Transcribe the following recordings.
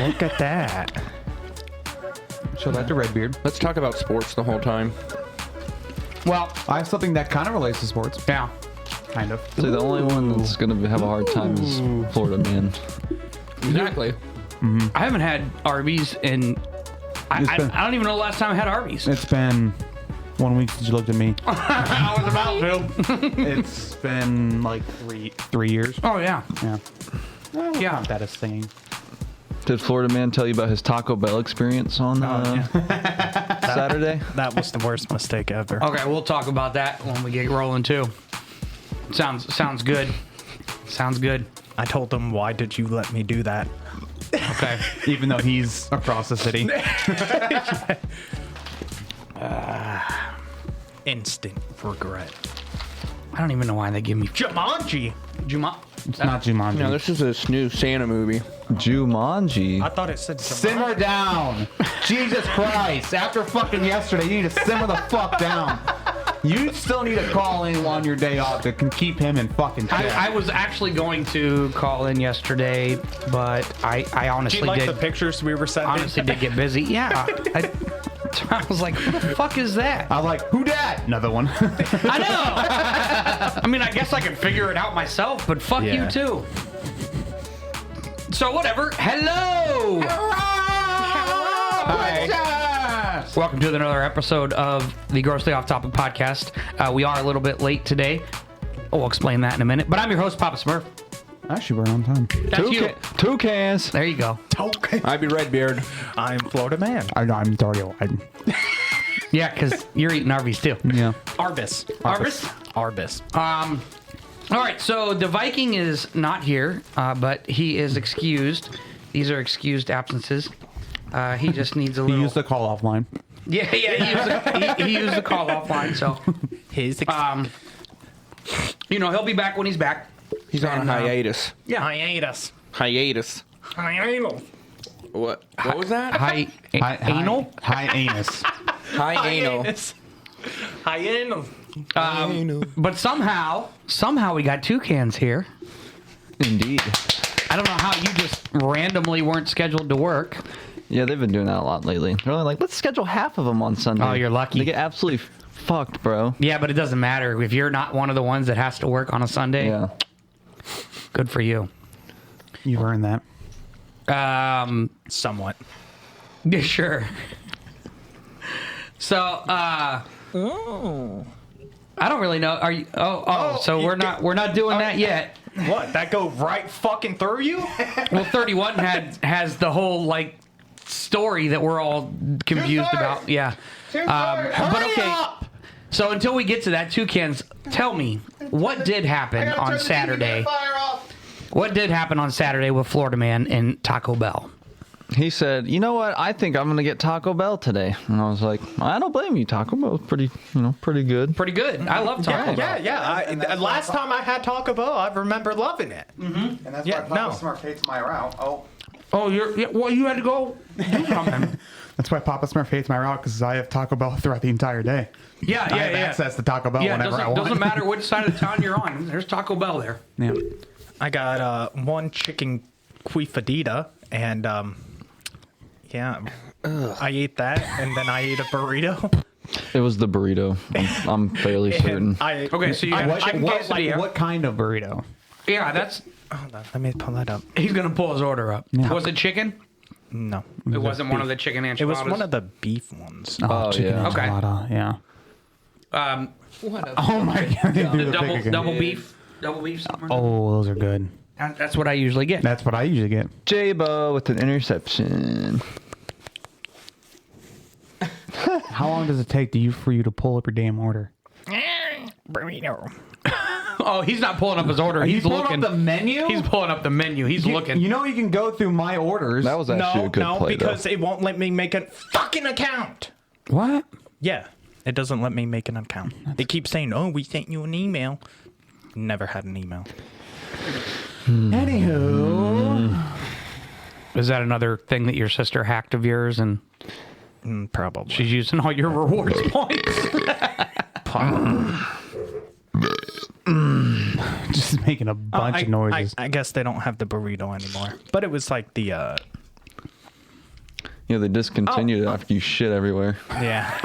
Look at that. Show that to Redbeard. Let's talk about sports the whole time. Well, I have something that kind of relates to sports. yeah. Kind of. See, the only one that's going to have a hard time is Florida Man. Exactly. I haven't had Arby's in... I don't even know the last time I had Arby's. It's been 1 week since you looked at me. I was about to. It's been like three years. Oh, yeah. Yeah. Yeah. Not that a thing. Did Florida Man tell you about his Taco Bell experience on Saturday? That was the worst mistake ever. Okay, we'll talk about that when we get rolling, too. Sounds good. Sounds good. I told him, why did you let me do that? Okay. Even though he's across the city. Instant regret. I don't even know why they give me... Jumanji. It's not Jumanji. No, this is this new Santa movie. Jumanji. I thought it said Jumanji. Simmer down. Jesus Christ. After fucking yesterday, you need to simmer the fuck down. You still need to call in on your day off to keep him in fucking check. I was actually going to call in yesterday, but I honestly Do you like did. the pictures we were sending? Honestly, did get busy. Yeah. I was like, what the fuck is that? I was like, who dat? Another one. I know. I mean, I guess I can figure it out myself, but fuck you too. So whatever. Hello. Hi. Welcome to another episode of the Grossly Off Topic Podcast. We are a little bit late today. Oh, we'll explain that in a minute. But I'm your host, Papa Smurf. Actually, we're on time. That's you. Two cans. There you go. I'd be Redbeard. I'm Florida Man. I'm 30. Yeah, because you're eating Arby's too. Yeah. Arbus. Arbus? All right, so the Viking is not here, but he is excused. These are excused absences. He just needs a He little... used the call off line. Yeah, he used the call off line, so... he'll be back when he's back. He's on a hiatus. Yeah. Hiatus. Hiatus. Hiatus. What was that? Anal? High anus. High anal. Hiatus. But somehow we got two cans here. Indeed. I don't know how you just randomly weren't scheduled to work. Yeah, they've been doing that a lot lately. They're only like, let's schedule half of them on Sunday. Oh, you're lucky. They get absolutely fucked, bro. Yeah, but it doesn't matter. If you're not one of the ones that has to work on a Sunday, Yeah. good for you. You've earned that. Somewhat. Yeah, sure. So, I don't really know. Are you? So we're not doing that yet. What? That go right fucking through you? Well, 31 has the whole like story that we're all confused about. Yeah. But okay. So until we get to that, two cans, tell me what did happen on Saturday. What did happen on Saturday with Florida Man and Taco Bell? He said, you know what? I think I'm going to get Taco Bell today. And I was like, I don't blame you. Taco Bell's pretty good. Pretty good. I love Taco Bell. Yeah. Last time I had Taco Bell, I remember loving it. And that's Yeah, why Papa no. Smurf hates my route. Oh, you had to go do something. That's why Papa Smurf hates my route, because I have Taco Bell throughout the entire day. Yeah, I have access to Taco Bell Yeah, whenever I want. doesn't matter which side of the town you're on. There's Taco Bell there. Yeah. I got one chicken quifadita, and I ate that, and then I ate a burrito. It was the burrito. I'm fairly certain. Okay, so you have chicken quesadilla. What kind of burrito? Yeah, that's... Hold on, let me pull that up. He's going to pull his order up. Yeah. Was it chicken? No. It wasn't one of the chicken enchiladas? It was one of the beef ones. Oh, chicken yeah. Okay. enchilada, yeah. Oh my god, they do The the pig again. double beef? Double beef something? Oh, those are good. That's what I usually get. That's what I usually get. J-Bo with an interception. How long does it take for you to pull up your damn order? Burrito. Oh, he's not pulling up his order. Are you He's pulling looking. up the menu? He's pulling up the menu. He's looking. You know you can go through my orders. That was actually a good play, because though. it won't let me make a fucking account. What? Yeah, it doesn't let me make an account. They keep saying, "Oh, we sent you an email." Never had an email. Anywho. Is that another thing that your sister hacked of yours and Probably. she's using all your rewards points? Just making a bunch of noises. I guess they don't have the burrito anymore. But it was like the Yeah, they discontinued it after you shit everywhere. Yeah.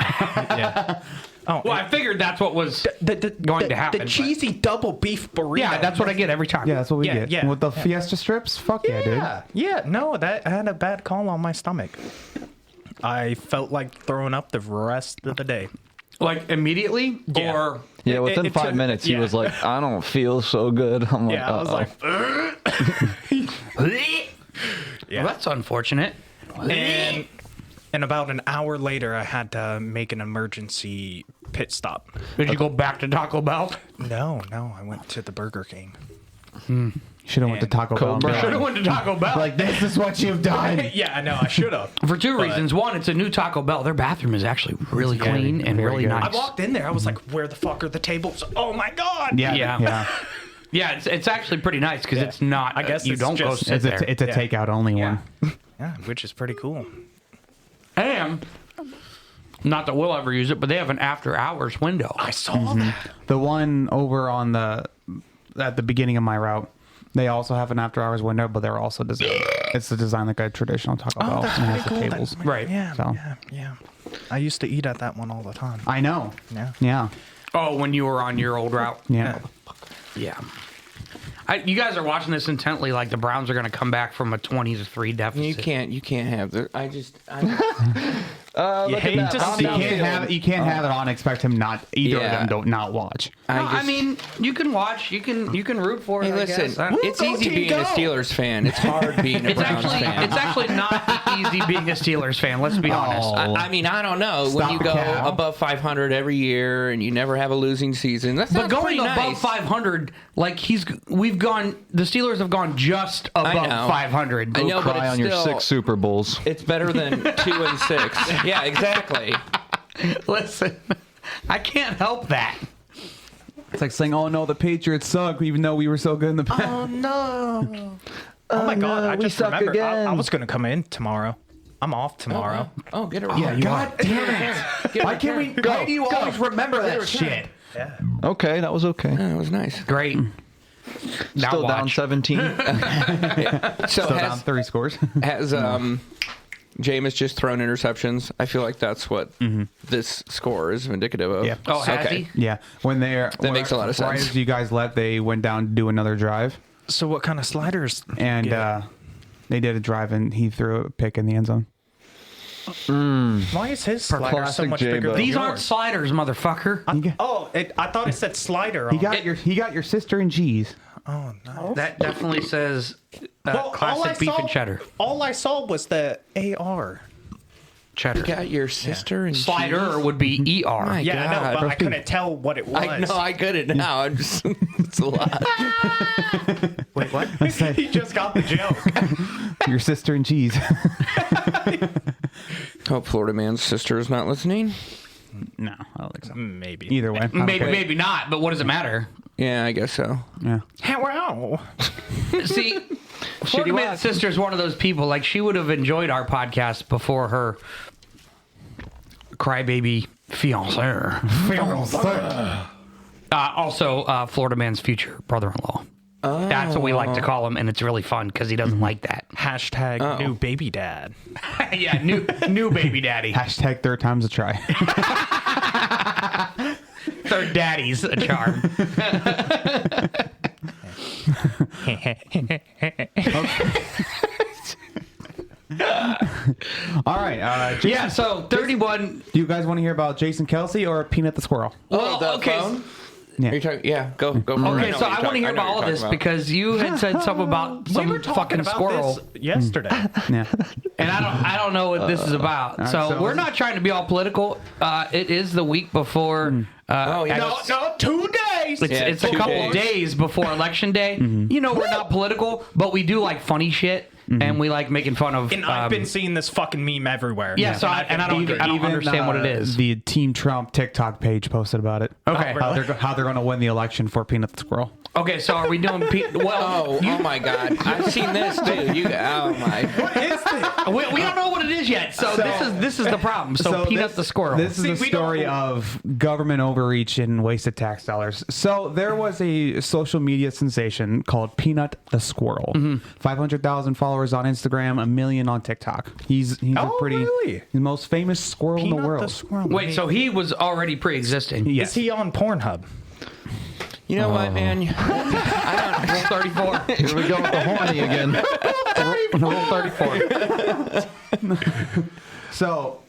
Yeah. Oh, Well, I figured that's what was going to happen. The but- cheesy double beef burrito. Yeah, that's what I get every time. Yeah, that's what we Yeah, get. yeah, With the Fiesta strips? Fuck yeah, dude. Yeah. No, that I had a bad call on my stomach. I felt like throwing up the rest of the day. Like immediately, Yeah. or Yeah, within it 5 took- minutes, he yeah. was like, I don't feel so good. I'm like, Yeah, I was uh-oh. like, well, that's unfortunate. and about an hour later, I had to make an emergency pit stop. Did you go back to Taco Bell? No, I went to the Burger King. Should have went to Taco Bell. and Cobra. been Should have went to Taco Bell. Like, this is what you've done. Yeah, I know, I should have. For two reasons. One, it's a new Taco Bell. Their bathroom is actually really clean and very really good. I nice. walked in there, I was like, where the fuck are the tables? Oh my God! Yeah. Yeah. Yeah, it's actually pretty nice because it's not. I guess you it's don't go just- sit It's there. it's a Yeah. takeout only one. Yeah, which is pretty cool. And not that we'll ever use it, but they have an after hours window. I saw that. The one over on at the beginning of my route, they also have an after hours window, but they're also designed. It's designed like a traditional Taco Bell. Oh, that's and it pretty has the cool. tables. Right. Yeah, So. yeah. I used to eat at that one all the time. I know. Yeah. Yeah. Oh, when you were on your old route. Yeah. Yeah. You guys are watching this intently, like the Browns are going to come back from a 20-3 deficit. You can't have the. You hate to You see can't it. have you can't have it on. Expect him not either of Yeah. them don't not watch. I mean, you can watch. You can root for it. Hey, I listen, guess. I don't- it's Go easy team, being a go! Steelers fan. It's hard being a It's Browns fan. actually not easy being a Steelers fan. Let's be honest. I mean, I don't know. When Stop you the go cow. above 500 every year and you never have a losing season, that's But going above 500, like the Steelers have gone just above know. 500. I know, but Cry it's on your still- 6 Super Bowls. It's better than 2 and 6. Yeah, exactly. Listen, I can't help that. It's like saying, "Oh no, the Patriots suck," even though we were so good in the past. Oh no! Oh my God! I we just suck remembered. I again. was gonna come in tomorrow. I'm off tomorrow. Oh, get it. Yeah, you God damn it! Why can't we? Why do you always remember that shit? Okay, that was okay. That was nice. Great. Now Still down watch. 17. So Still down 30 scores. has Jameis just thrown interceptions? I feel like that's what this score is indicative of. Yeah. Oh, has he? Yeah, when they're That makes a lot of Right sense. as you guys left, they went down to do another drive, So what kind of sliders? and get? they did a drive, and he threw a pick in the end zone. Why is his slider so classic much J-Bo. bigger than These yours? aren't sliders, motherfucker. I thought it said slider. He on got it. he got your sister and G's. Oh no! That definitely says classic beef and cheddar. All I saw was the AR. Cheddar. You got your sister and Slider cheese? would be ER. My Yeah, I know, God. but I couldn't tell what it was. I know, I get it now. I'm just, it's a lot. Wait, what? He just got the joke. Your sister and G's. Hope Florida man's sister is not listening. No, I don't think so. Maybe. Either way, Maybe not, but what does it matter? Yeah, I guess so. Yeah. Wow. See, Florida Man's sister is one of those people, like, she would have enjoyed our podcast before her crybaby fiancé. Also, Florida Man's future brother-in-law. That's what we like to call him, and it's really fun because he doesn't like that. Hashtag new baby dad. Yeah, new baby daddy. Hashtag third time's a try. Third daddy's a charm. All right. Jason, Yeah, so 31. do you guys want to hear about Jason Kelsey or Peanut the Squirrel? Well, the okay. phone? Yeah. Are you talking? Yeah, go. For it. Okay, know so what I you're want to hear I know about all what you're this talking because you had said something about some we were talking fucking about squirrel. this yesterday. Yeah. And I don't know what this is about. right, So so- we're not trying to be all political. It is the week before. Oh, yeah. No, 2 days. It's a 2 couple days before election day. You know, we're not political, but we do like funny shit, and we like making fun of. And I've been seeing this fucking meme everywhere. Yeah, so I don't understand what it is. The Team Trump TikTok page posted about it. Okay. How they're going to win the election for Peanut the Squirrel. Okay, so are we doing? Oh my God! I've seen this too. Oh my! What is this? We don't know what it is yet. So this is the problem. So Peanut the squirrel. This is the story of government overreach and wasted tax dollars. So there was a social media sensation called Peanut the Squirrel. 500,000 followers on Instagram, 1 million on TikTok. He's really? the most famous squirrel in the Peanut world. the squirrel. Wait, so he was already pre-existing. Yes. Is he on Pornhub? You know what, man? Rule 34. Here we go with the horny again. Rule 34. So,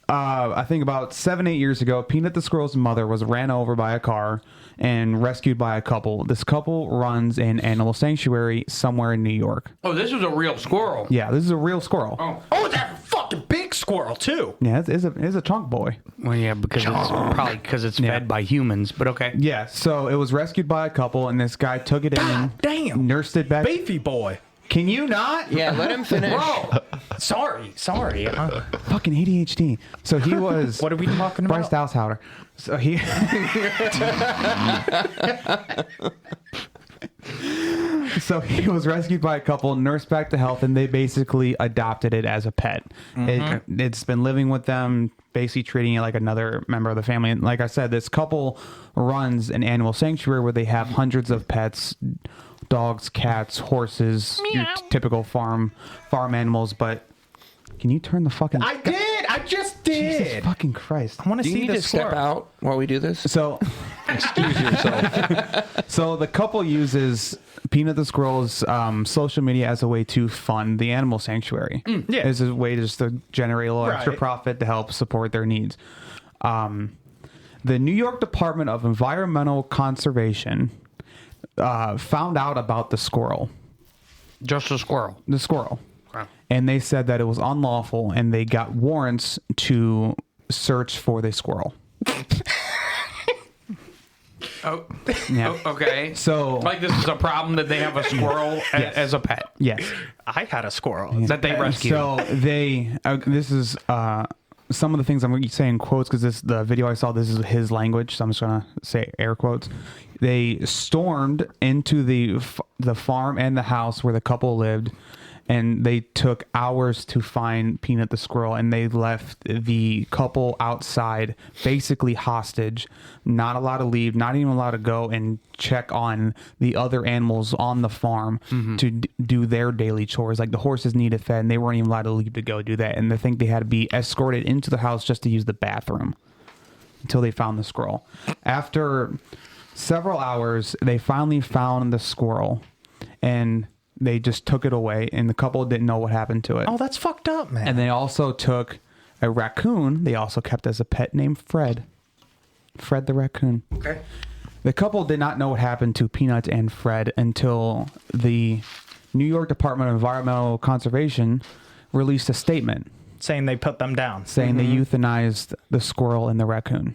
I think about 7-8 years ago, Peanut the Squirrel's mother was ran over by a car and rescued by a couple. This couple runs an animal sanctuary somewhere in New York. Oh, this was a real squirrel. Yeah, this is a real squirrel. Oh, that fucking big squirrel too. Yeah, it's a chunk boy. Well, yeah, because it's probably because it's fed by humans. But okay. Yeah, so it was rescued by a couple, and this guy took it in, Damn. nursed it back. Beefy boy. Can you not? Yeah, let him finish. Bro, Sorry. Fucking ADHD. So he was. What are we talking Bryce about? Dalshouder. So he. So he was rescued by a couple, nursed back to health, and they basically adopted it as a pet. It's been living with them, basically treating it like another member of the family. And like I said, this couple runs an animal sanctuary where they have hundreds of pets, dogs, cats, horses, your typical farm animals. But can you turn the fucking? I did. I just Jesus did. fucking Christ! I want to Do you see need to this step out while we do this? So, excuse yourself. So the couple uses Peanut the Squirrel's social media as a way to fund the animal sanctuary. yeah. As a way just to generate a little extra Right. profit to help support their needs. The New York Department of Environmental Conservation found out about the squirrel. just a squirrel. The squirrel. Wow. And they said that it was unlawful, and they got warrants to search for the squirrel. Oh, Yeah. okay. So, Like this is a problem that they have a squirrel as a pet yes. I had a squirrel. that they rescued. So they, this is some of the things I'm going to say in quotes because the video I saw, this is his language. So I'm just going to say air quotes. They stormed into the farm and the house where the couple lived, and they took hours to find Peanut the squirrel, and they left the couple outside basically hostage, not allowed to leave, not even allowed to go and check on the other animals on the farm to do their daily chores. Like the horses needed fed, and they weren't even allowed to leave to go do that. And they think they had to be escorted into the house just to use the bathroom until they found the squirrel. After several hours, they finally found the squirrel, and they just took it away, and the couple didn't know what happened to it. Oh, that's fucked up, man. And they also took a raccoon they also kept as a pet named Fred. Fred the raccoon. Okay. The couple did not know what happened to Peanut and Fred until the New York Department of Environmental Conservation released a statement Saying they put them down. saying they euthanized the squirrel and the raccoon.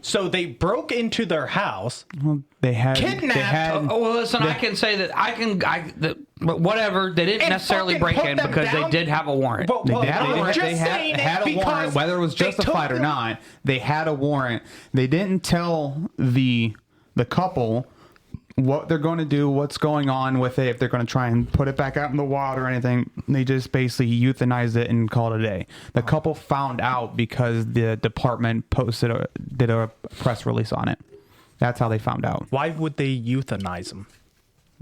So they broke into their house. Well, they had Kidnapped? They had, Oh, well, listen, I can say that but whatever, they didn't And necessarily fucking break put in them because down? they did have a warrant. Well, They well, had, I'm just they saying it had a because warrant, whether it was they justified took or them- not. They had a warrant. They didn't tell the couple what they're going to do, what's going on with it, if they're going to try and put it back out in the wild or anything. They just basically euthanized it and called it a day. The couple found out because the department did a press release on it. That's how they found out. Why would they euthanize them?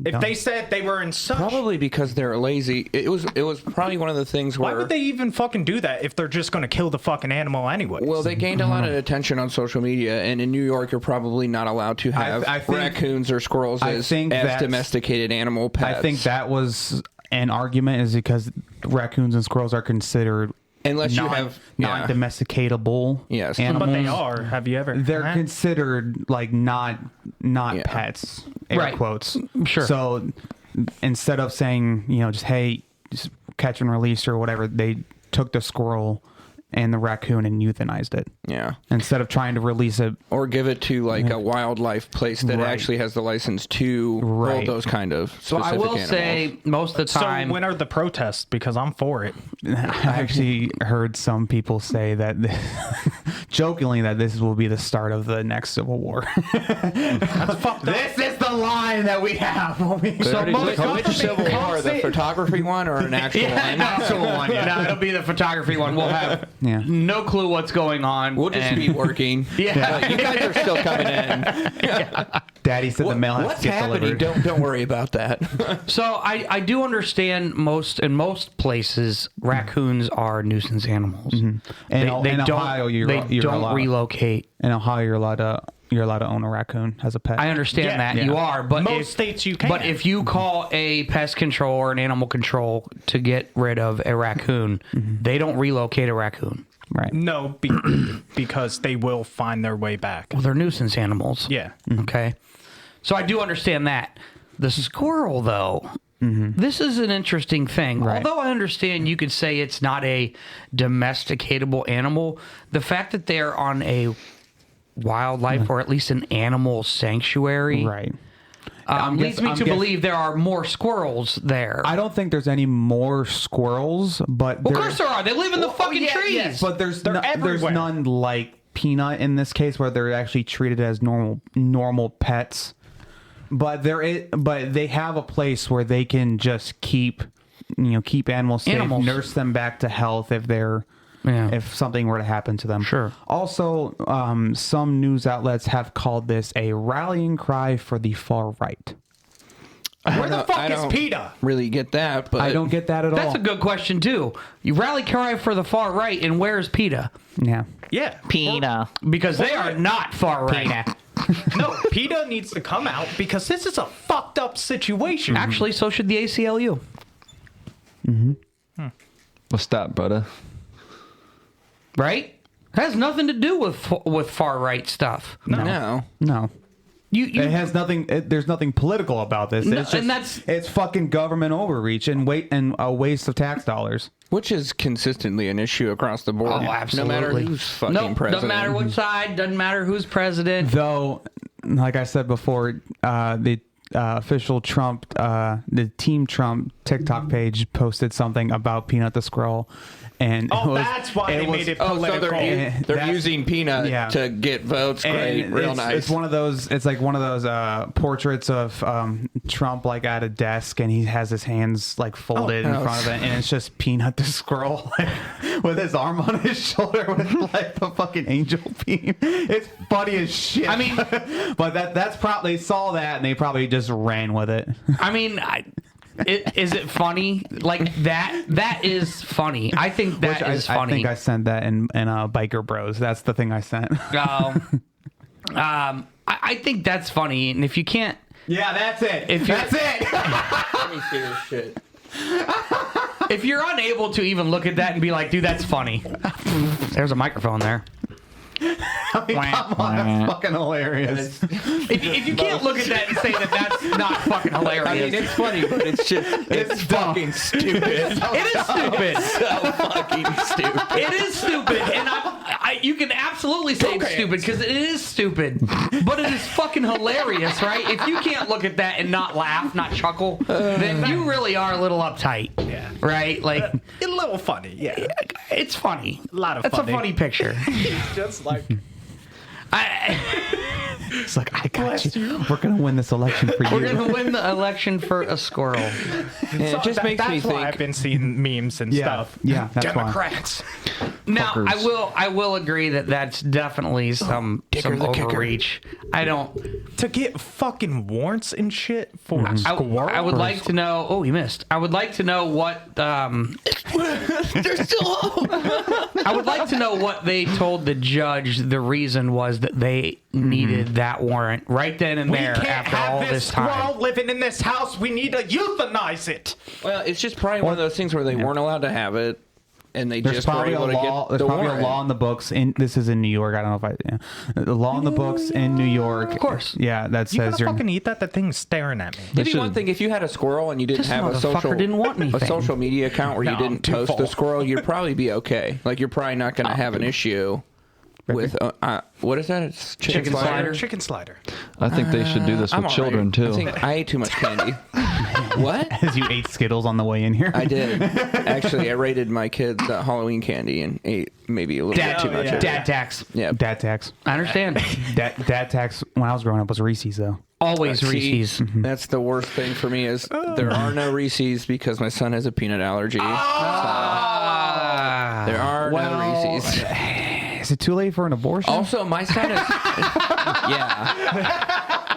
If Dumb. they said they were in such... Probably because they're lazy. It was probably one of the things where. Why would they even fucking do that if they're just going to kill the fucking animal anyway? Well, they gained a lot of attention on social media, and in New York, you're probably not allowed to have I think- raccoons or squirrels I as think that's- domesticated animal pets. I think that was an argument is because raccoons and squirrels are considered Unless you have- yeah. non-domesticatable Yes. animals. But they are. Have you ever? They're Huh? considered like not Yeah. pets, air Right. quotes. Sure. So instead of saying, just hey, just catch and release or whatever, they took the squirrel and the raccoon and euthanized it Yeah. instead of trying to release it. Or give it to like a wildlife place that Right. actually has the license to Right. hold those kind of So specific I will animals. say most of the time. So when are the protests? Because I'm for it. I actually heard some people say that, jokingly, that this will be the start of the next civil war. That's fucked up. This is the line that we have. So which Civil War, the photography one or an actual one? An actual one. No, it'll be the photography one. We'll have no clue what's going on. We'll just be working. Yeah. You guys are still coming in. Daddy said the mail has What's to get happening? delivered. Don't worry about that. So I do understand in most places raccoons are nuisance animals. And They in don't Ohio, you're don't allowed, relocate. in Ohio, you're allowed to own a raccoon as a pet. I understand that you are, but Most states you can. But if you call a pest control or an animal control to get rid of a raccoon, they don't relocate a raccoon. Right. No, because they will find their way back. Well, they're nuisance animals. Yeah. Okay. So I do understand that. The squirrel, though, this is an interesting thing. Right. Although I understand you could say it's not a domesticatable animal, the fact that they're on a wildlife or at least an animal sanctuary Right. leads me to believe there are more squirrels there. I don't think there's any more squirrels, but Well, of course there are. They live in the fucking trees. yes, but there's everywhere. none like Peanut in this case where they're actually treated as normal pets. But but they have a place where they can just keep animals safe, nurse them back to health if something were to happen to them. Sure. Also, some news outlets have called this a rallying cry for the far right. Where the fuck is PETA? Really get that, but I don't get that at all. That's a good question, too. You rally cry for the far right, and where's PETA? Yeah. Yeah. PETA. Because they are not far right. No, PETA needs to come out because this is a fucked up situation. Actually, so should the ACLU. What's that, brother? Right? It has nothing to do with far right stuff. no. It has nothing. There's nothing political about this. No, It's just, it's fucking government overreach and a waste of tax dollars. Which is consistently an issue across the board. Oh, absolutely. No matter who's fucking president. Doesn't matter what side, doesn't matter who's president. Though, like I said before, the official Trump, the Team Trump TikTok page posted something about Peanut the Squirrel. And that's why they made it political. So they're using Peanut to get votes. Great, real nice. It's one of those. It's like one of those portraits of Trump like at a desk, and he has his hands like folded in front of it, and it's just Peanut the Squirrel with his arm on his shoulder with like the fucking angel beam. It's funny as shit. I mean, but that's probably they saw that and they probably just ran with it. I mean, is it funny? Like that is funny. I think that is funny. I think I sent that in Biker Bros. That's the thing I sent. I think that's funny, and if you can't, that's it. That's it. Let me see this shit. if you're unable to even look at that and be like, dude, that's funny. There's a microphone there. I mean, come on, that's fucking hilarious. If you can't look at that and say that that's not fucking hilarious. I mean, it's funny, but it's fucking stupid. It is stupid. So fucking stupid. It is stupid, and you can absolutely say it's stupid because it is stupid, but it is fucking hilarious, right? If you can't look at that and not laugh, not chuckle, then you really are a little uptight, right? Like A little funny, yeah. it's funny. A lot of That's funny. a funny picture. Just like It's like, I got you. We're gonna win this election for you. We're gonna win the election for a squirrel. It just makes me that's why I've think. been seeing memes and stuff. Yeah, that's why. Democrats. Now, I will agree that that's definitely some overreach. I don't. To get fucking warrants and shit for a squirrel. I would like to know. Oh, you missed. I would like to know what. They're still. I would like to know what they told the judge. The reason was that they needed that warrant right then and there after all this time. Squirrel living in this house. We need to euthanize it. Well, it's just probably one of those things where they weren't allowed to have it, and they There's just were probably a able to law. get There's the probably warrant. a law in the books. This is in New York. I don't know if the law in the books in New York. Of course. Yeah, that You says gotta you're. fucking eat that. That thing's staring at me. It'd be one thing if you had a squirrel and you didn't This have a motherfucker didn't want anything. social media account where you No, didn't I'm too post the full. squirrel, you'd probably be okay. Like you're probably not going to have an issue with what is that? It's chicken slider. Chicken slider. I think they should do this with children I too. think I ate too much candy. What? As you ate Skittles on the way in here. I did. Actually, I rated my kids Halloween candy and ate maybe a little bit too much. Dad tax. Yeah. Dad tax. I understand. Dad tax when I was growing up was Reese's though. Always See, Reese's. That's the worst thing for me is there are no Reese's because my son has a peanut allergy. So there are no Reese's. Is it too late for an abortion? Also, my son is... yeah.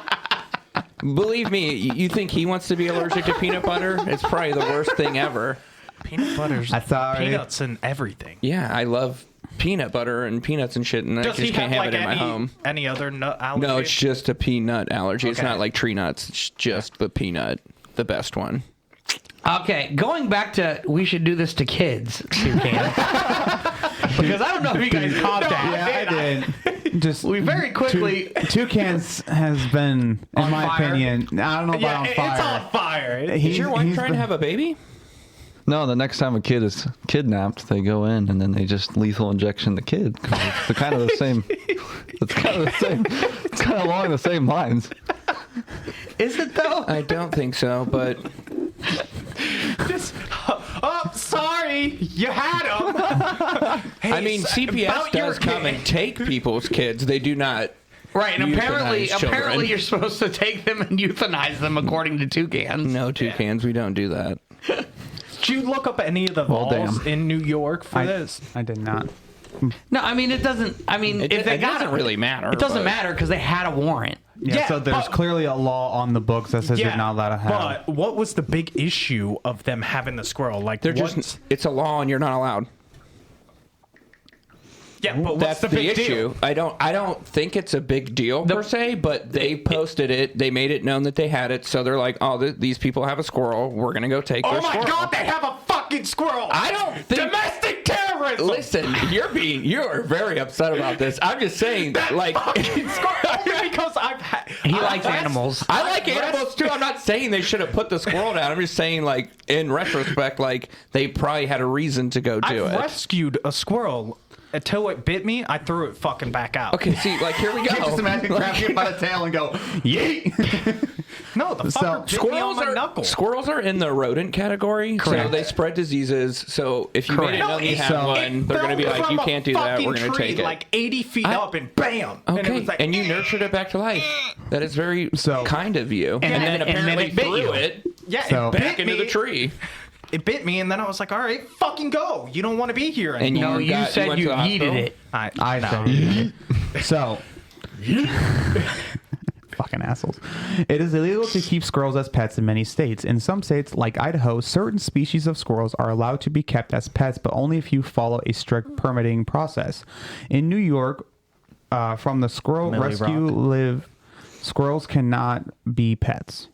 Believe me, you think he wants to be allergic to peanut butter? It's probably the worst thing ever. Peanut butter's That's all right. peanuts and everything. Yeah, I love peanut butter and peanuts and shit, and I Does just he can't have have it in my home. any other nut allergy? No, it's just a peanut allergy. It's Okay. not like tree nuts. It's just the peanut, the best one. Okay, going back to we should do this to kids, Toucan. Because I don't know if you guys caught that. Yeah, I did. Just We very quickly- Toucans has been, in On my fire? opinion, I don't know about on it's fire. on fire. Is your wife trying to have a baby? No, the next time a kid is kidnapped, they go in and then they just lethal injection the kid. 'Cause it's kind of the same. It's kind of the same. It's kind of along the same lines. Is it though? I don't think so, but Oh, sorry, you had him. Hey, I mean, CPS about your does come kid. and take people's kids. They do not. Right, and Euthanize children. apparently you're supposed to take them and euthanize them according to Toucans. No toucans. We don't do that. Did you look up any of the Well, malls damn. in New York for this? I did not. No, I mean it doesn't. I mean, It, if they it got doesn't really matter. it doesn't but- matter because they had a warrant. Yeah, so there's but- clearly a law on the books that says you're not allowed to have. But what was the big issue of them having the squirrel? Like They're what's- just. It's a law, and you're not allowed. yeah, but what's That's the the big issue. deal? I don't think it's a big deal per se, but they posted it. They made it known that they had it, so they're like, "Oh, these people have a squirrel. We're gonna go take Oh their my squirrel." God, they have a fucking squirrel! I don't think. Domestic terrorism. Listen, you are very upset about this. I'm just saying that, like, Fucking squirrel because I've had. He likes animals. I like animals too. I'm not saying they should have put the squirrel down. I'm just saying, like, in retrospect, like, they probably had a reason to go do I've it. rescued a squirrel until it bit me. I threw it fucking back out. Okay, see, like, here we go. Just imagine grabbing it by the tail and go, yeet. No, the fucker bit me on Squirrels my are knuckle. Squirrels are in the rodent category, so Correct. they spread diseases. So if you made it Correct. known you it- had so- one, they're going to be fell like, from "You a can't do that. fucking We're going to tree take it." like 80 feet up and bam. Okay, And it was like, and you nurtured it back to life. That is very So- kind of you. And, then- then and then apparently it bit threw you. it yeah, So- it bit back into me. the tree. It bit me, and then I was like, all right, fucking go. You don't want to be here And anymore. No, You you got- you said went you to the yeeted hospital? it. I no. said yeet. So, fucking assholes. It is illegal to keep squirrels as pets in many states. In some states, like Idaho, certain species of squirrels are allowed to be kept as pets, but only if you follow a strict permitting process. In New York, from the Squirrel Millie Rescue Rock. Live, squirrels cannot be pets.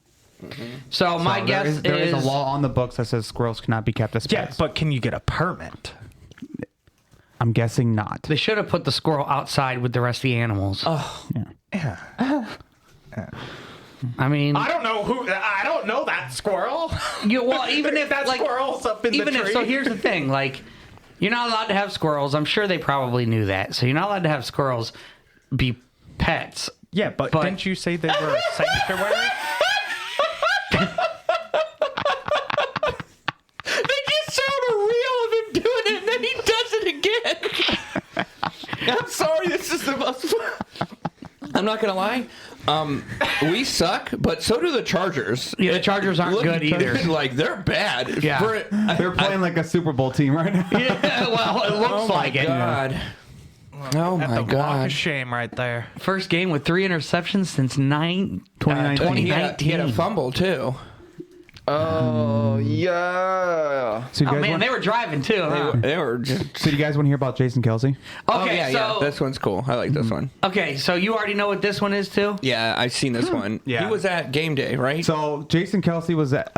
So my So guess there is a law on the books that says squirrels cannot be kept as Yeah, pets. but can you get a permit? I'm guessing not. they should have put the squirrel outside with the rest of the animals. Yeah. I mean, I don't know that squirrel. well, even if that like squirrel's up in even the if tree. so, here's the thing: like, you're not allowed to have squirrels. I'm sure they probably knew that. So you're not allowed to have squirrels be pets. Yeah, but didn't you say they were a sanctuary? They just showed a reel of him doing it, and then he does it again. I'm sorry, this is the most. I'm not gonna lie. We suck, but so do the Chargers. Yeah, the Chargers aren't Look, good either. Like, they're bad. Yeah. They're playing like a Super Bowl team right now. Yeah, well, it looks Oh my like it. god. Oh At my the walk god. of shame right there. First game with 3 interceptions since 2019. And he had a fumble too. Oh yeah. So you Oh guys man, want, they were driving too. Huh? They were just. so you guys want to hear about Jason Kelsey? Oh Okay, yeah, so yeah. This one's cool. I like this one. okay, so you already know what this one is too. Yeah, I've seen this one. Yeah. He was at game day, right? So Jason Kelsey was at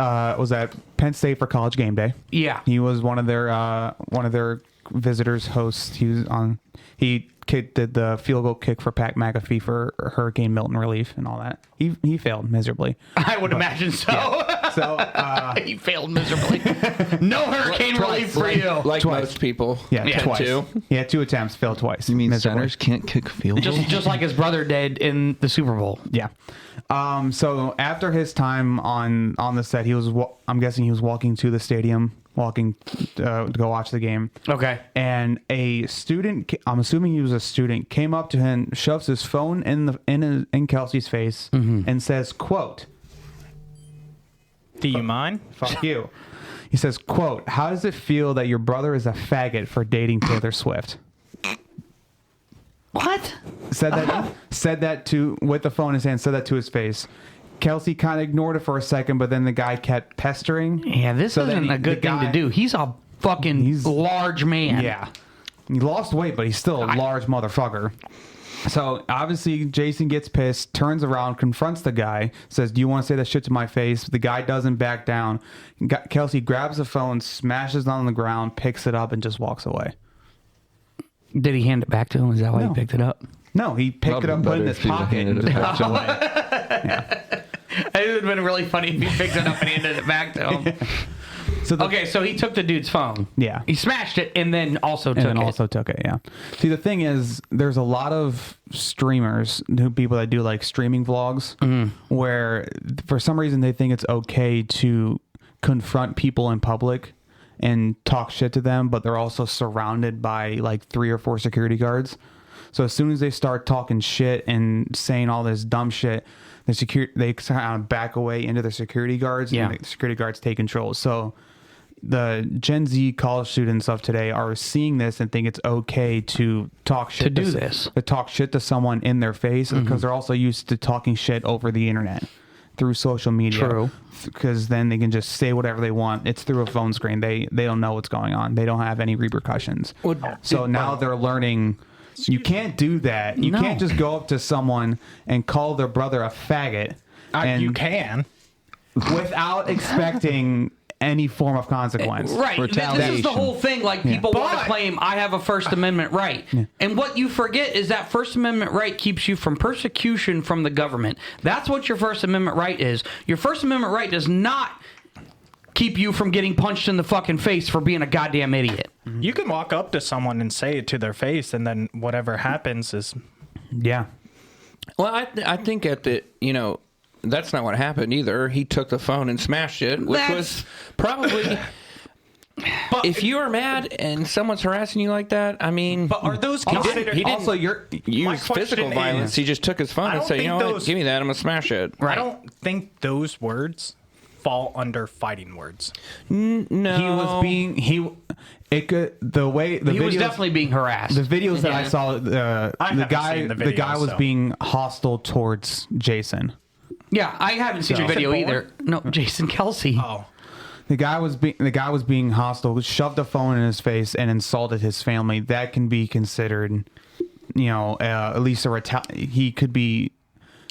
Penn State for College Game Day. Yeah. He was one of their visitors hosts. He did the field goal kick for Pat McAfee for Hurricane Milton relief and all that. He failed miserably. I would imagine so. So He failed miserably. No hurricane relief for you. Like Twice. most people. yeah, twice. Two. Yeah, 2 attempts, failed twice. You mean miserably. centers can't kick field goals? Just like his brother did in the Super Bowl. Yeah. So after his time on the set, he was. I'm guessing he was walking to the stadium, to go watch the game. Okay. And a student, I'm assuming he was a student, came up to him, shoves his phone in Kelsey's face, and says, "Quote, Do you mind? fuck you." He says, "Quote, how does it feel that your brother is a faggot for dating Taylor Swift?" What? Said that with the phone in his hand, said that to his face. Kelsey kind of ignored it for a second, but then the guy kept pestering. Yeah, this So then isn't a good thing to do. He's a fucking large man. Yeah. He lost weight, but he's still a large motherfucker. So obviously Jason gets pissed, turns around, confronts the guy, says, "Do you want to say that shit to my face?" The guy doesn't back down. Kelsey grabs the phone, smashes it on the ground, picks it up, and just walks away. Did he hand it back to him? Is that why No. he picked it up? No, he picked it up, put it in his pocket, and just walked away. It would have been really funny if he picked it up and handed it back to him. So he took the dude's phone. Yeah. He smashed it and then also took it. Yeah. See, the thing is, there's a lot of streamers, people that do like streaming vlogs, where for some reason they think it's okay to confront people in public and talk shit to them, but they're also surrounded by like 3 or 4 security guards. So as soon as they start talking shit and saying all this dumb shit, they kind of back away into the security guards, and the security guards take control. So the Gen Z college students of today are seeing this and think it's okay to talk shit to talk shit to someone in their face, because they're also used to talking shit over the internet through social media. True. Because then they can just say whatever they want. It's through a phone screen. They don't know what's going on. They don't have any repercussions. So now they're learning. You can't do that. You can't just go up to someone and call their brother a faggot. You can. Without expecting any form of consequence. Right. This is the whole thing. Like, people want to claim, I have a First Amendment right. Yeah. And what you forget is that First Amendment right keeps you from persecution from the government. That's what your First Amendment right is. Your First Amendment right does not keep you from getting punched in the fucking face for being a goddamn idiot. You can walk up to someone and say it to their face, and then whatever happens is... Yeah. Well, I think that's not what happened either. He took the phone and smashed it, which was probably... But if you are mad and someone's harassing you like that, I mean... But are those considered... He didn't use physical violence. He just took his phone and said, you know what, give me that, I'm going to smash it. Right. I don't think those words fall under fighting words. No. He was being... He was definitely being harassed. The videos that I saw, the guy was being hostile towards Jason. Yeah, I haven't seen the video either. No, Jason Kelsey. Oh. The guy was being hostile, shoved a phone in his face, and insulted his family. That can be considered, at least he could be.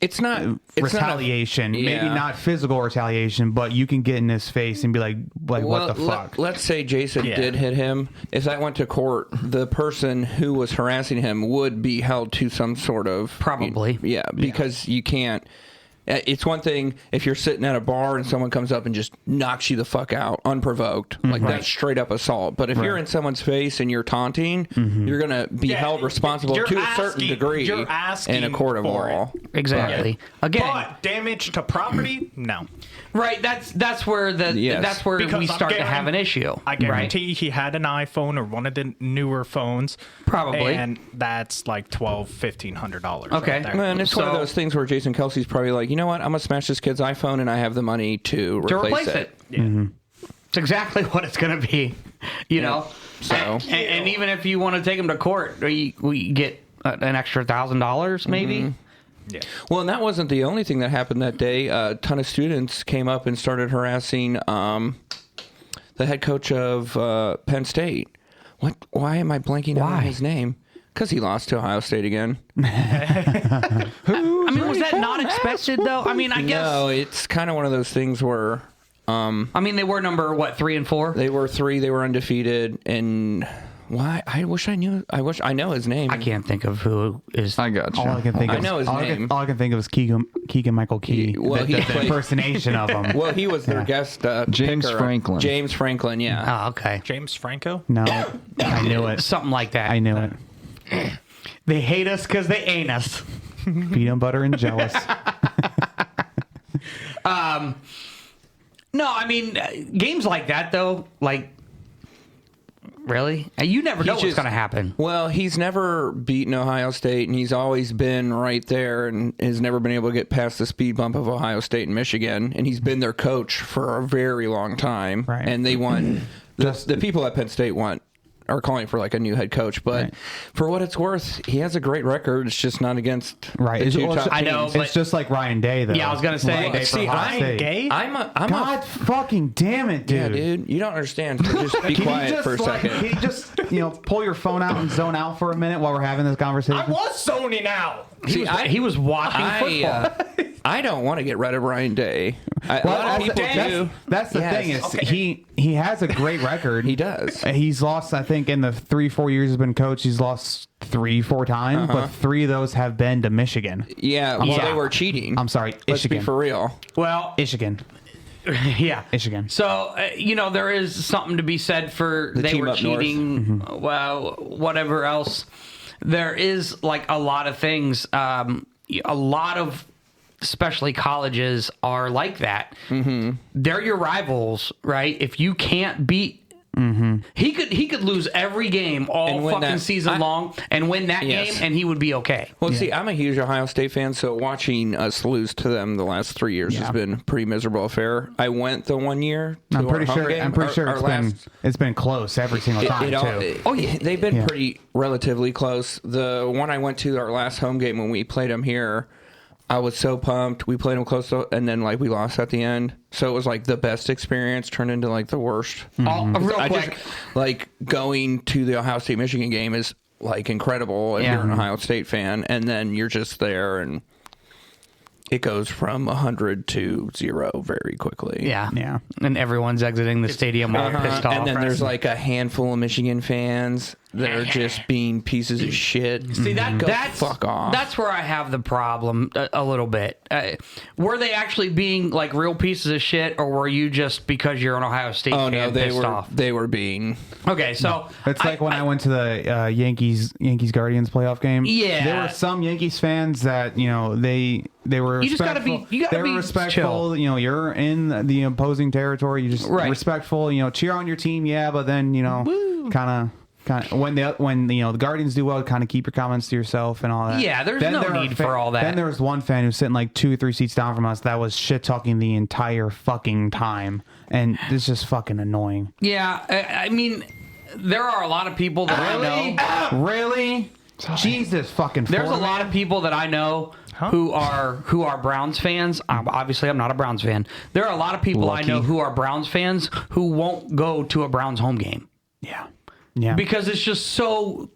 It's not retaliation. Maybe not physical retaliation, but you can get in his face and be like what the fuck? Let's say Jason did hit him. If that went to court, the person who was harassing him would be held to some sort of... Probably. Because you can't... It's one thing if you're sitting at a bar and someone comes up and just knocks you the fuck out unprovoked. Like, that's straight up assault. But if you're in someone's face and you're taunting, you're going to be held responsible to a certain degree in a court of law. Exactly. Again, but damage to property? No. Right. That's where we start to have an issue. I guarantee he had an iPhone or one of the newer phones. Probably. And that's like $1,200-$1,500. Okay. Right there. And it's one of those things where Jason Kelsey's probably like, you know what? I'm going to smash this kid's iPhone and I have the money to replace it. Yeah. Mm-hmm. It's exactly what it's going to be, you know? So, and even if you want to take him to court, we get an extra $1,000 maybe. Mm-hmm. Yeah. Well, and that wasn't the only thing that happened that day. A ton of students came up and started harassing the head coach of Penn State. Why am I blanking out on his name? Because he lost to Ohio State again. I mean, was that not expected, though? I mean, I guess... No, it's kind of one of those things where... I mean, they were number, 3 and 4? They were 3. They were undefeated. And Why? I wish I knew. I wish I know his name. I can't think of who is. I got you. All I can think I of, know his name. All I can think of is Keegan Michael Key. Well, he the played- impersonation of him. Well, he was their guest. James picker. Franklin. James Franklin. Yeah. Oh, okay. James Franco? No, I knew it. Something like that. I knew it. They hate us because they ain't us. Peanut butter and jealous. No, I mean, games like that, though, like, really? You never know what's just- going to happen. Well, he's never beaten Ohio State, and he's always been right there, and has never been able to get past the speed bump of Ohio State and Michigan. And he's been their coach for a very long time, Right. and they want the people at Penn State are calling for like a new head coach. But Right. for what it's worth, he has a great record. It's just not against Right. the It's, two well, top I teams. know, but- it's just like Ryan Day, though. Yeah, I was gonna say, Ryan Day for see, Ohio Ryan State. Gay? I'm God fucking damn it, dude. yeah, dude. You don't understand. So just be Can quiet you just for a second. Can you just pull your phone out and zone out for a minute while we're having this conversation? I was zoning out. He was watching football. I don't want to get rid of Ryan Day. A lot of people do. That's the Yes. thing is Okay. he has a great record. He does. He's lost, I think, in the 3-4 years he's been coach, he's lost 3-4 times, but 3 of those have been to Michigan. Yeah, well, Yeah. they were cheating. I'm sorry, Let's be Michigan. for real. Well, Michigan. yeah. Michigan. So, there is something to be said for they team were up north. cheating, well, whatever else. There is, like, a lot of things. A lot of, especially colleges, are like that. Mm-hmm. They're your rivals, right? If you can't beat... He could lose every game all And win fucking that- season long and win that Yes. game, and he would be okay. Well, see, I'm a huge Ohio State fan, so watching us lose to them the last 3 years Yeah. has been a pretty miserable affair. I went the 1 year. To I'm pretty our home sure. game, I'm pretty sure our it's been close every single time too. Oh yeah, they've been Yeah. pretty relatively close. The one I went to our last home game when we played them here, I was so pumped. We played them close, and then like we lost at the end. So it was like the best experience turned into like the worst. Real I quick. just like going to the Ohio State Michigan game is like incredible if Yeah. you're an Ohio State fan, and then you're just there and it goes from 100 to 0 very quickly. Yeah. Yeah. And everyone's exiting the stadium all pissed off. And then there's like a handful of Michigan fans that are just being pieces of shit. See that's fuck off. That's where I have the problem a little bit. Were they actually being like real pieces of shit, or were you just because you're an Ohio State Oh fan no, they pissed were off? they were being. Okay, so It's like when I went to the Yankees Guardians playoff game. Yeah. there were some Yankees fans that they were You just gotta respectful. be- you gotta they were be respectful. chill. You're in the opposing territory. You just Right. respectful. Cheer on your team. Yeah, but then kind of when the Guardians do well, kind of keep your comments to yourself and all that. Yeah, there's Then no there are need for all that. Then there was one fan who's sitting like 2 or 3 seats down from us that was shit talking the entire fucking time, and it's just fucking annoying. yeah, I mean, there are a lot of people that I know. Really? Jesus fucking. There's a Foreman. lot of people that I know who are Browns fans. Obviously, I'm not a Browns fan. There are a lot of people I know who are Browns fans who won't go to a Browns home game. Yeah. Yeah. Because it's just so.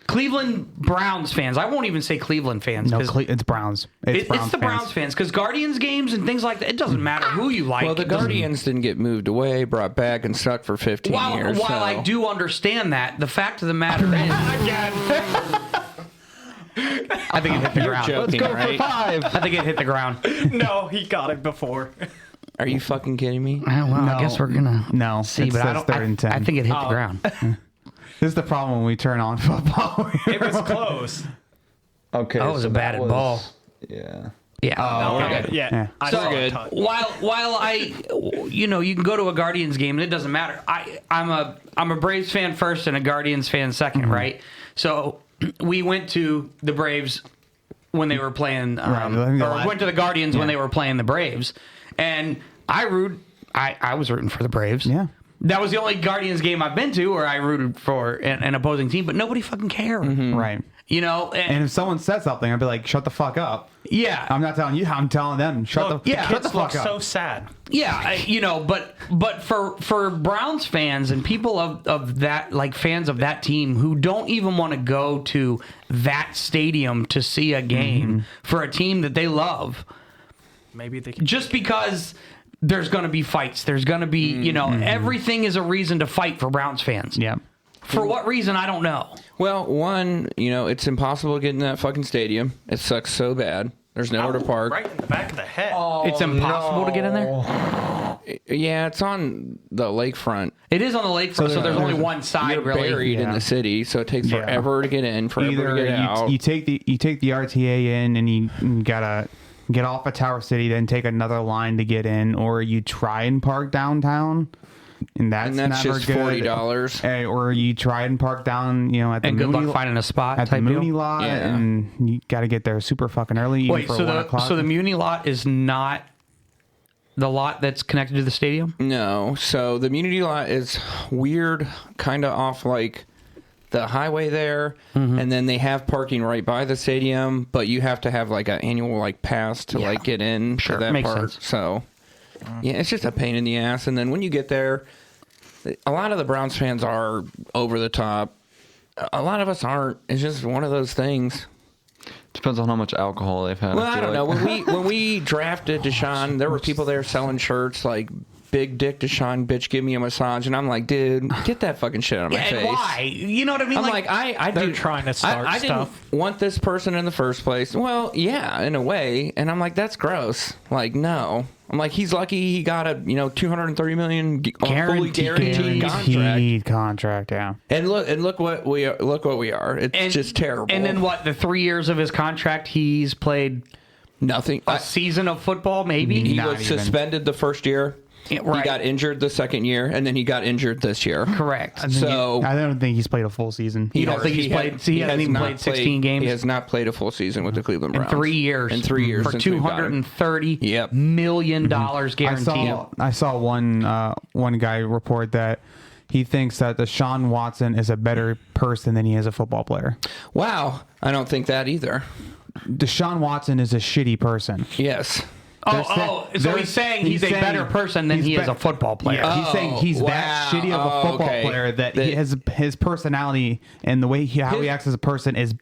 Cleveland Browns fans. I won't even say Cleveland fans. No, 'cause it's Browns. it's the Browns fans. Because Guardians games and things like that, it doesn't matter who you like. Well, the It doesn't- Guardians didn't get moved away, brought back, and stuck for 15 years. While so. I do understand that, the fact of the matter is, I think it hit the ground. joking, right? 5. I think it hit the ground. No, he got it before. Are you fucking kidding me? Well, I No. guess we're gonna See, see, but I don't. Third and 10. I think it hit the ground. This is the problem when we turn on football. It was close. Okay. That was so a batted ball. Yeah. Yeah. Okay. Yeah. Yeah. I So saw it. while I, you can go to a Guardians game and it doesn't matter. I'm a Braves fan first and a Guardians fan 2nd, right? So we went to the Braves when they were playing, or went to the Guardians when they were playing the Braves, and I was rooting for the Braves. Yeah. That was the only Guardians game I've been to where I rooted for an opposing team, but nobody fucking cared. Right. And if someone said something, I'd be like, "Shut the fuck up." yeah, I'm not telling you. I'm telling them. Shut the kids fuck up. So sad. yeah, but for Browns fans and people of that, like fans of that team who don't even want to go to that stadium to see a game for a team that they love, Maybe they can. just because there's going to be fights. There's going to be, everything is a reason to fight for Browns fans. Yeah. For what reason, I don't know. Well, one, it's impossible to get in that fucking stadium. It sucks so bad. There's nowhere to park. Right in the back of the head. It's impossible to get in there? Yeah, it's on the lakefront. It is on the lakefront, so there's only one side, You're really. buried in the city, so it takes forever to get in, forever to get out. You take the RTA in, and you gotta get off at Tower City, then take another line to get in, or you try and park downtown, and that's never just good. $40. Or you try and park down, at the And good Mooney, luck finding a spot at the type Mooney deal. lot, Yeah. and you got to get there super fucking early. Even Wait, for so 1 o'clock. the Muni lot is not the lot that's connected to the stadium? No, so the Immunity lot is weird, kind of off like the highway there, and then they have parking right by the stadium, but you have to have like an annual like pass to like get in Sure, to that makes part. sense. So yeah, it's just a pain in the ass. And then when you get there, a lot of the Browns fans are over the top. A lot of us aren't. It's just one of those things. Depends on how much alcohol they've had. Well, I feel don't know. like. When we drafted Deshaun, there were people there selling shirts like "Big Dick Deshaun, bitch, give me a massage," and I'm like, dude, get that fucking shit out of my And face. why? You know what I mean? I'm like, I They're do, trying to start I stuff. didn't want this person in the first place. Well, yeah, in a way, and I'm like, that's gross. Like, no. I'm like, he's lucky he got a $230 million fully guaranteed contract. yeah. And look what we are. Look what we are. It's just terrible. And then what? The 3 years of his contract, he's played nothing. a season of football, maybe? He Not was even. suspended the first year. Yeah, right. He got injured the second year, and then he got injured this year. Correct. So I don't think he's played a full season. You don't think he's played? He hasn't even played 16 games? He has not played a full season with the Cleveland Browns. In 3 years. In 3 years. For since we've got him. $230 million guaranteed. I saw one guy report that he thinks that Deshaun Watson is a better person than he is a football player. Wow. I don't think that either. Deshaun Watson is a shitty person. Yes. So he's saying he's a better person than he is a football player. Yeah, he's saying he's wow. that shitty of a football player that he has his personality and the way how he acts as a person is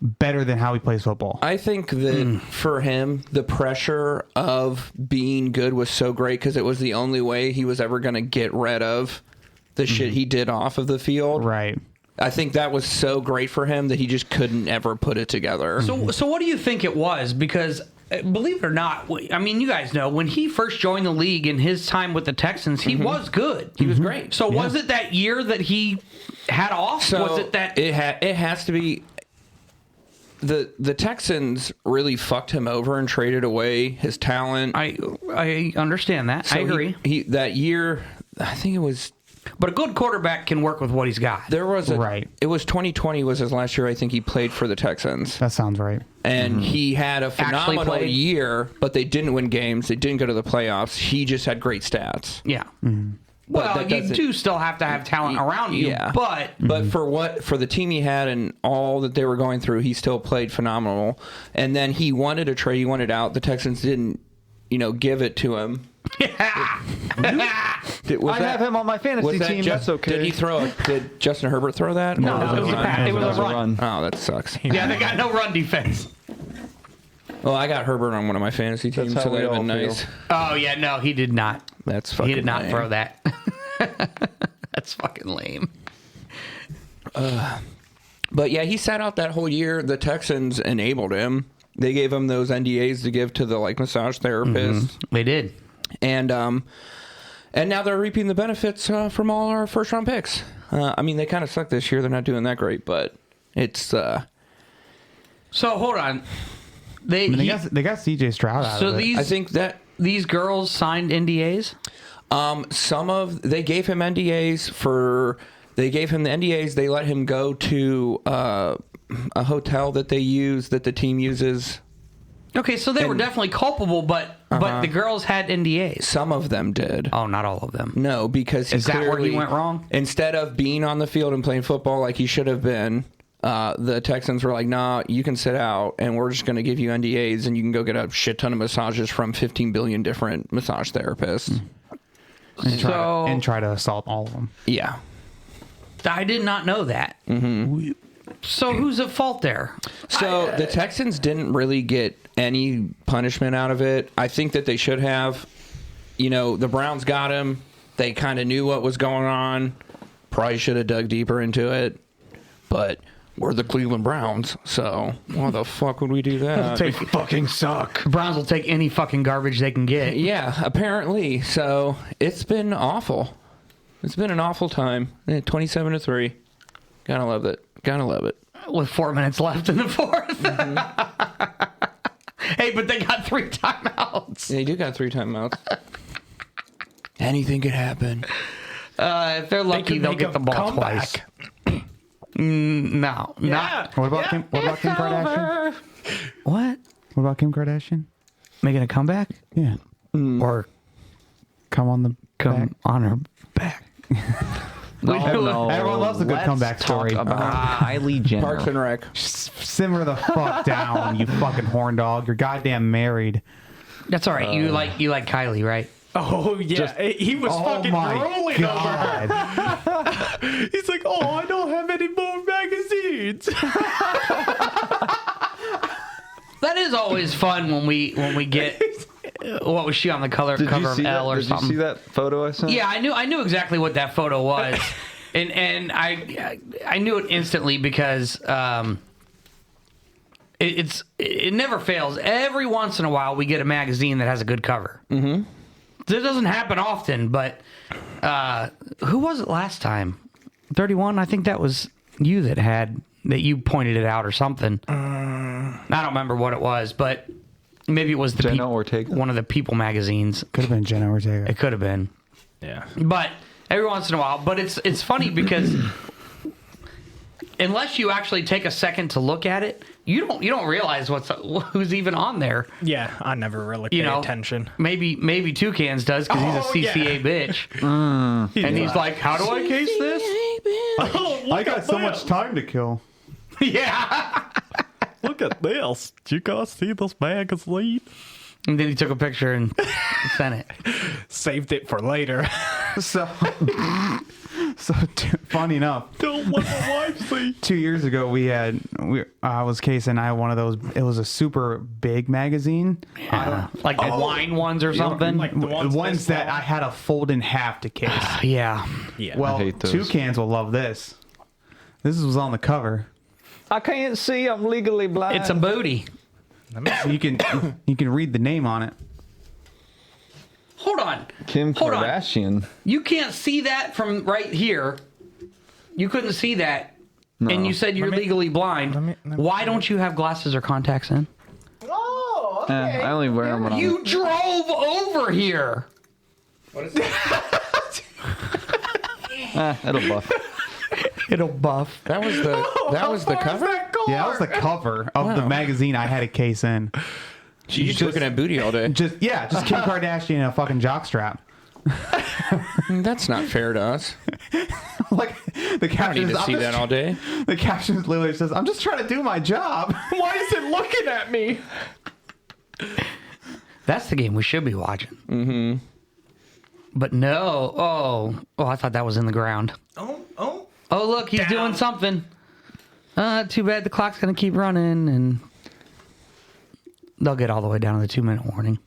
better than how he plays football. I think that for him, the pressure of being good was so great because it was the only way he was ever going to get rid of the shit he did off of the field. Right. I think that was so great for him that he just couldn't ever put it together. So what do you think it was? Because believe it or not, I mean, you guys know when he first joined the league in his time with the Texans, he was good. He was great. So was it that year that he had off? So was it that it has to be the Texans really fucked him over and traded away his talent. I understand that. So I agree. He that year, I think it was. But a good quarterback can work with what he's got. There was Right. It was 2020 was his last year. I think he played for the Texans, That sounds right. and he had a phenomenal played. year. But they didn't win games. They didn't go to the playoffs. He just had great stats. Yeah. But Well, that you doesn't- do still have to have talent around you, Yeah. but for the team he had and all that they were going through, he still played phenomenal. And then he wanted a trade. He wanted out. The Texans didn't, give it to him. I have him on my fantasy team. That's okay. Did Justin Herbert throw that? No, it was a pass. It was a run. Oh, that sucks. Yeah, they got no run defense. Well, I got Herbert on one of my fantasy teams, how so we that'd have all been feel. nice. Oh yeah, no, he did not. That's fucking He did not lame. throw that. That's fucking lame. But yeah, he sat out that whole year. The Texans enabled him. They gave him those NDAs to give to the massage therapist, They did. and now they're reaping the benefits from all our first round picks. I mean, they kind of suck this year. They're not doing that great, but it's. So hold on. They got CJ Stroud out So of it. I think that these girls signed NDAs. they gave him NDAs for. They gave him the NDAs. They let him go to a hotel that they use, that the team uses. Okay, so they were definitely culpable, but the girls had NDAs. Some of them did. Oh, not all of them. No, because Is that where he went wrong? Instead of being on the field and playing football like he should have been, the Texans were like, "Nah, you can sit out, and we're just going to give you NDAs, and you can go get a shit ton of massages from 15 billion different massage therapists." and try to assault all of them. Yeah. I did not know that. Mm-hmm. So who's at fault there? So the Texans didn't really get any punishment out of it. I think that they should have. the Browns got him. They kind of knew what was going on. Probably should have dug deeper into it. But we're the Cleveland Browns, so why the fuck would we do that? They fucking suck. Browns will take any fucking garbage they can get. Yeah, apparently. So it's been awful. It's been an awful time. 27-3. Gotta love it. Gotta love it. With 4 minutes left in the fourth. Hey, but they got 3 timeouts. They do got 3 timeouts. Anything could happen. If they're lucky, they'll get the ball twice. No, not. What about Kim Kardashian? What? What about Kim Kardashian? Making a comeback? Yeah. Or Come on the come back. on her back? No. Everyone loves a good Let's comeback story. Talk about Kylie Jenner. Parks and Rec. Simmer the fuck down, you fucking horn dog. You're goddamn married. That's all right. You like Kylie, right? Oh yeah, he was fucking rolling over her. He's like, "Oh, I don't have any more magazines." That is always fun when we get. What was she on the cover of Elle or something? Did you see that photo I sent? Yeah, I knew exactly what that photo was, and I knew it instantly because it never fails. Every once in a while, we get a magazine that has a good cover. Mm-hmm. This doesn't happen often, but who was it last time? 31. I think that was you that you pointed it out or something. I don't remember what it was, but maybe it was Jenna Ortega? one of the People magazines. Could have been Jenna Ortega. It could have been. Yeah. But every once in a while. But it's funny because unless you actually take a second to look at it, you don't realize who's even on there. Yeah, I never really paid attention. Maybe Toucans does because he's a CCA bitch, and he's like, "How do I case this?" I got so much time to kill. Yeah. Look at this. Did you guys see this magazine? And then he took a picture and sent it. Saved it for later. So funny enough, Don't let my wife see. 2 years ago I was casing. I had one of those. It was a super big magazine. Like the wine ones or something. Like the ones that I had to fold in half to case. Yeah. Yeah. Well, hate those. Toucans will love this. This was on the cover. I can't see. I'm legally blind. It's a booty. So you can read the name on it. Hold on. Kim Hold on. Kardashian. You can't see that from right here. You couldn't see that. No. And you said you're legally blind. Why don't you have glasses or contacts in? Oh, okay. I only wear them when You drove over here. What is that? it'll buff. It'll buff. That was the cover? Yeah, that was the cover of the magazine I had a case in. She's just looking at booty all day. Just Kim Kardashian in a fucking jockstrap. That's not fair to us. Like the I caption don't need to see that all day. The caption literally says, "I'm just trying to do my job." Why is it looking at me? That's the game we should be watching. Mm-hmm. But no. Oh, I thought that was in the ground. Oh. Oh, look, he's doing something. Too bad the clock's going to keep running, and they'll get all the way down to the 2-minute warning.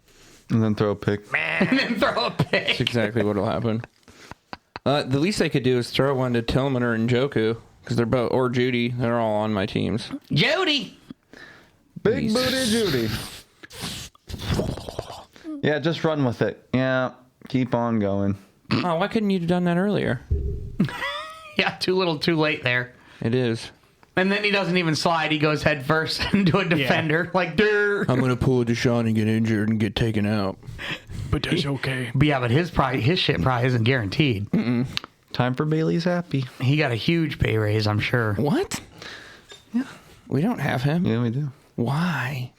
And then throw a pick. And then throw a pick. That's exactly what will happen. The least they could do is throw one to Tillman or Njoku, because they're both, or Judy. They're all on my teams. Jody! Big booty Judy. Yeah, just run with it. Yeah, keep on going. Oh, why couldn't you have done that earlier? Yeah, too little, too late there. It is. And then he doesn't even slide. He goes head first into a defender. Like, durr. I'm going to pull a Deshaun and get injured and get taken out. But that's okay. But yeah, but his shit probably isn't guaranteed. Time for Bailey's happy. He got a huge pay raise, I'm sure. What? Yeah. We don't have him. Yeah, we do. Why?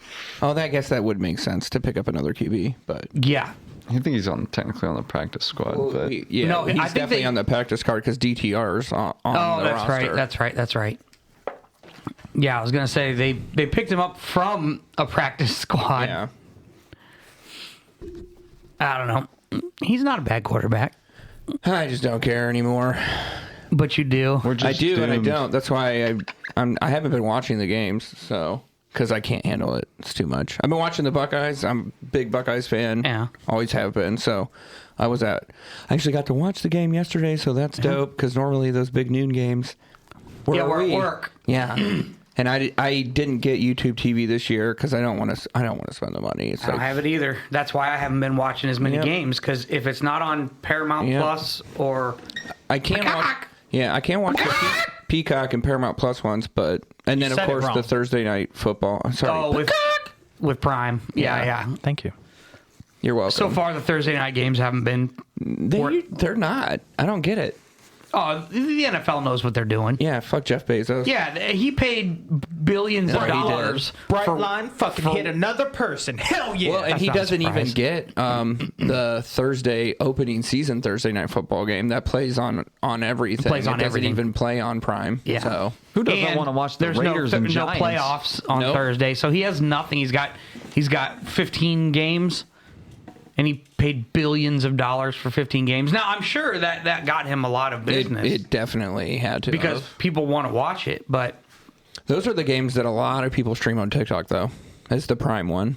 Oh, I guess that would make sense to pick up another QB, but... Yeah. I think he's technically on the practice squad, but Yeah, No, he's I think definitely on the practice card because DTR's on Oh, the that's roster. right. That's right. Yeah, I was going to say they picked him up from a practice squad. Yeah. I don't know. He's not a bad quarterback, I just don't care anymore. but you do. we're just I do and I doomed. don't. That's why I haven't been watching the games, so... because I can't handle it. It's too much. I've been watching the Buckeyes. I'm a big Buckeyes fan. Yeah. Always have been. So I actually got to watch the game yesterday, so that's dope, because normally those big noon games, we're at work. Yeah. And I didn't get YouTube TV this year because I don't want to spend the money. It's I don't have it either. That's why I haven't been watching as many games, because if it's not on Paramount Plus or I can't watch. Yeah, I can't watch the Peacock and Paramount Plus ones, and then of course the Thursday night football. I'm sorry. With Prime. Yeah. Thank you. You're welcome. So far, the Thursday night games haven't been. They're not. I don't get it. Oh, the NFL knows what they're doing. Yeah, fuck Jeff Bezos. Yeah, he paid billions of dollars. Brightline fucking hit another person. Hell yeah. Well, and he doesn't even get the Thursday opening season Thursday night football game that plays on everything. Plays on it doesn't everything. even play on Prime. Yeah. So who doesn't want to watch the Raiders and Giants? No playoffs on Thursday, so he has nothing. He's got 15 games. And he paid billions of dollars for 15 games. Now, I'm sure that got him a lot of business. It definitely had to. Because people want to watch it, but... Those are the games that a lot of people stream on TikTok, though. It's the Prime one.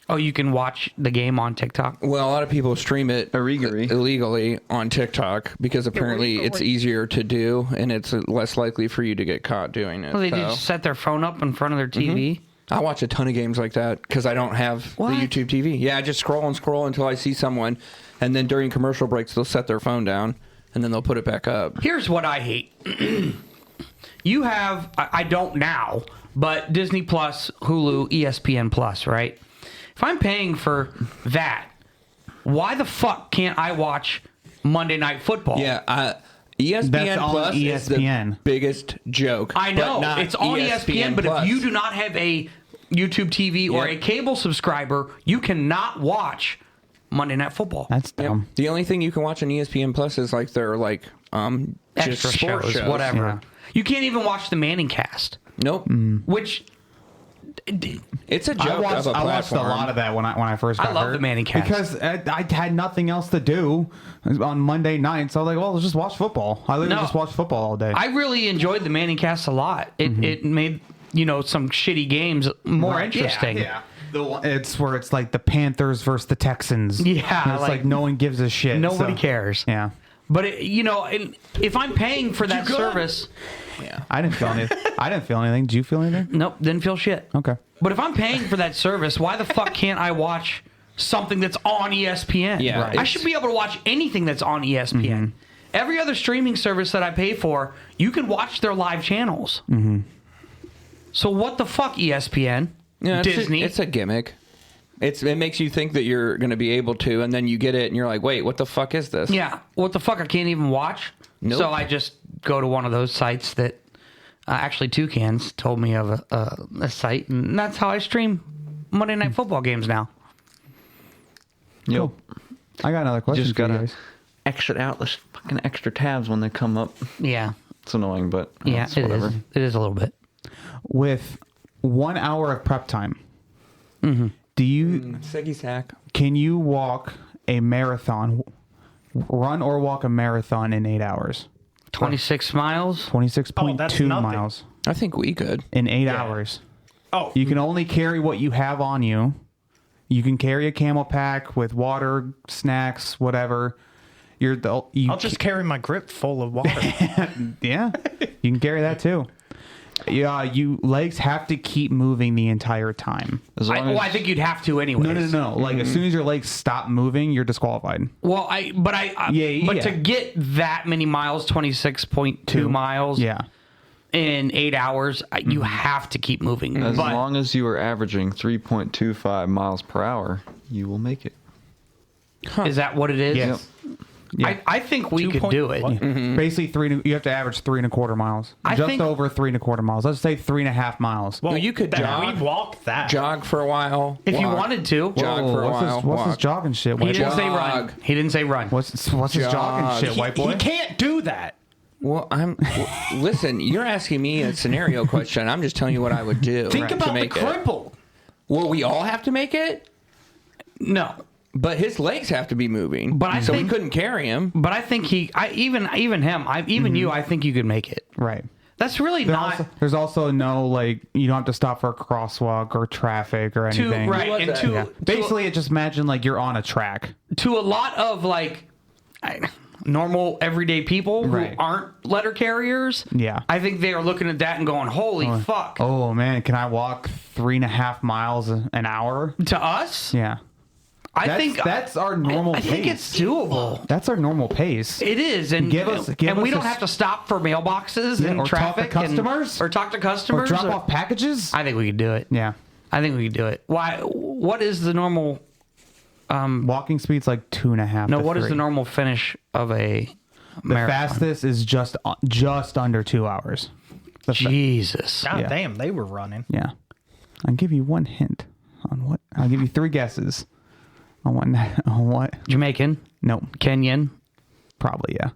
Oh, you can watch the game on TikTok? Well, a lot of people stream it illegally on TikTok because apparently it's easier to do and it's less likely for you to get caught doing it. Well, they just set their phone up in front of their TV? Mm-hmm. I watch a ton of games like that because I don't have the YouTube TV. Yeah, I just scroll until I see someone, and then during commercial breaks, they'll set their phone down, and then they'll put it back up. Here's what I hate. You have, I don't now, but Disney Plus, Hulu, ESPN Plus, right? If I'm paying for that, why the fuck can't I watch Monday Night Football? Yeah, ESPN That's Plus on ESPN. is the biggest joke. I know it's on ESPN, but if you do not have a YouTube TV or a cable subscriber, you cannot watch Monday Night Football. That's dumb. The only thing you can watch on ESPN Plus is like their Extra just sports shows, whatever. Yeah. You can't even watch the Manning cast, Nope. which It's a joke I watched of a platform. a lot of that when I first got I love hurt. the Manning cast. Because I had nothing else to do on Monday nights. So I was like, well, let's just watch football. I literally just watch football all day. I really enjoyed the Manning cast a lot. It made some shitty games more interesting. Yeah. It's where it's like the Panthers versus the Texans. Yeah, And it's like no one gives a shit. Nobody so- cares. Yeah. But if I'm paying for that service, I didn't feel anything. I didn't feel anything. Did you feel anything? nope, didn't feel shit. Okay. But if I'm paying for that service, why the fuck can't I watch something that's on ESPN? Yeah, right. I should be able to watch anything that's on ESPN. Mm-hmm. Every other streaming service that I pay for, you can watch their live channels. Mm-hmm. So what the fuck, ESPN? Yeah, Disney? It's a gimmick. It makes you think that you're going to be able to, and then you get it, and you're like, wait, what the fuck is this? Yeah, what the fuck? I can't even watch. Nope. So I just go to one of those sites that actually Toucans told me of a site, and that's how I stream Monday Night Football games now. Yep. I got another question Just for you gotta guys. exit out the fucking extra tabs when they come up. Yeah, It's annoying, but yeah, it's it whatever. is. It is a little bit. With 1 hour of prep time, do you Siggy sack. can you walk a marathon, run or walk a marathon in 8 hours? 26 miles. 26.2 nothing. miles I think we could. in 8 hours. Oh, You can only carry what you have on you. You can carry a camel pack with water, snacks, whatever. I'll just carry my grip full of water. Yeah, you can carry that too. Yeah, you legs have to keep moving the entire time. As long as I think you'd have to anyway. No. Like as soon as your legs stop moving, you're disqualified. Well, but Yeah. to get that many miles, 26.2 miles, Yeah. in 8 hours, you have to keep moving. as But long as you are averaging 3.25 miles per hour, you will make it. is that what it is? Yes. Yeah. I think we could do it. Basically, you have to average 3.25 miles. I Just think- over 3.25 miles. Let's say 3.5 miles. Well, you could jog. We'd walk that. Jog for a while. If you walk. wanted to. Jog for a while. What's this walk. jogging shit? He White didn't boy? say run. Jog. He didn't say run. What's this jogging Jog. shit, white boy? He can't do that. Well, listen, you're asking me a scenario question. I'm just telling you what I would do Think to about the make it. cripple. Well, we all have to make it, No. but his legs have to be moving. But I we couldn't carry him. But I think even him, even you, I think you could make it. Right. That's really not There's also no like you don't have to stop for a crosswalk or traffic or anything. right. And Yeah. Basically, just imagine like you're on a track. to a lot of like normal everyday people who Right. aren't letter carriers. Yeah. I think they are looking at that and going, "Holy fuck!" Oh man, can I walk 3.5 miles an hour? To us, Yeah. I think that's our normal I pace. think it's doable. That's our normal pace. It is, and Give us we a don't have to stop for mailboxes and or talk to traffic, customers? or talk to Or customers, drop off packages? I think we could do it. Yeah. I think we could do it. Why? What is the normal? Walking speed's like 2.5. No, to what is 3. the normal finish of a The marathon? fastest is just under 2 hours. Jesus. God Yeah. damn, they were running. Yeah. I'll give you one hint on what. I'll give you 3 guesses on what. On what? Jamaican, No, Kenyan. probably yeah.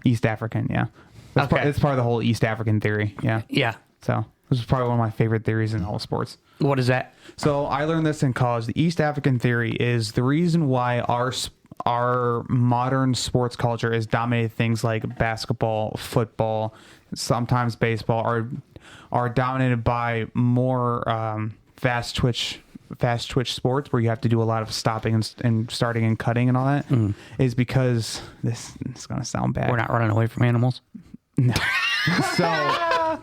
East African, yeah. That's Okay. it's part of the whole East African theory. Yeah. Yeah. So this is probably one of my favorite theories in all sports. What is that? So I learned this in college. The East African theory is the reason why our modern sports culture is dominated things like basketball, football, sometimes baseball are dominated by more fast twitch sports where you have to do a lot of stopping and starting and cutting and all that is because this is going to sound bad. We're not running away from animals. So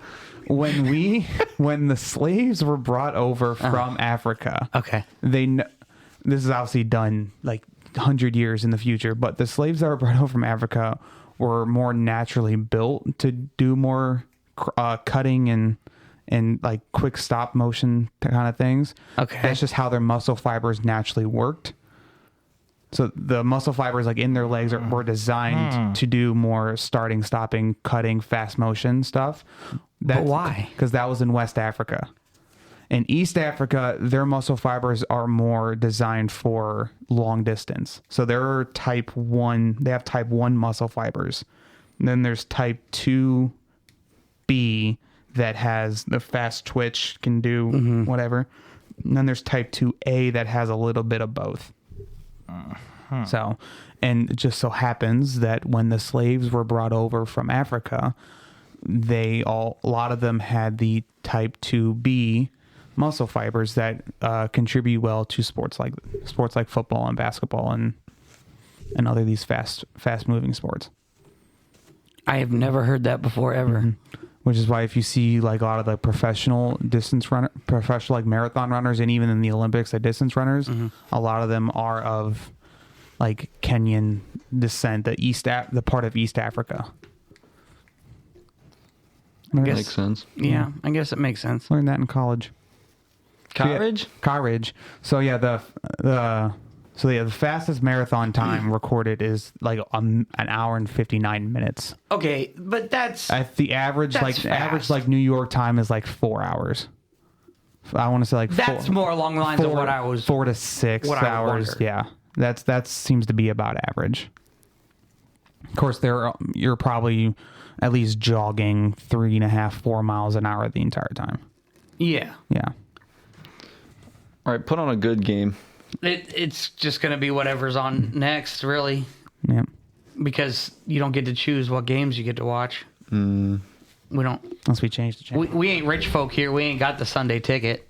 when the slaves were brought over from Africa, Okay. this is obviously done like 100 years in the future, but the slaves that were brought over from Africa were more naturally built to do more cutting and like quick stop motion kind of things. Okay. That's just how their muscle fibers naturally worked. So the muscle fibers like in their legs were designed to do more starting, stopping, cutting, fast motion stuff. But why? Because that was in West Africa. In East Africa, their muscle fibers are more designed for long distance. So they're type 1. They have type 1 muscle fibers. And then there's type 2B that has the fast twitch, can do whatever. And then there's type 2A that has a little bit of both. So, and it just so happens that when the slaves were brought over from Africa, a lot of them had the type 2B muscle fibers that contribute well to sports like football and basketball and other of these fast moving sports. I have never heard that before ever. Which is why if you see like a lot of the professional like marathon runners, and even in the Olympics, the distance runners, a lot of them are of like Kenyan descent, the part of East Africa. Makes sense. Yeah, I guess it makes sense. Learned that in college. Courage? Courage. So yeah, the fastest marathon time recorded is like an hour and 59 minutes. Okay, but that's At the average, That's like the average fast. like New York time is like 4 hours. I want to say like that's more along the lines of what I was 4 to 6 what I would hours. wonder. Yeah, that seems to be about average. Of course, you're probably at least jogging 3.5, 4 miles an hour the entire time. Yeah. Yeah. All right, put on a good game. It's just going to be whatever's on next, really, Yeah. because you don't get to choose what games you get to watch. We don't. Unless we change the channel. We ain't rich folk here. We ain't got the Sunday ticket.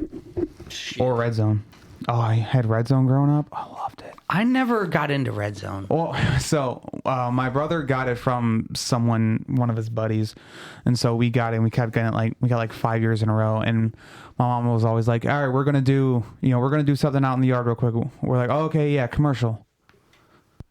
Or Red Zone. Oh, I had Red Zone growing up. I loved it. I never got into Red Zone. Well, so my brother got it from one of his buddies, and so we got it. And we kept getting it we got like 5 years in a row. And my mom was always like, "All right, we're gonna do something out in the yard real quick." We're like, "Oh, okay, yeah, commercial."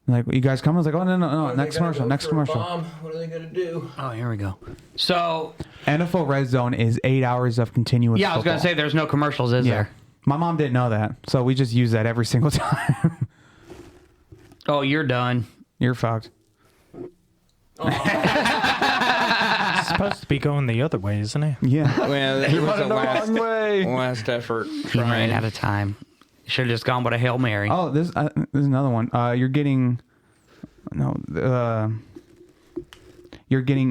Like, you guys coming? I was like, "Oh no, next commercial, next commercial." What are they gonna do? Oh, here we go. So NFL Red Zone is 8 hours of continuous. yeah, I was gonna football. say there's no commercials, is Yeah. there? My mom didn't know that, so we just use that every single time. Oh, you're done. You're fucked. It's supposed to be going the other way, isn't it? Yeah. Well, it was a way. last effort. He ran out of time. Should have just gone with a Hail Mary. Oh, this is another one. You're getting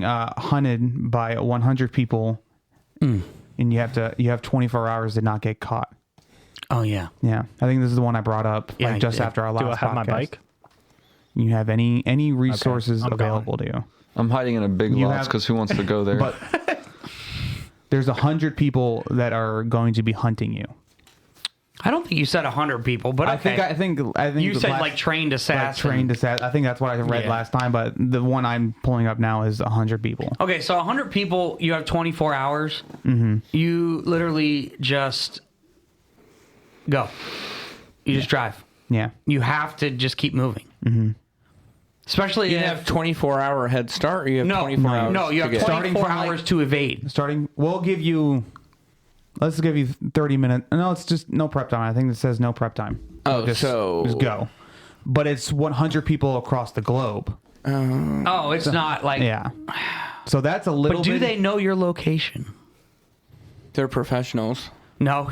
hunted by 100 people, and you have 24 hours to not get caught. Oh yeah. Yeah, I think this is the one I brought up Yeah, just you did. after our last Do I have my podcast. bike? You have any resources I'm available to you? I'm hiding in a big You lots have- because who wants to go there? But there's 100 people that are going to be hunting you. I don't think you said 100 people, but okay. I think you the said last- like trained assassin. like trained assassin. I think that's what I read last time, but the one I'm pulling up now is 100 people. Okay, so 100 people, you have 24 hours. Mm-hmm. You literally just go. You just drive. Yeah. You have to just keep moving. Mm-hmm. Especially You if... have 24-hour head start, or you have no, 24 hours? no, you to have get- 24 from, like- hours to evade. Let's give you 30 minutes. No, it's just no prep time. I think it says no prep time. Oh, just so go. But it's 100 people across the globe. Oh, it's not like... Yeah. So that's a little But do bit... they know your location? they're professionals. No,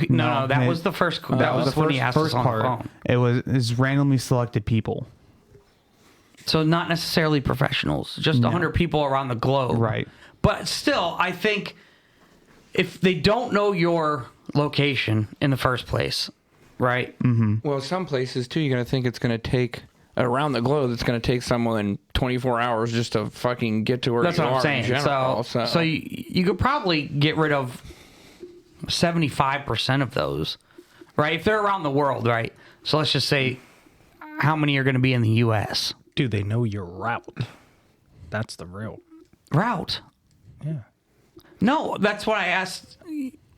that was the first... That was when he asked us on the phone. It's randomly selected people. So not necessarily professionals, just 100 people around the globe. Right. But still, I think if they don't know your location in the first place, right? Well, some places too, you're gonna think it's gonna take around the globe. It's gonna take someone 24 hours just to fucking get to where That's you what I'm are saying. in general. So you could probably get rid of 75% of those, right? If they're around the world, right? So let's just say how many are going to be in the U.S. Do they know your route? That's the real. route. Yeah. No, that's what I asked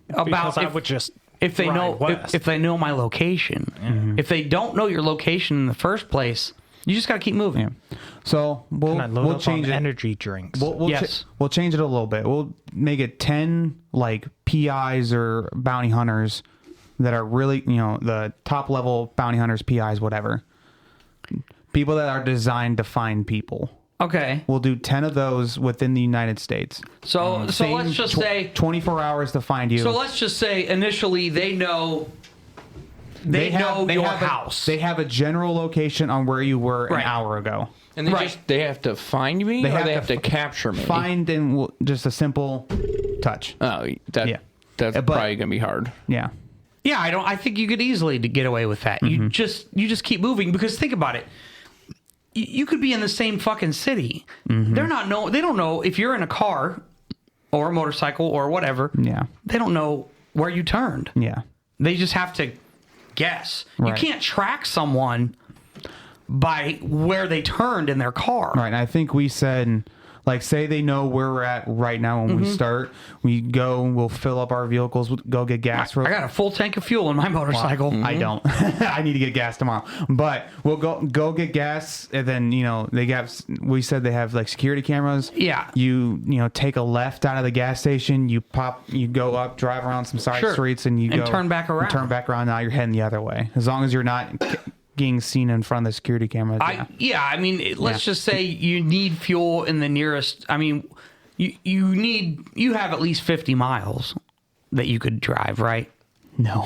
about. Because I would just if they ride know west. if they know my location. Mm-hmm. If they don't know your location in the first place, you just got to keep moving. Yeah. So and I load we'll up change on it. energy drinks. We'll Yes. we'll change it a little bit. We'll make it 10 like PIs or bounty hunters that are really, the top level bounty hunters, PIs, whatever. People that are designed to find people. Okay. We'll do 10 of those within the United States. So let's just say 24 hours to find you. So let's just say initially they know they know your house. They have a general location on where you were an Right. hour ago. And they Right. they have to find me, or they have to capture me. Find and just a simple touch. Oh, Yeah. that's But- probably gonna be hard. Yeah. Yeah, I think you could easily get away with that. Mm-hmm. You just keep moving, because think about it. You could be in the same fucking city. Mm-hmm. They don't know if you're in a car or a motorcycle or whatever. Yeah. They don't know where you turned. Yeah. They just have to guess. Right. You can't track someone by where they turned in their car. Right. And I think we said, like, say they know where we're at right now when we start. We go, we'll fill up our vehicles, we'll go get gas. I got a full tank of fuel in my motorcycle. I don't. I need to get gas tomorrow. But we'll go get gas, and then we said they have like security cameras. Yeah. You take a left out of the gas station. You go up, drive around some side Sure. streets, and And turn back around. Turn back around. Now you're heading the other way. As long as you're not getting seen in front of the security cameras. Let's just say you need fuel in the nearest. I mean, you have at least 50 miles that you could drive, right? No.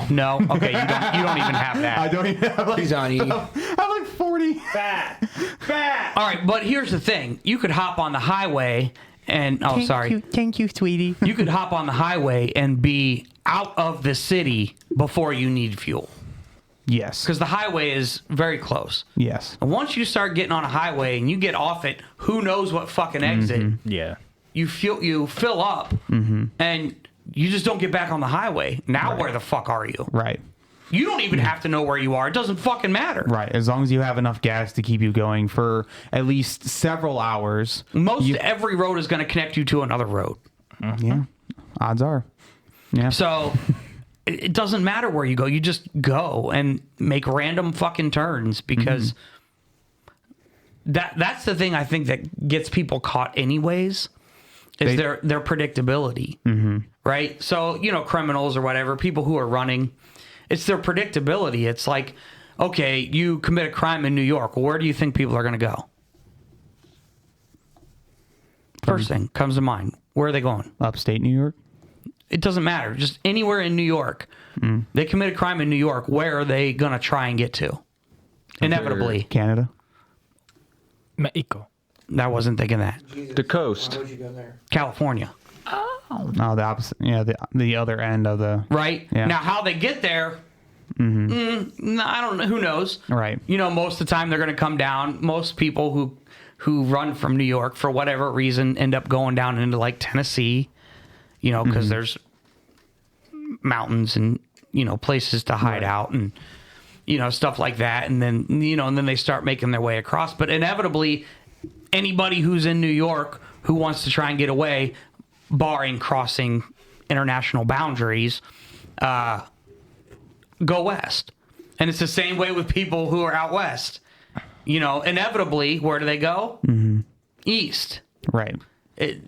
Okay, you don't even have that. I don't even have like. He's on E. I'm like 40. Fat. All right, but here's the thing: you could hop on the highway and Thank you, sweetie. you could hop on the highway and be out of the city before you need fuel, Yes. because the highway is very close. Yes. And once you start getting on a highway and you get off it, who knows what fucking exit? Yeah. You fill up, and you just don't get back on the highway. Now where the fuck are you? Right. You don't even have to know where you are. It doesn't fucking matter. Right. As long as you have enough gas to keep you going for at least several hours. Every road is going to connect you to another road. Yeah. Odds are. Yeah. So it doesn't matter where you go. You just go and make random fucking turns, because that's the thing I think that gets people caught anyways, is their predictability. Right? So, criminals or whatever, people who are running, it's their predictability. It's like, okay, you commit a crime in New York. Well, where do you think people are going to go? First thing comes to mind. Where are they going? Upstate New York. It doesn't matter. Just anywhere in New York. They commit a crime in New York. Where are they going to try and get to? Inevitably. Canada. Mexico. I wasn't thinking that. The coast. would you go there? California. No, the opposite. Yeah, the other end of the. Right? Yeah. Now, how they get there, I don't know. Who knows? Right. Most of the time they're going to come down. Most people who who run from New York for whatever reason end up going down into like Tennessee, you know, because there's mountains and, you know, places to hide out and, you know, stuff like that. And then, you know, and then they start making their way across. But inevitably, anybody who's in New York who wants to try and get away, barring crossing international boundaries, go west. And it's the same way with people who are out west. You know, inevitably, where do they go? East. Right. It,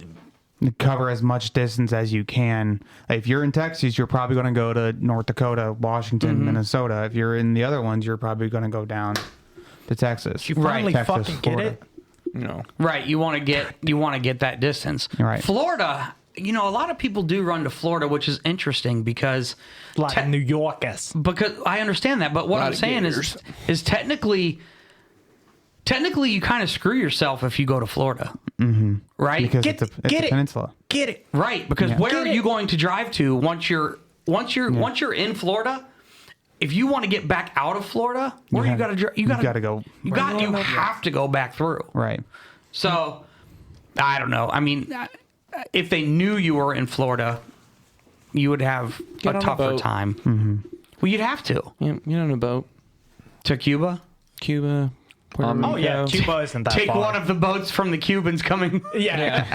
Cover as much distance as you can. If you're in Texas, you're probably going to go to North Dakota, Washington, Minnesota. If you're in the other ones, you're probably going to go down to Texas. You finally Texas, fucking Florida. get it? No. right. You want to get that distance. Right. Florida, you know, a lot of people do run to Florida, which is interesting because Like New Yorkers. because I understand that, but what I'm saying is technically you kind of screw yourself if you go to Florida, right? Because it's a peninsula. Get it. Right, because Yeah. where are you going to drive to once you're in Florida? If you want to get back out of Florida, where you got to go? You have to go back through. Right. So I don't know. I mean, if they knew you were in Florida, you would have Get a on a tougher boat. time. Well, you'd have to You know, on a boat. to Cuba. Cuba. Oh, yeah. Cuba isn't that Take far. one of the boats from the Cubans coming. Yeah.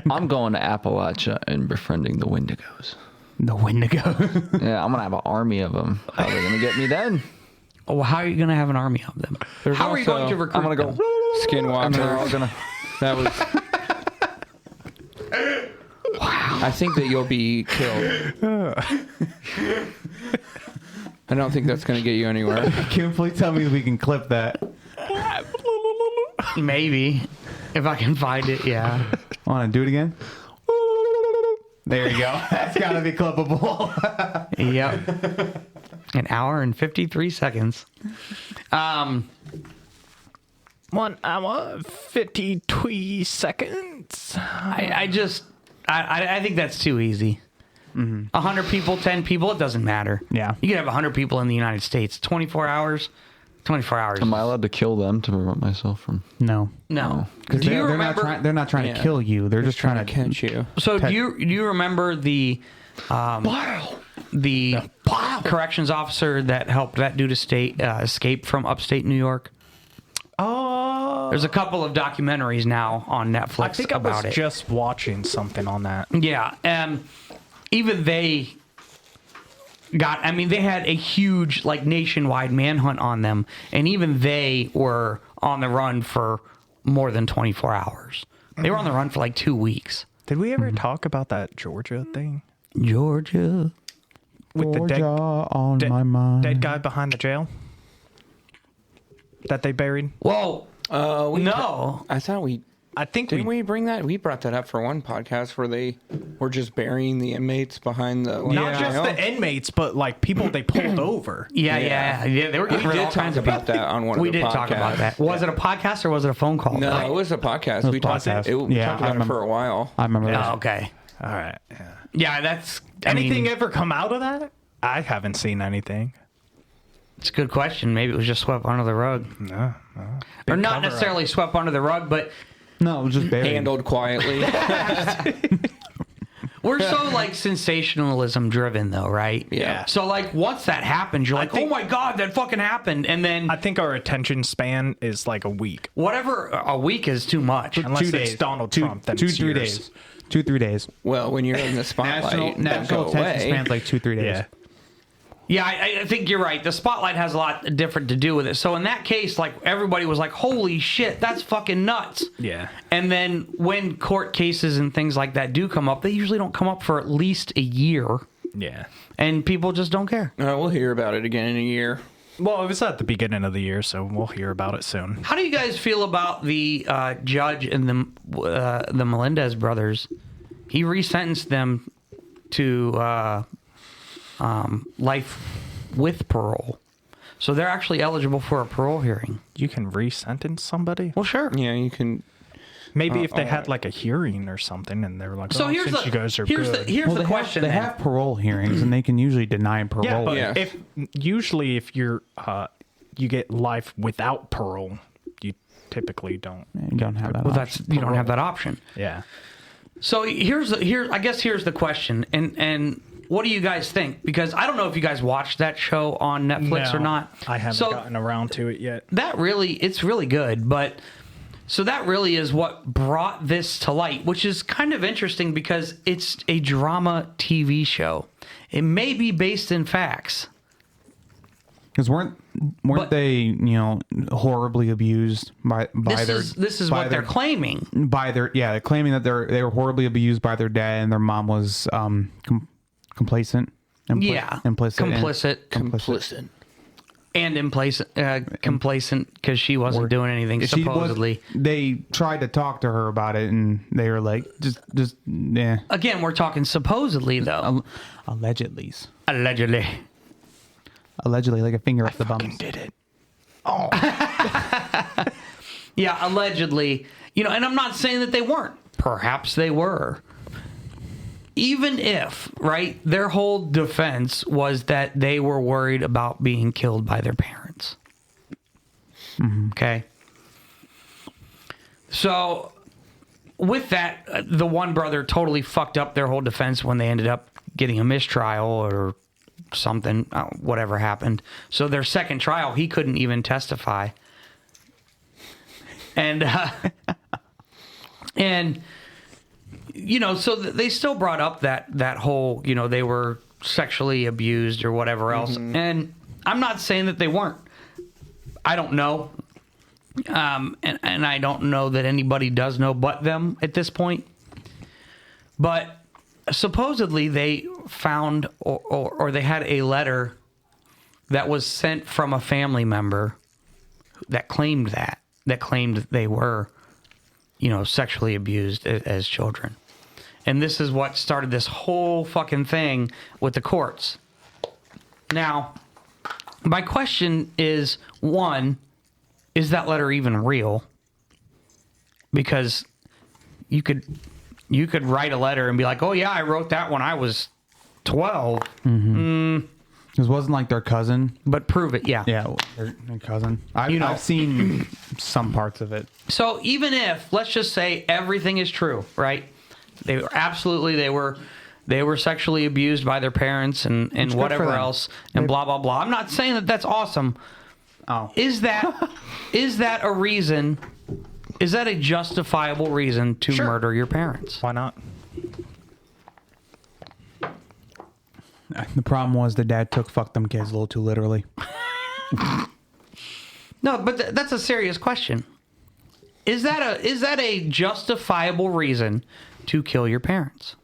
I'm going to Appalachia and befriending the Wendigos. The Wendigo. Yeah, I'm gonna have an army of them. How are they gonna get me then? Oh, how are you going to have an army of them? There's How are you also- going to recruit I'm gonna go. them? And they're all Skinwalker. gonna. That was. I think that you'll be killed. I don't think that's going to get you anywhere. Can you please tell me we can clip that? Maybe. If I can find it, yeah. Want to do it again? There you go. That's got to be clippable. Yep. An hour and 53 seconds. 1 hour, 52 seconds. I think that's too easy. 100 people, 10 people, it doesn't matter. Yeah. You can have 100 people in the United States. 24 hours. 24 hours. Am I allowed to kill them to prevent myself from? No. No. Because Do you they're remember? not trying to Yeah. kill you. They're just trying to catch you. So do you remember the corrections officer that helped that dude escape from upstate New York? Oh. There's a couple of documentaries now on Netflix I think I about was it. just watching something on that. Yeah, even they they had a huge, like, nationwide manhunt on them, and even they were on the run for more than 24 hours. They were on the run for like 2 weeks. Did we ever talk about that Georgia thing? Georgia. With the Georgia on my mind. dead guy behind the jail? That they buried? Whoa. No. I thought we. I think Didn't we bring that? We brought that up for one podcast where they were just burying the inmates behind the. Like, not just jail. the inmates, but like people they pulled over. Yeah. They were We getting rid of did all talk kinds of about people. that on one of We the did talk about podcasts. that. Was it a podcast or was it a phone call? No, it was a podcast. We talked. podcast. We Yeah, talked I about it remember. for a while. I remember Oh, that. okay. All right. Yeah. Yeah, that's Anything ever come out of that? I haven't seen anything. It's a good question. Maybe it was just swept under the rug. No. Or not necessarily swept under the rug, but No, it was just buried. Handled quietly. we're so, like, sensationalism driven, though, right? Yeah. So, like, once that happens, you're like, think- oh my God, that fucking happened. And then I think our attention span is like a week. whatever, a week is too much. Unless 2 it's days. Donald Trump, then 2, it's 3 years. days. 2, 3 days. Well, when you're in the spotlight, National go attention away. span's like 2, 3 days. Yeah. Yeah, I think you're right. The spotlight has a lot different to do with it. So in that case, like, everybody was like, holy shit, that's fucking nuts. Yeah. And then when court cases and things like that do come up, they usually don't come up for at least a year. Yeah. And people just don't care. We'll hear about it again in a year. Well, it was at the beginning of the year, so we'll hear about it soon. How do you guys feel about the judge and the Melendez brothers? He resentenced them to life with parole. So they're actually eligible for a parole hearing. You can resentence somebody? Well, sure. Yeah, you can. Maybe if they had like a hearing or something and they were like, So oh, here's since the you guys are here's good. the question. They then. have parole hearings, and they can usually deny parole. Yeah, but Yeah. if usually if you're you get life without parole, you typically don't. You don't have that. Well, option. you don't have that option. Yeah. So here's the question, and what do you guys think? Because I don't know if you guys watched that show on Netflix or not. I haven't gotten around to it yet. It's really good, but so that really is what brought this to light, which is kind of interesting because it's a drama TV show. It may be based in facts. Because weren't they horribly abused by their? This is what they're claiming. They're claiming that they were horribly abused by their dad, and their mom was complacent. Complicit. And complacent because she wasn't doing anything, supposedly. They tried to talk to her about it, and they were like, just yeah. Again, we're talking supposedly, though. Allegedly, like a finger up the bum. Did it? Yeah, allegedly. And I'm not saying that they weren't. Perhaps they were. Even if, right, their whole defense was that they were worried about being killed by their parents. Mm-hmm. Okay. So, with that, the one brother totally fucked up their whole defense when they ended up getting a mistrial or something, whatever happened. So, their second trial, he couldn't even testify. And so they still brought up that whole, they were sexually abused or whatever else. Mm-hmm. And I'm not saying that they weren't. I don't know. And I don't know that anybody does know but them at this point. But supposedly they found or they had a letter that was sent from a family member that claimed they were, sexually abused as children. And this is what started this whole fucking thing with the courts. Now, my question is, one, is that letter even real? Because you could write a letter and be like, oh yeah, I wrote that when I was 12. Mm-hmm. This wasn't like their cousin. But prove it, yeah. Yeah, their cousin. I've seen some parts of it. So even if, let's just say everything is true, right? They were sexually abused by their parents and whatever else and blah, blah, blah. I'm not saying that that's awesome. Oh. Is that a reason? Is that a justifiable reason to murder your parents? Why not? The problem was the dad took "fuck them kids" a little too literally. No, but that's a serious question. Is that a justifiable reason to kill your parents?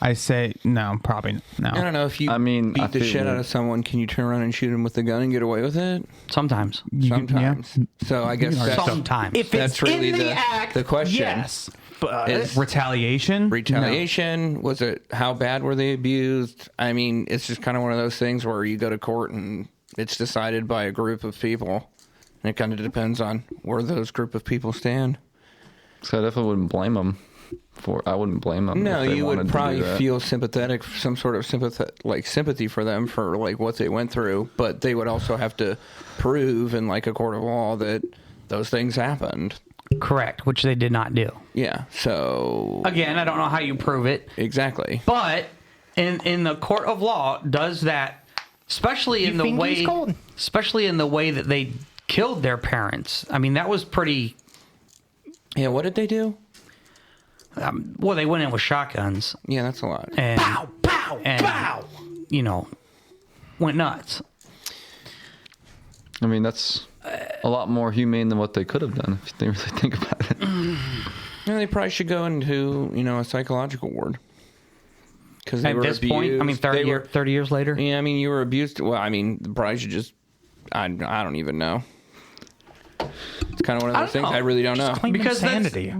I say no, probably no. I don't know if you beat the shit out of someone, can you turn around and shoot him with the gun and get away with it? Sometimes. Sometimes. Yeah. So I guess sometimes. If it's really in the act, the question. Yes. But Retaliation? No. Was it, how bad were they abused? I mean, it's just kind of one of those things where you go to court and it's decided by a group of people. And it kind of depends on where those group of people stand. So I definitely wouldn't blame them. I wouldn't blame them. No, you would probably feel sympathetic, some sort of sympathy for them for like what they went through, but they would also have to prove in like a court of law that those things happened. Correct, which they did not do. Yeah, so again, I don't know how you prove it. Exactly. But in the court of law does that, especially in the way that they killed their parents. I mean, that was pretty. Yeah, what did they do? Well, they went in with shotguns. Yeah, that's a lot. And, pow, pow, and, pow. Went nuts. I mean, that's a lot more humane than what they could have done if they really think about it. Yeah, they probably should go into, a psychological ward. Because at this abused. Point, I mean, 30 years later? Yeah, I mean, you were abused. Well, I mean, probably should just, I don't even know. It's kind of one of those things. I really don't know. Because insanity.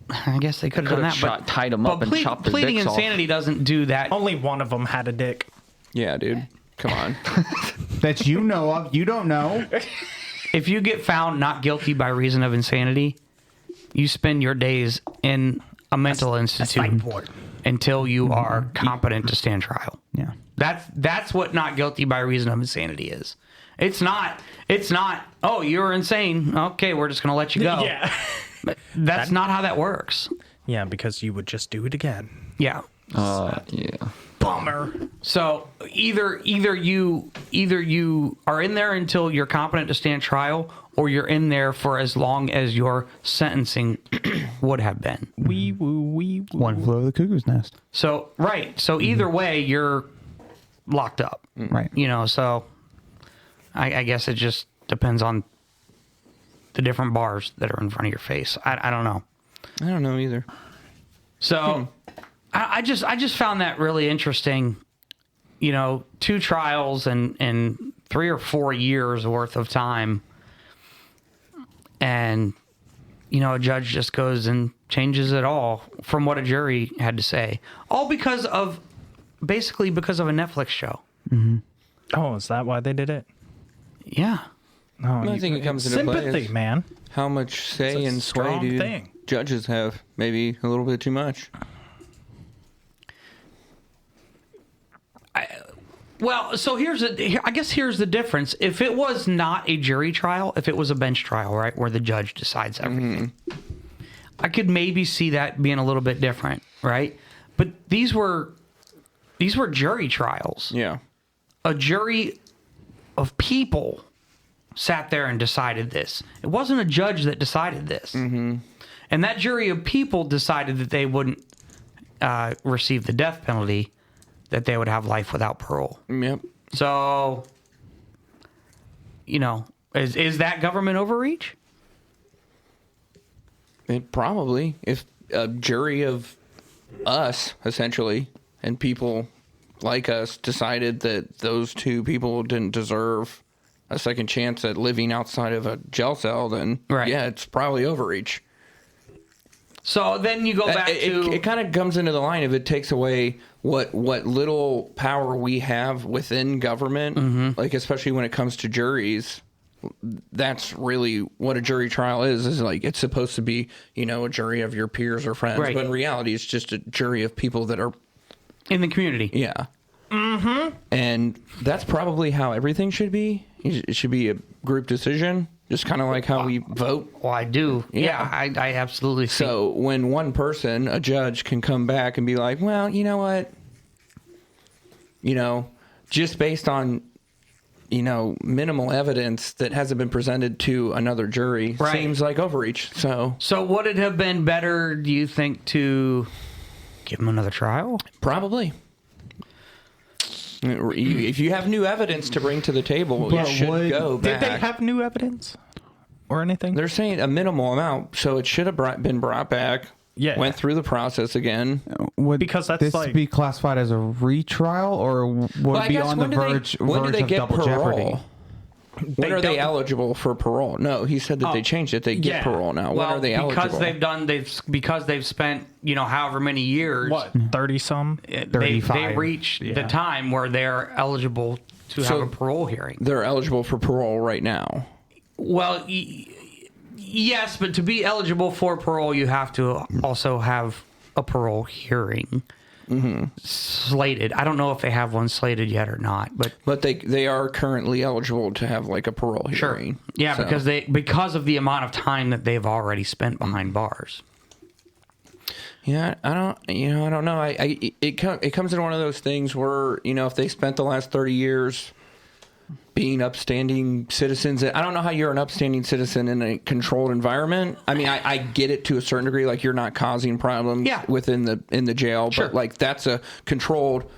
I guess they could have done that. Tied them up and chopped their pleading dicks insanity off. Doesn't do that. Only one of them had a dick. Yeah, dude. Come on. That you know of. You don't know. If you get found not guilty by reason of insanity, you spend your days in a mental institute until you are competent to stand trial. Yeah. That's what not guilty by reason of insanity is. It's not. Oh, you're insane. Okay, we're just gonna let you go. Yeah. That's not how that works. Yeah, because you would just do it again. Yeah. Yeah. Bummer. So either you are in there until you're competent to stand trial, or you're in there for as long as your sentencing would have been. Wee woo, wee woo. One flew over the cuckoo's nest. So right. So either way, you're locked up. Right. You know. So I guess it just depends on the different bars that are in front of your face. I don't know. I don't know either. So I just found that really interesting. You know, 2 trials and 3 or 4 years worth of time. And, you know, a judge just goes and changes it all from what a jury had to say. All basically because of a Netflix show. Oh, is that why they did it? Yeah. No, I think it comes into play. sympathy, man. How much say It's a and sway strong do thing. judges have? Maybe a little bit too much. Well, so here's the difference. If it was not a jury trial, if it was a bench trial, right, where the judge decides everything, I could maybe see that being a little bit different, right? But these were jury trials. Yeah. A jury of people sat there and decided this. It wasn't a judge that decided this. And that jury of people decided that they wouldn't receive the death penalty, that they would have life without parole. Yep. So, you know, is that government overreach? It probably, if a jury of us, essentially, and people like us decided that those 2 people didn't deserve a second chance at living outside of a jail cell, then Right. yeah, it's probably overreach. So then you go back to... It kind of comes into the line of it takes away what little power we have within government, like especially when it comes to juries. That's really what a jury trial is like it's supposed to be, you know, a jury of your peers or friends. Right. But in reality, it's just a jury of people that are, in the community. yeah. And that's probably how everything should be. It should be a group decision, just kind of like how we vote. Well, I do. Yeah. I absolutely see. So when one person, a judge, can come back and be like, well, you know what? You know, just based on, you know, minimal evidence that hasn't been presented to another jury Right. seems like overreach. So would it have been better, do you think, to give him another trial? probably. If you have new evidence to bring to the table, you should go back. Did they have new evidence or anything? They're saying a minimal amount, so it should have been brought back. Yeah. Went through the process again. Would Because that's this like- be classified as a retrial, or would I it be guess on the when do verge they of get double parole? jeopardy? When are they eligible for parole? No, he said that they changed it. They get yeah. parole now. When are they eligible? because they've spent, you know, however many years. What, 30-some? They 35. reach the Yeah. time where they're eligible to So- have a parole hearing. They're eligible for parole right now. Well, yes, but to be eligible for parole, you have to also have a parole hearing slated. I don't know if they have one slated yet or not, but they are currently eligible to have like a parole hearing. yeah, So- because of the amount of time that they've already spent behind bars. Yeah, I don't know. It comes in one of those things where, you know, if they spent the last 30 years being upstanding citizens, I don't know how you're an upstanding citizen in a controlled environment. I mean, I get it to a certain degree, like you're not causing problems within the jail, Sure. but like that's a controlled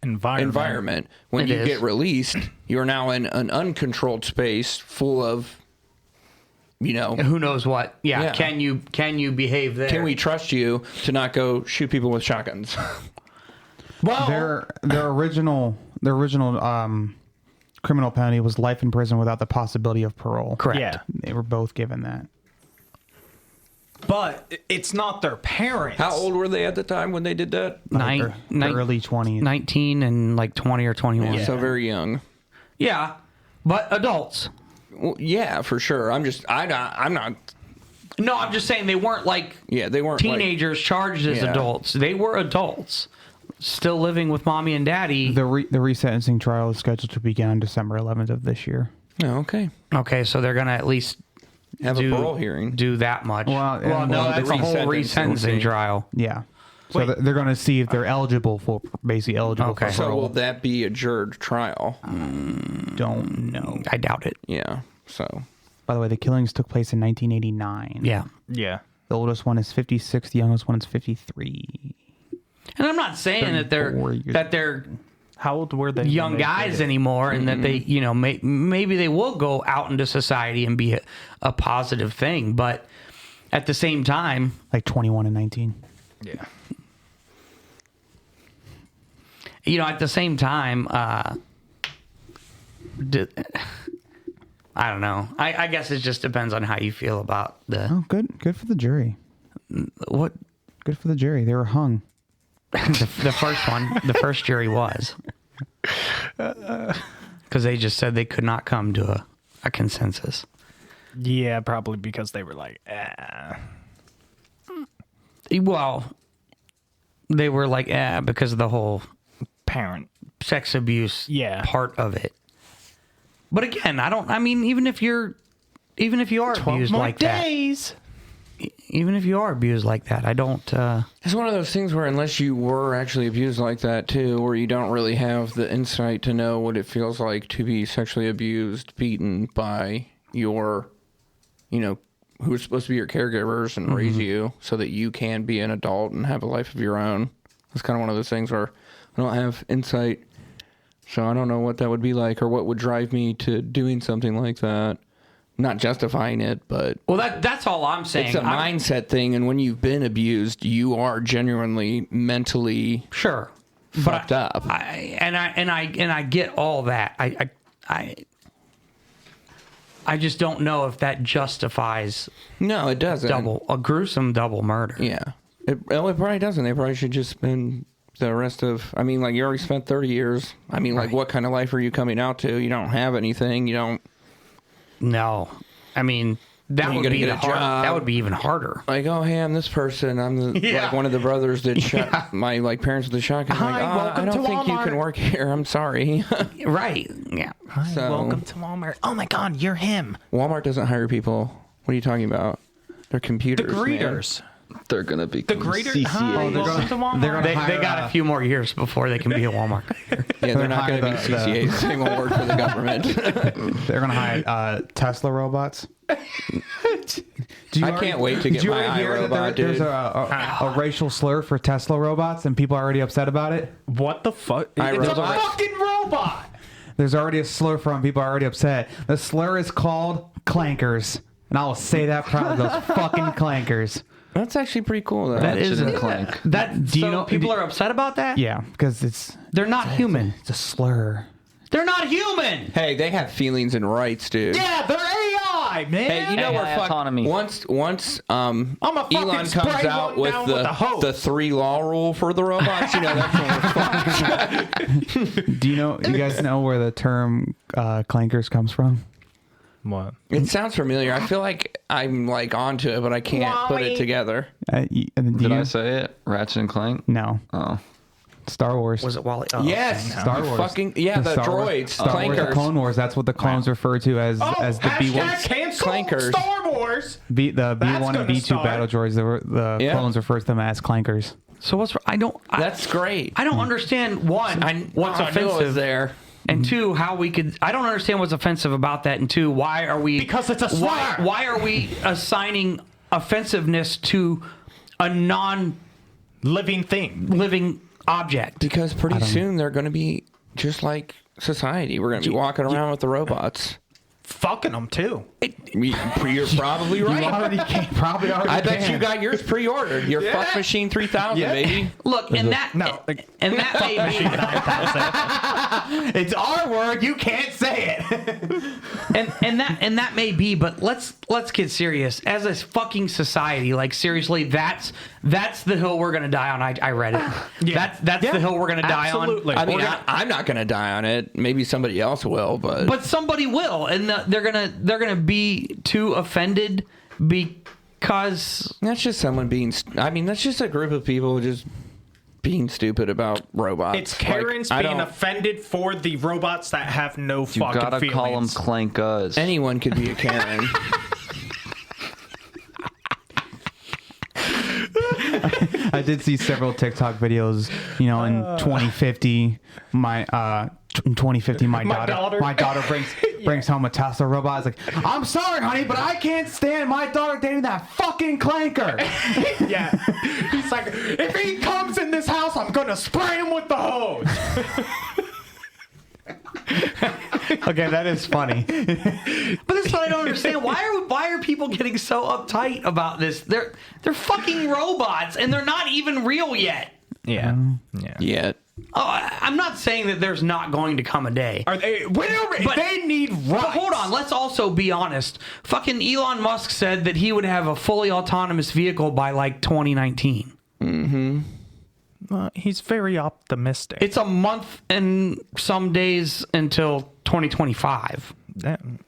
environment. When It you is. get released, you're now in an uncontrolled space full of, you know, Who knows what? Yeah. Yeah. Can you behave there? can we trust you to not go shoot people with shotguns? Well, Their original criminal penalty was life in prison without the possibility of parole. correct. Yeah. They were both given that. But it's not their parents. How old were they at the time when they did that? The early 20s. 19 and like 20 or 21. So very young. Yeah, but adults. Well, yeah, for sure. I'm not. No, I'm just saying they weren't like Yeah, they weren't teenagers charged as Yeah. adults. They were adults, still living with mommy and daddy. The resentencing trial is scheduled to begin on December 11th of this year. Oh, okay. Okay, so they're gonna at least Have a parole hearing. do that much. Well, no, and- that's a whole resentencing. resentencing trial. Yeah. So they're going to see if they're eligible for Okay. for So parole. will that be a juror trial? Don't know. I doubt it. Yeah. So By the way, the killings took place in 1989. Yeah. Yeah. The oldest one is 56. The youngest one is 53. And I'm not saying that 34 years. they're How old were they? young when they guys did it? anymore, and that they, maybe they will go out into society and be a positive thing. But at the same time, Like 21 and 19. Yeah. at the same time, I don't know. I guess it just depends on how you feel about Oh, good. Good for the jury. what Good for the jury. They were hung. the first one, the first jury was. Because they just said they could not come to a consensus. Yeah, probably because they were like, Well, they were like, because of the whole parent. sex abuse Yeah. part of it. But again, even if you are abused like days. that, even if you are abused like that, I don't, it's one of those things where unless you were actually abused like that too, where you don't really have the insight to know what it feels like to be sexually abused, beaten by your, who's supposed to be your caregivers and raise you so that you can be an adult and have a life of your own. It's kind of one of those things where I don't have insight, so I don't know what that would be like or what would drive me to doing something like that. Not justifying it, but well, that's all I'm saying. it's a mindset thing, and when you've been abused, you are genuinely mentally Sure. fucked up. I get all that. I just don't know if that justifies No, it doesn't. a gruesome double murder. Yeah. It probably doesn't. They probably should just spend the rest of... I mean, like, you already spent 30 years. I mean, like, what kind of life are you coming out to? You don't have anything. You don't... No, that you would gotta be get a job. that would be even harder. Like, oh, hey, I'm this person. I'm like one of the brothers that shot my parents with the shotgun. Hi, Like, welcome I don't to think you Walmart. can work here. I'm sorry. Right? Yeah. Hi, So- welcome to Walmart. Oh my God, you're him. Walmart doesn't hire people. What are you talking about? They're The computers. man. greeters. They're gonna be The greeter. Hi, welcome to Walmart. they're They gonna got a few more years before they can be a Walmart. Yeah, they're not going to be hire the- CCAs. They won't work for the government. They're going to hire Tesla robots. I can't wait to get my iRobot, There's dude. a racial slur for Tesla robots, and people are already upset about it. What the fuck? I It's a robot. fucking robot. There's already a slur for them. People are already upset. The slur is called clankers, and I will say that proudly. Those fucking clankers. That's actually pretty cool, though. That is Shouldn't clank. that. Do you So know- people are upset about that? Yeah, because They're not human. it's a slur. They're not human. Hey, they have feelings and rights, dude. Yeah, they're AI, man. Hey, you know AI what? autonomy. Once I'm a fucking Elon spray comes out one with down with the hose. the 3 law rule for the robots, that's when we're fucked. Do you guys know where the term clankers comes from? What? It sounds familiar. I feel like I'm like onto it, but I can't put it together. Did I say it? Ratchet and Clank? No. Oh. Star Wars. Was it Wally? Oh, Yes, Star Wars. Fucking the Star Wars- droids, Star Wars, the clankers. Clone Wars. That's what the clones refer to as the B1, cancel Clankers. Star Wars. the B1 gonna and B2 start. battle droids. The Yeah. clones refer to them as clankers. So what's? That's great. I don't understand one. What's I knew it was offensive there? And two, how we could. I don't understand what's offensive about that. And two, why are we? Because it's a slur. Why are we assigning offensiveness to a Living thing. non-living object? Because pretty soon they're going to be just like society. We're going to be walking around with the robots. Fucking them too. You're probably right. Probably already. I bet you got yours pre-ordered. Your Fuck Machine 3000, baby. Look, and that and that may be, It's our word. You can't say it. and that may be, but let's get serious. As a fucking society, like seriously, that's the hill we're gonna die on. I read it. Yeah. That's the hill we're gonna die Absolutely. on. I mean, I'm not going to die on it. Maybe somebody else will, But somebody will, and they're gonna be too offended because that's just someone being. I mean, that's just a group of people just being stupid about robots. It's Karens Like, being offended for the robots that have no You fucking gotta feelings. call them clankas. Anyone could be a Karen. I did see several TikTok videos. You know, in 2050, my daughter brings home a Tesla robot. It's like, I'm sorry, honey, but I can't stand my daughter dating that fucking clanker. Yeah. He's like, if he comes in this house, I'm gonna spray him with the hose. Okay, that is funny. But this is what I don't understand. Why are people getting so uptight about this? They're fucking robots, and they're not even real yet. Yeah. Yet. Oh, I'm not saying that there's not going to come a day. Are they? But they need rights. But hold on, let's also be honest. Fucking Elon Musk said that he would have a fully autonomous vehicle by like 2019. He's very optimistic. It's a month and some days until 2025.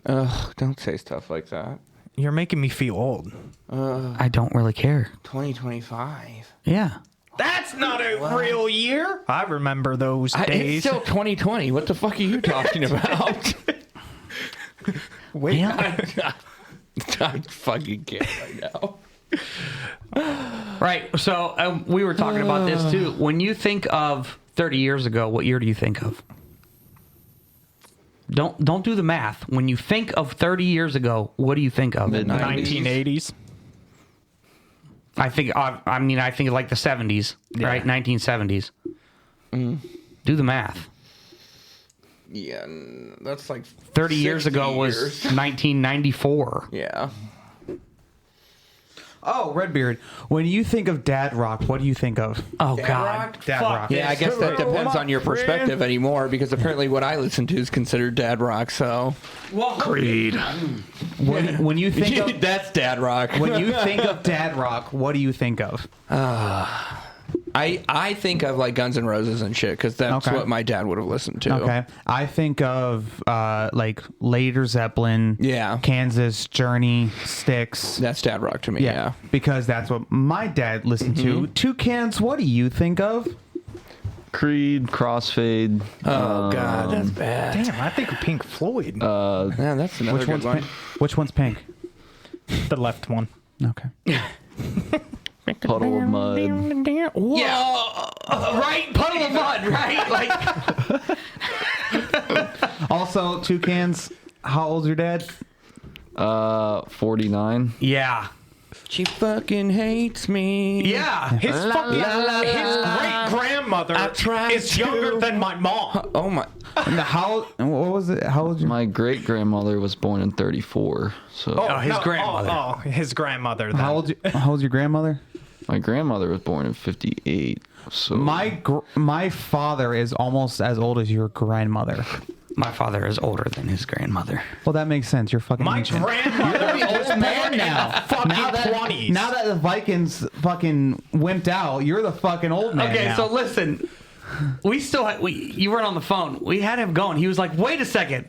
Ugh, don't say stuff like that. You're making me feel old. I don't really care. 2025. Yeah. That's not a real year. I remember those It's days. still 2020. What the fuck are you talking about? Wait, Yeah. I fucking can't right now. Right. So we were talking about this too. When you think of 30 years ago, what year do you think of? Don't do the math. When you think of 30 years ago, what do you think of? Mid-90s. 1980s. I think like the 70s, right? 1970s. Do the math. Yeah, that's like 30 years 60 ago was years. 1994. Yeah. Oh, Redbeard. When you think of dad rock, what do you think of? Oh Dad God. rock? Dad Fuck rock. Yeah, I guess that depends on your perspective anymore, because apparently what I listen to is considered dad rock. So Creed. When you think of that's dad rock. when you think of dad rock, what do you think of? I think of like Guns N' Roses and shit, because that's Okay. what my dad would have listened to. Okay, I think of like Later Zeppelin, Yeah. Kansas, Journey, Styx. That's dad rock to me. Yeah. because that's what my dad listened to. Toucans, what do you think of? Creed, Crossfade. Oh God, that's bad. Damn, I think of Pink Floyd. Man, that's another Which good one's one. pink? Which one's pink? The left one. Okay. Puddle of Mud. Yeah. Right? Puddle of mud, right? Like Also, Toucans, how old's your dad? 49. yeah. She fucking hates me. Yeah. His great grandmother is younger than my mom. Oh my. What was it? How old? My great grandmother was born in 34. So his grandmother. Oh, his grandmother. Then. How old's your grandmother? my grandmother was born in 58. So My father is almost as old as your grandmother. My father is older than his grandmother. Well, that makes sense. You're fucking My ancient. grandmother is born now. Fucking 20s. Now that the Vikings fucking wimped out, you're the fucking old man. Okay, now. so listen. You weren't on the phone. We had him going. He was like, wait a second.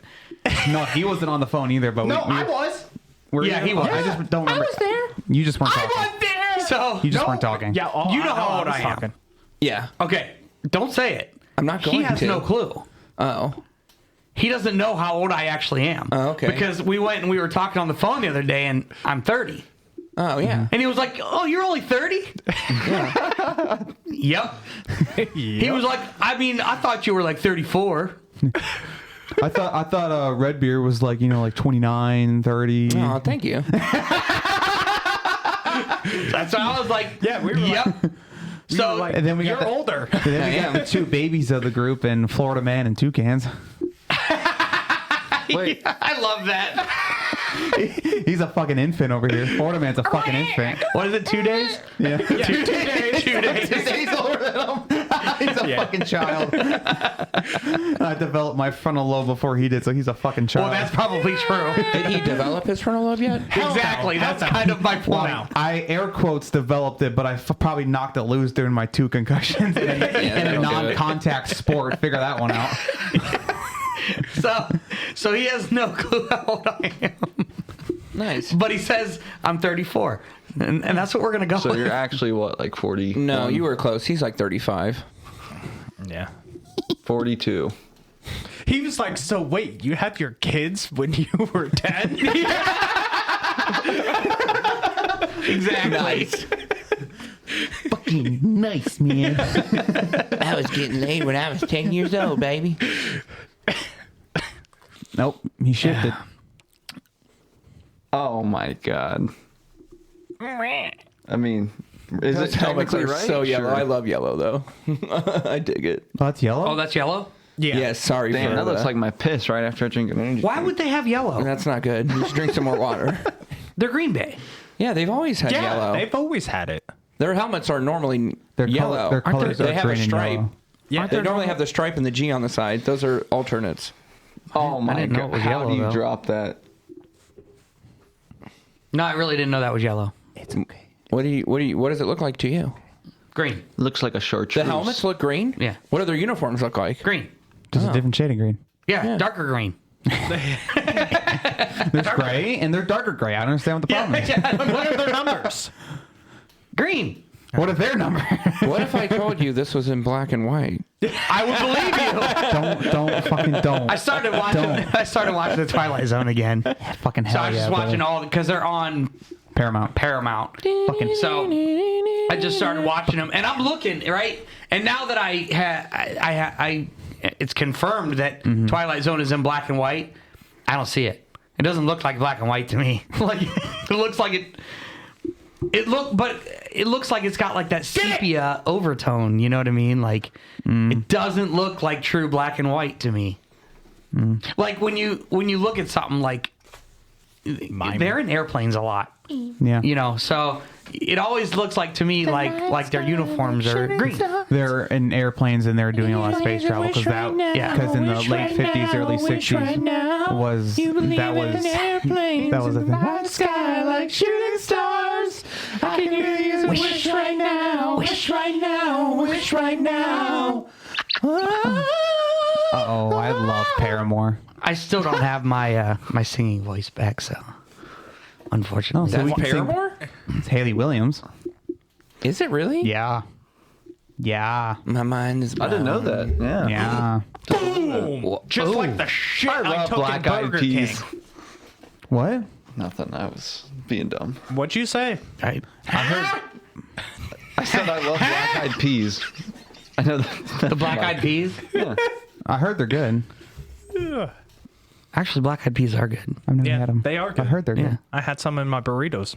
No, he wasn't on the phone either. But No, I was. Yeah, he was. I just don't remember. I was there. You just weren't I talking. was there. So You just weren't talking. Yeah, You know how old was I am. talking. Yeah. okay, don't say it. I'm not going He has to. no clue. Oh. He doesn't know how old I actually am. Oh, okay. Because we went and we were talking on the phone the other day, and I'm 30. Oh yeah. And he was like, "Oh, you're only 30?" Yep. He was like, I thought you were like 34. I thought Redbeard was like, like 29, 30. Oh, thank you. That's why I was like, Yeah, we were yep. So like, And then we got you're the- older. And then we got the two babies of the group and Florida Man and Toucans. Wait. I love that. He's a fucking infant over here. Florida Man's a fucking infant. What is it, 2 days? Yeah. 2 days. 2 days. He's older than him. He's a fucking child. I developed my frontal lobe before he did, so he's a fucking child. Well, that's probably true. Did he develop his frontal lobe yet? Exactly. That's kind of my point. Well, I air quotes developed it, but I probably knocked it loose during my 2 concussions in a that'll do it. non-contact sport. Figure that one out. So he has no clue how old I am. Nice. But he says I'm 34. and that's what we're gonna go. So with. you're actually what, like 40? No, you were close. He's like 35. Yeah. 42. He was like, so wait, you had your kids when you were 10? exactly. Nice. Fucking nice, man. I was getting laid when I was 10 years old, baby. Nope, he shifted. Oh my god. I mean, is it Helmets technically are right? so yellow. Sure. I love yellow though. I dig it. Oh, that's yellow? Oh, that's yellow. Yeah. Yeah, sorry Damn, for that looks like my piss right after I drink an energy. Why drink. would they have yellow? That's not good. You should drink some more water. They're Green Bay. Yeah, they've always had Yeah, yellow. they've always had it. Their helmets are normally Their yellow. Their Aren't colors they are have a green and stripe. yellow. Yeah, They normally have the stripe and the G on the side. Those are alternates. Oh my didn't know god! it was How yellow, do you though. drop that? No, I really didn't know that was yellow. It's okay. What does it look like to you? Green. Looks like a chartreuse. The helmets look green? Yeah. What do their uniforms look like? Green. Just a different shade of green. Yeah, darker green. There's gray and they're darker gray. I don't understand what the problem is. What are their numbers? Green. What is their number? What if I told you this was in black and white? I would believe you. don't fucking don't. I started watching the Twilight Zone again. fucking hell So I was yeah, just watching brother. all because they're on Paramount. Fucking so I just started watching them and I'm looking right. And now that I it's confirmed that Twilight Zone is in black and white. I don't see it. It doesn't look like black and white to me. Like it looks like it. It looks like it's got like that sepia overtone. You know what I mean? Like it doesn't look like true black and white to me. Like when you look at something like they're in airplanes a lot. Yeah. You know, so it always looks like to me like their uniforms are green. They're in airplanes and they're doing a lot of space travel because because in the late 50s, early 60s was a thing. Sky like shooting stars. I can use wish right now. Wish right now. Wish right now. Uh-oh, I love Paramore. I still don't have my my singing voice back, so unfortunately. So we That's can sing- Paramore? It's Haley Williams. Is it really? Yeah. Yeah. My mind is blown. I didn't know that. Yeah. Yeah. Boom. Just like the shit I love took Black in Eyed Burger Peas. King. What? Nothing. I was being dumb. What'd you say? I I said I love Black Eyed Peas. I know that. the Black Eyed Peas. I heard they're good. Actually, Black Eyed Peas are good. I've never Yeah, had them. they are I good. heard they're Yeah. good. I had some in my burritos.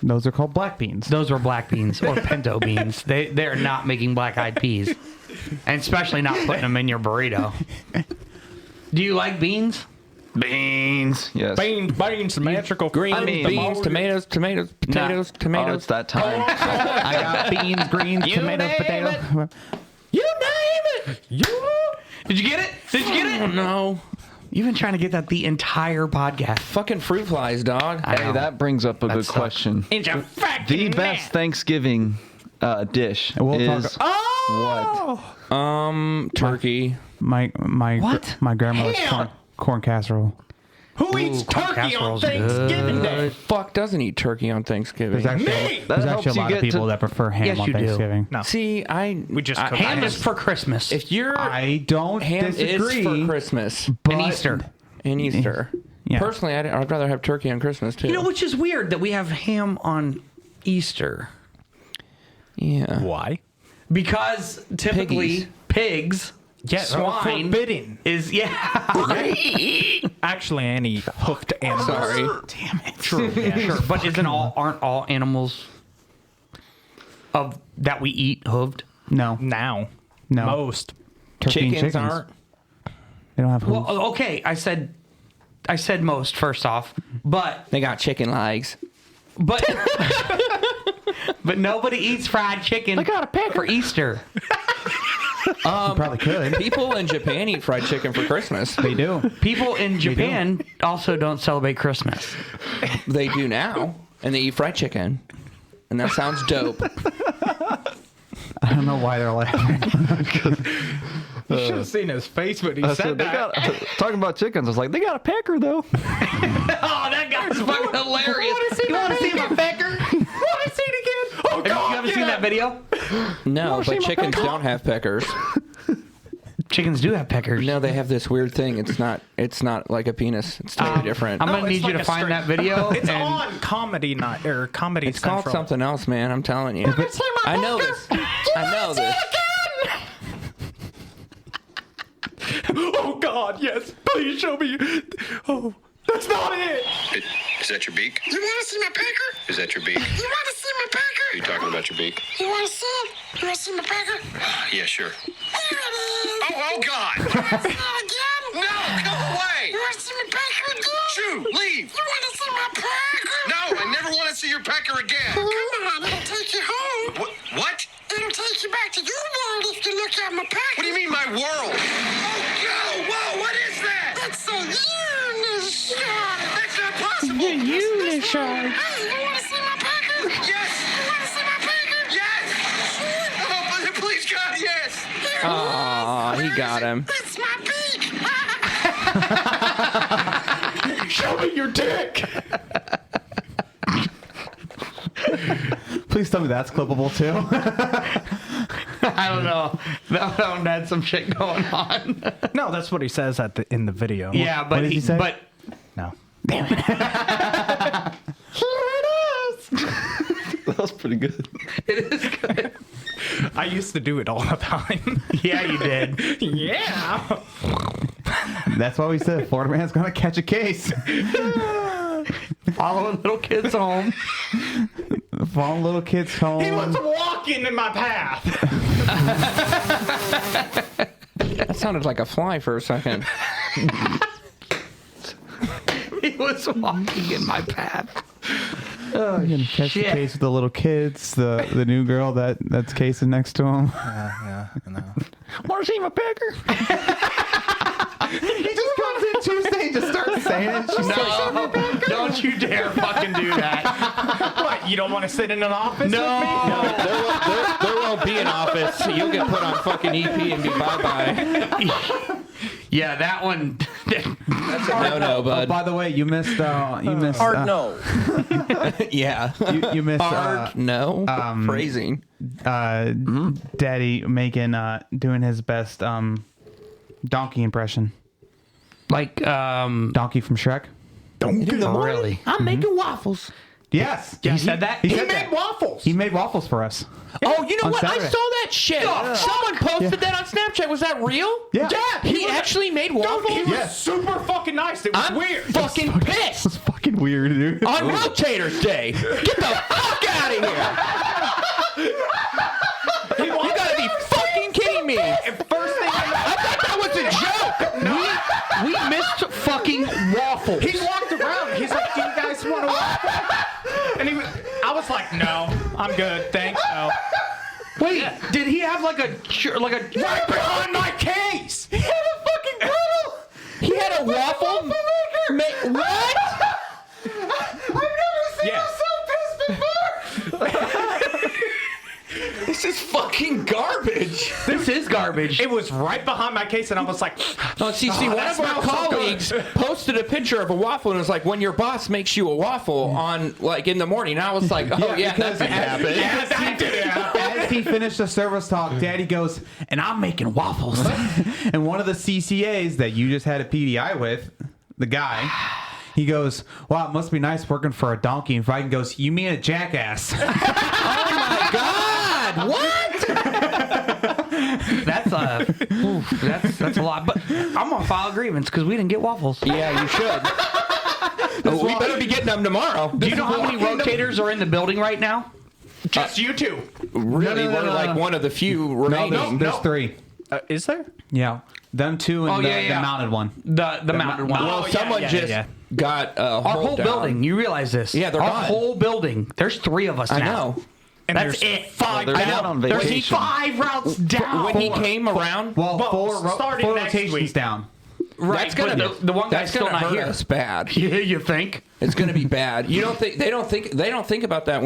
Those are called black beans. Those were black beans or pinto beans. They're not making Black Eyed Peas, and especially not putting them in your burrito. Do you like beans? Beans. Yes. Beans, magical Green green beans, tomatoes, potatoes, Oh, tomatoes. it's that time. I got beans, greens, tomatoes, potatoes. You name it. Did you get it? Did you get it? No. You've been trying to get that the entire podcast. Fucking fruit flies, dog. I Hey, know. that brings up a good sucks. question. It's a The best Thanksgiving dish We'll is talk- what? Turkey. My What? my grandmother's corn casserole. Who eats corn turkey on casserole's Thanksgiving Day? Fuck doesn't eat turkey on Thanksgiving. There's actually Me! there's That actually a helps you lot of get people to- that prefer ham Yes, on you do. Thanksgiving. No. See, We just cook Ham it. is for Christmas if you're I don't ham disagree. is for Christmas and Easter. and Easter. Yeah. Personally, I'd rather have turkey on Christmas too. You know, which is weird that we have ham on Easter yeah. Why? because typically pigs, swine forbidden. is Actually, any hooked animals. Sorry. Damn it. True. Yeah, sure. But aren't all animals of that we eat hooved? No, Now, no. most. Turkey and Chickens aren't. They don't have hooves. Well, okay. I said most first off, but They got chicken legs. but but nobody eats fried chicken. For Easter. You probably could. People in Japan eat fried chicken for Christmas. They do. People in Japan also don't celebrate Christmas. They do now, and they eat fried chicken, and that sounds dope. I don't know why they're laughing. You should have seen his face when he I said said, they that. got, talking about chickens, I was like, they got a pecker though. Oh, that guy's fucking hilarious. You want to see my pecker? You haven't seen that video? No, but chickens don't have peckers. Chickens do have peckers. No, they have this weird thing. It's not like a penis. It's totally different. I'm gonna it's need you like to a find straight- that video. It's and on Comedy Night or Comedy It's Central. called something else, man. I'm telling you. I know this. I know this. Oh God, yes! Please show me. Oh, that's not it. Is that your beak? You want to see my pecker? Is that your beak? You want to see my Are pecker? you talking about your beak? You want to see it? You want to see my pecker? Yeah, sure. There it is. Oh, God! You want to see it again? No, go away! You want to see my pecker again? Shoo, leave! You want to see my pecker? No, I never want to see your pecker again. Come on, it'll take you home. What? It'll take you back to your world if you look at my pecker. What do you mean, my world? Oh, go! Whoa, what is that? It's a unicorn. That's not possible! Hey, you want to see my pecker? Yes! You want to see my pecker? Yes! Oh, please, God, yes! Aw, he got him. It's my beak. Show me your dick. Please tell me that's clippable too. I don't know. That one had some shit going on. No, that's what he says in the video. Yeah, but did he say? but No. That was pretty good. it is good. I used to do it all the time. Yeah, you did. Yeah. That's why we said Florida man's gonna catch a case. Following little kids home. Following little kids home. He was walking in my path. That sounded like a fly for a second. He was walking in my path. You're gonna catch the shit. case with the little kids, the new girl that's casing next to him. Yeah, I know. Want to see my pecker? He just comes in Tuesday and just starts saying it. She's No, don't you dare fucking do that. What? You don't want to sit in an office No. with me? No, there won't be an office. You'll get put on fucking EP and be bye-bye. Yeah, that one. That's a no, bud. By the way, you missed. Hard no. Yeah. You missed. Hard no. Phrasing. Daddy making doing his best donkey impression. Like, Donkey from Shrek. really? I'm making waffles. Yes. He said that? He He said made that. waffles. He made waffles for us. Oh, you know On what? Saturday. I saw that shit. Someone posted that on Snapchat. Was that real? Yeah. He actually made Dude, waffles? he was super fucking nice. It was I'm weird. fucking pissed. It's fucking weird, dude. On Rotators Day. Get the fuck out of here. You gotta be fucking kidding me. First thing I thought that was a joke. We missed fucking waffles. he walked around. He's like, "Do you guys want to waffle?" And I was like, "No, I'm good, thanks." No. Wait, did he have like a Right behind my case. He had a fucking griddle. He had a waffle maker. What? Yeah. This is fucking garbage. This is garbage. It was right behind my case, and I was like, No, see, one that of our smells so good. colleagues posted a picture of a waffle and it was like, when your boss makes you a waffle on, like, in the morning. And I was like, oh, yeah, that did happen. "Yeah, that did happen." As he finished the service talk, Daddy goes, and I'm making waffles. And one of the CCAs that you just had a PDI with, the guy, he goes, wow, it must be nice working for a donkey. And Viking goes, you mean a jackass? Oh, my God. What? That's a lot. But I'm gonna file a grievance because we didn't get waffles. Yeah, you should. We better be getting them tomorrow. Do you know how many rotators are in the building right now? Just you two. Really, we're like one of the few remaining. There's three. Is there? Yeah. Them two and Oh, the, yeah, yeah. the mounted one. The mounted one. Well, Oh, yeah, someone yeah, just yeah. got a Our whole down. building. You realize this? Yeah, they're our gone. whole building. There's 3 of us I now. know. And That's there's it. 5 There's down. one on There's vacation. 5 routes down. When he came around, Well, Well, starting four next rotations week. down. right, that's gonna but the one guy's that's still gonna not hurt here. us bad. Yeah, you think? It's going to be bad. You don't think they don't think about that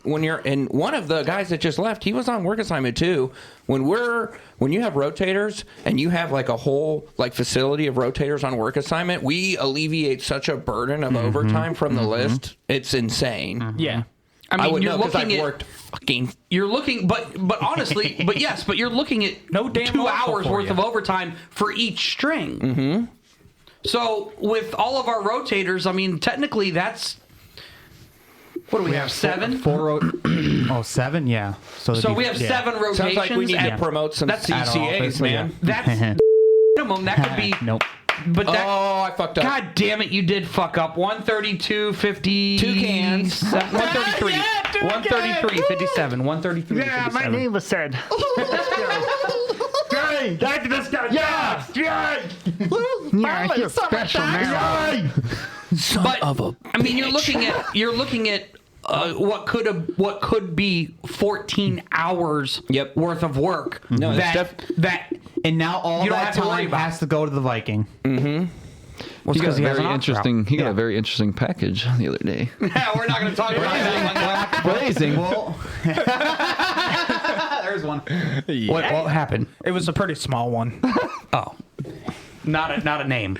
when you're and one of the guys that just left, he was on work assignment too. When you have rotators and you have like a whole like facility of rotators on work assignment, we alleviate such a burden of overtime from the list. It's insane. Yeah. I mean, would you're know because looking I've at worked fucking. You're looking, but honestly, but yes, but you're looking at No damn 2 awful hours for worth you. of overtime for each string. Mm-hmm. So with all of our rotators, I mean, technically that's what do we have? 7. 7, yeah. So we have 7 rotations. Sounds like we need to promote some That's at CCAs, man. That's minimum. That could be. Nope. But that. Oh, I fucked up. God damn it! You did fuck up. 132, 50. 2 cans. 133. Yeah, 2 133, 57. 133. Yeah, 57. my name was said. Hey, back to this guy. Yeah. Yeah, I feel special now. But I mean, you're looking at what could be 14 hours worth of work. No, that And now all You don't that have to worry time about has to go to the Viking. He got a very interesting. He got Yeah. a very interesting package the other day. Yeah, we're not going to talk about that. Blazing. Well, there's one. What happened? It was a pretty small one. Oh, not a name.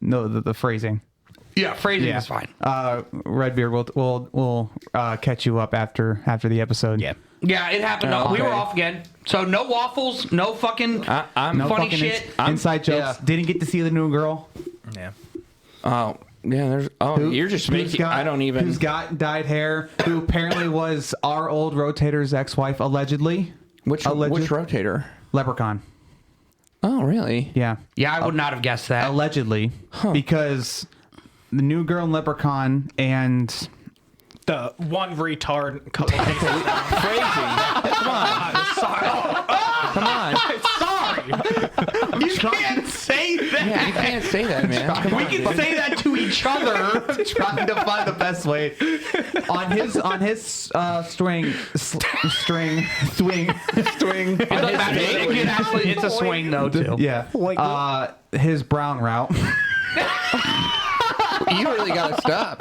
No, the phrasing. Yeah, phrasing is fine. Redbeard, we'll catch you up after the episode. Yeah. Yeah, it happened. We were off again. So no waffles, no fucking No funny fucking shit. inside jokes. yeah. Didn't get to see the new girl. Yeah. Oh, yeah. There's. Oh, you're just making. I don't even. Who's got dyed hair? Who apparently was our old rotator's ex-wife, allegedly. Which rotator? Leprechaun. Oh, really? Yeah. Yeah, I would not have guessed that. Allegedly, because the new girl in Leprechaun and The one retard couple days. Crazy. Come on. Come on. Sorry. You can't say that. Yeah, you can't say that, man. Come We on, can dude. say that to each other. trying to find the best way on his swing. It's a swing though too. Yeah. His brown route. You really gotta stop.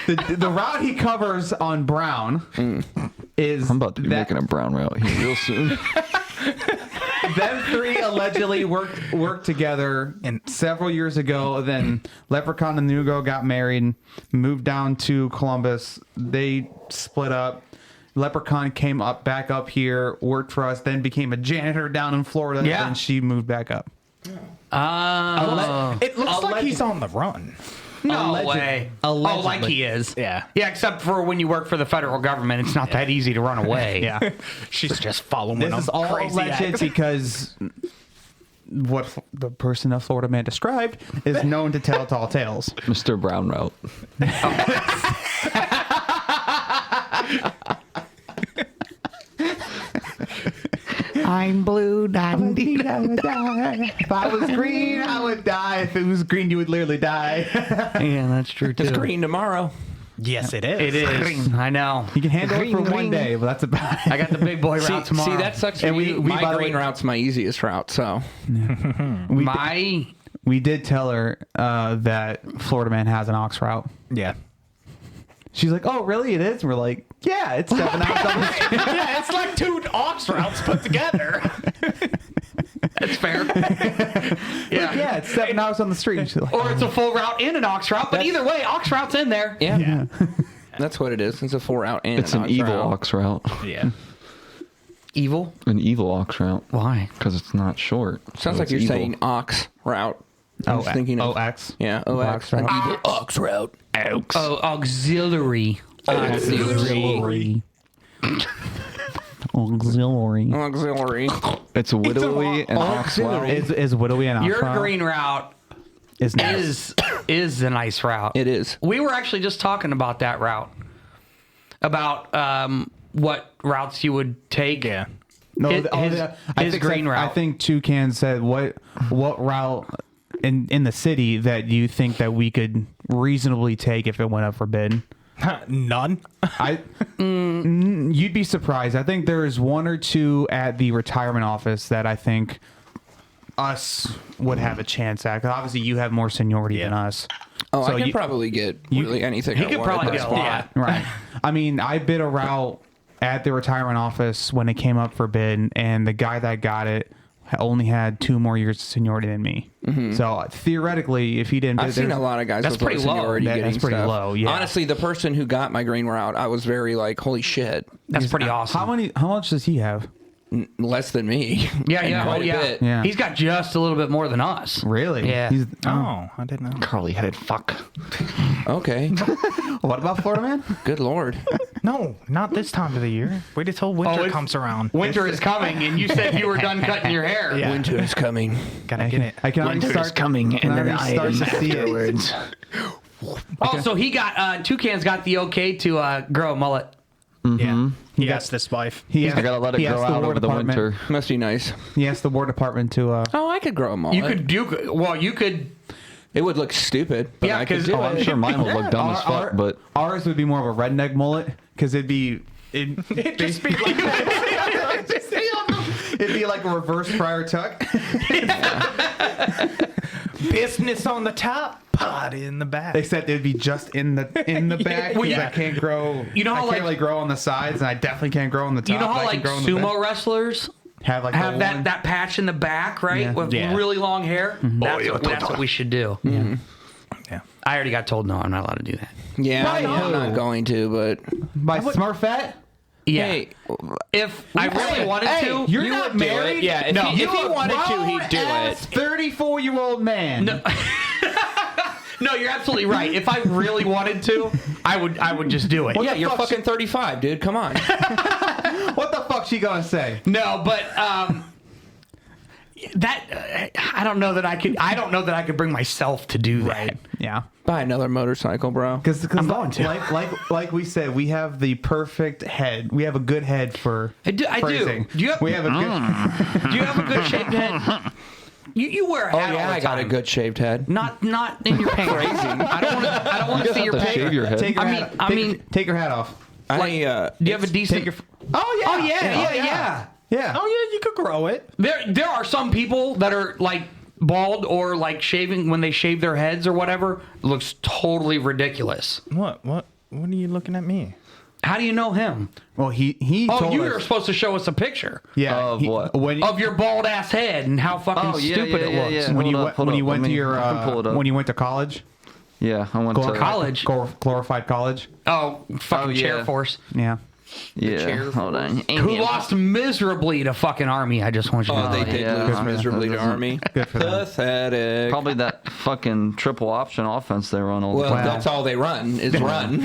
The route he covers on Brown is I'm about to be making a brown route here real soon. them 3 allegedly worked together several years ago. Then Leprechaun and the new girl got married, moved down to Columbus. They split up. Leprechaun came back up here, worked for us, then became a janitor down in Florida. Yeah. And she moved back up. It looks like he's on the run. No Alleged- way. Oh, allegedly. like he is. Yeah. Yeah, except for when you work for the federal government, it's not that easy to run away. Yeah. She's just following This him. is all crazy alleged acts. because what the person of Florida man described is known to tell tall tales. Mr. Brown Route. I'm blue, I would die. If I was green, I would die. If it was green, you would literally die. Yeah, that's true too. It's green tomorrow. Yes, it is. It is. I know. You can handle it for one day, but that's about it. I got the big boy route tomorrow. See, that sucks for And you. we My by the green way- route's my easiest route, so. We did tell her that Florida man has an ox route. Yeah. She's like, "Oh, really? It is." And we're like, "Yeah, it's 7 hours on the street." Yeah, it's like 2 ox routes put together. That's fair. Yeah, it's 7 hours on the street. And she's like, Or it's a full route and an ox route, but either way, ox route's in there. Yeah. That's what it is. It's a 4-out and It's an evil route. ox route. Yeah. Evil? An evil ox route. Why? Because it's not short. Sounds so like it's you're evil. saying ox route. I was thinking of OX. Yeah, OX. An evil ox route. Ox. Oh, auxiliary. Auxiliary. Auxiliary. It's widowy and ox route. Is widowy an ox Your route? green route is nice. is a nice route. It is. We were actually just talking about that route. About what routes you would take. Yeah. No, His- his green route. I think Toucan said what route in the city that you think that we could reasonably take if it went up for bid. None. You'd be surprised. I think there is 1 or 2 at the retirement office that I think us would have a chance at. 'Cause obviously you have more seniority than us. Oh, So I could you- probably get really anything. He I could wanted probably this get a lot. Right. I mean, I bid a route at the retirement office when it came up for bid, and the guy that got it only had 2 more years of seniority than me. So theoretically, if he didn't, I've seen a lot of guys That's with low pretty low. seniority That's getting pretty stuff. low, yeah. Honestly, the person who got my green route, I was very like, holy shit, That's pretty awesome. How much does he have? less than me. Yeah. Quite a Yeah. bit. Yeah. He's got just a little bit more than us. Really? Yeah. He's, Oh, I didn't know. Curly-headed fuck. Okay. What about Florida Man? Good lord. No, not this time of the year. Wait until winter it's- comes around. Winter is coming, and you said you were done cutting your hair. Yeah. Winter is coming. Gotta get it. I can already start coming, and then I am afterwards. Oh, so he got Toucan's got the okay to grow a mullet. Yeah. He asked this wife. He I gotta let it grow out over the winter. Must be nice. He asked the War Department to. Oh, I could grow a mullet. You could. It would look stupid, but Yeah, I could 'cause- do oh, it. I'm sure mine would look dumb as fuck, but ours would be more of a redneck mullet because it'd be It'd just be like it'd be like a reverse prior tuck. business on the top, party in the back. Except it'd be just in the back. Well, 'cause yeah. I can't grow. You know how, I can't like- really grow on the sides, and I definitely can't grow on the top. You know how but I can like grow in the sumo back. wrestlers have like have the one- that patch in the back, right, Yeah. with Yeah. really long hair. That's what we should do. Yeah. I already got told no, I'm not allowed to do that. Yeah, Right. I'm not going to, but by Smurfette. Yeah. hey, If I really wanted to, You're you not would do it. married. Yeah, if he- if he You're a wanted to, he'd do grown-ass it. 34-year-old man. No. No, you're absolutely right. If I really wanted to, I would just do it. yeah, the you're fuck fucking 35, dude. Come on. What the fuck she gonna say? No, but that I don't know that I could. I don't know that I could bring myself to do that. Yeah. Buy another motorcycle, bro. Because I'm going to. like we said, we have the perfect head. We have a good head for I do. phrasing. Do you have? We have a good. Do you have a good shaped head? You wear a Oh hat all yeah, the I got a time. good shaved head. Not in your pants. I don't want to see have your to pants. shave your head. Take your I mean- hat. I take- mean- take your hat off. Do you have a decent? Take your. Oh yeah. Oh yeah. Yeah. Oh yeah, you could grow it. There are some people that are like bald or like shaving when they shave their heads or whatever. It looks totally ridiculous. What are you looking at me? How do you know him? Well, he Oh, told you us. were supposed to show us a picture Yeah. Of what? When of your bald ass head and how fucking stupid it looks. when Hold you up, when hold you up. went Let to me- your I can pull it up. when you went to college, Yeah, I went to college. glorified college. Oh, fucking Oh, yeah. Chair Force. Yeah. Yeah, hold on. Who lost miserably to fucking Army, I just want you to know. Oh, they did yeah. lose miserably to That doesn't- Army. Good for them. Pathetic. Probably that fucking triple option offense they run all the Well, time. that's all they run is run.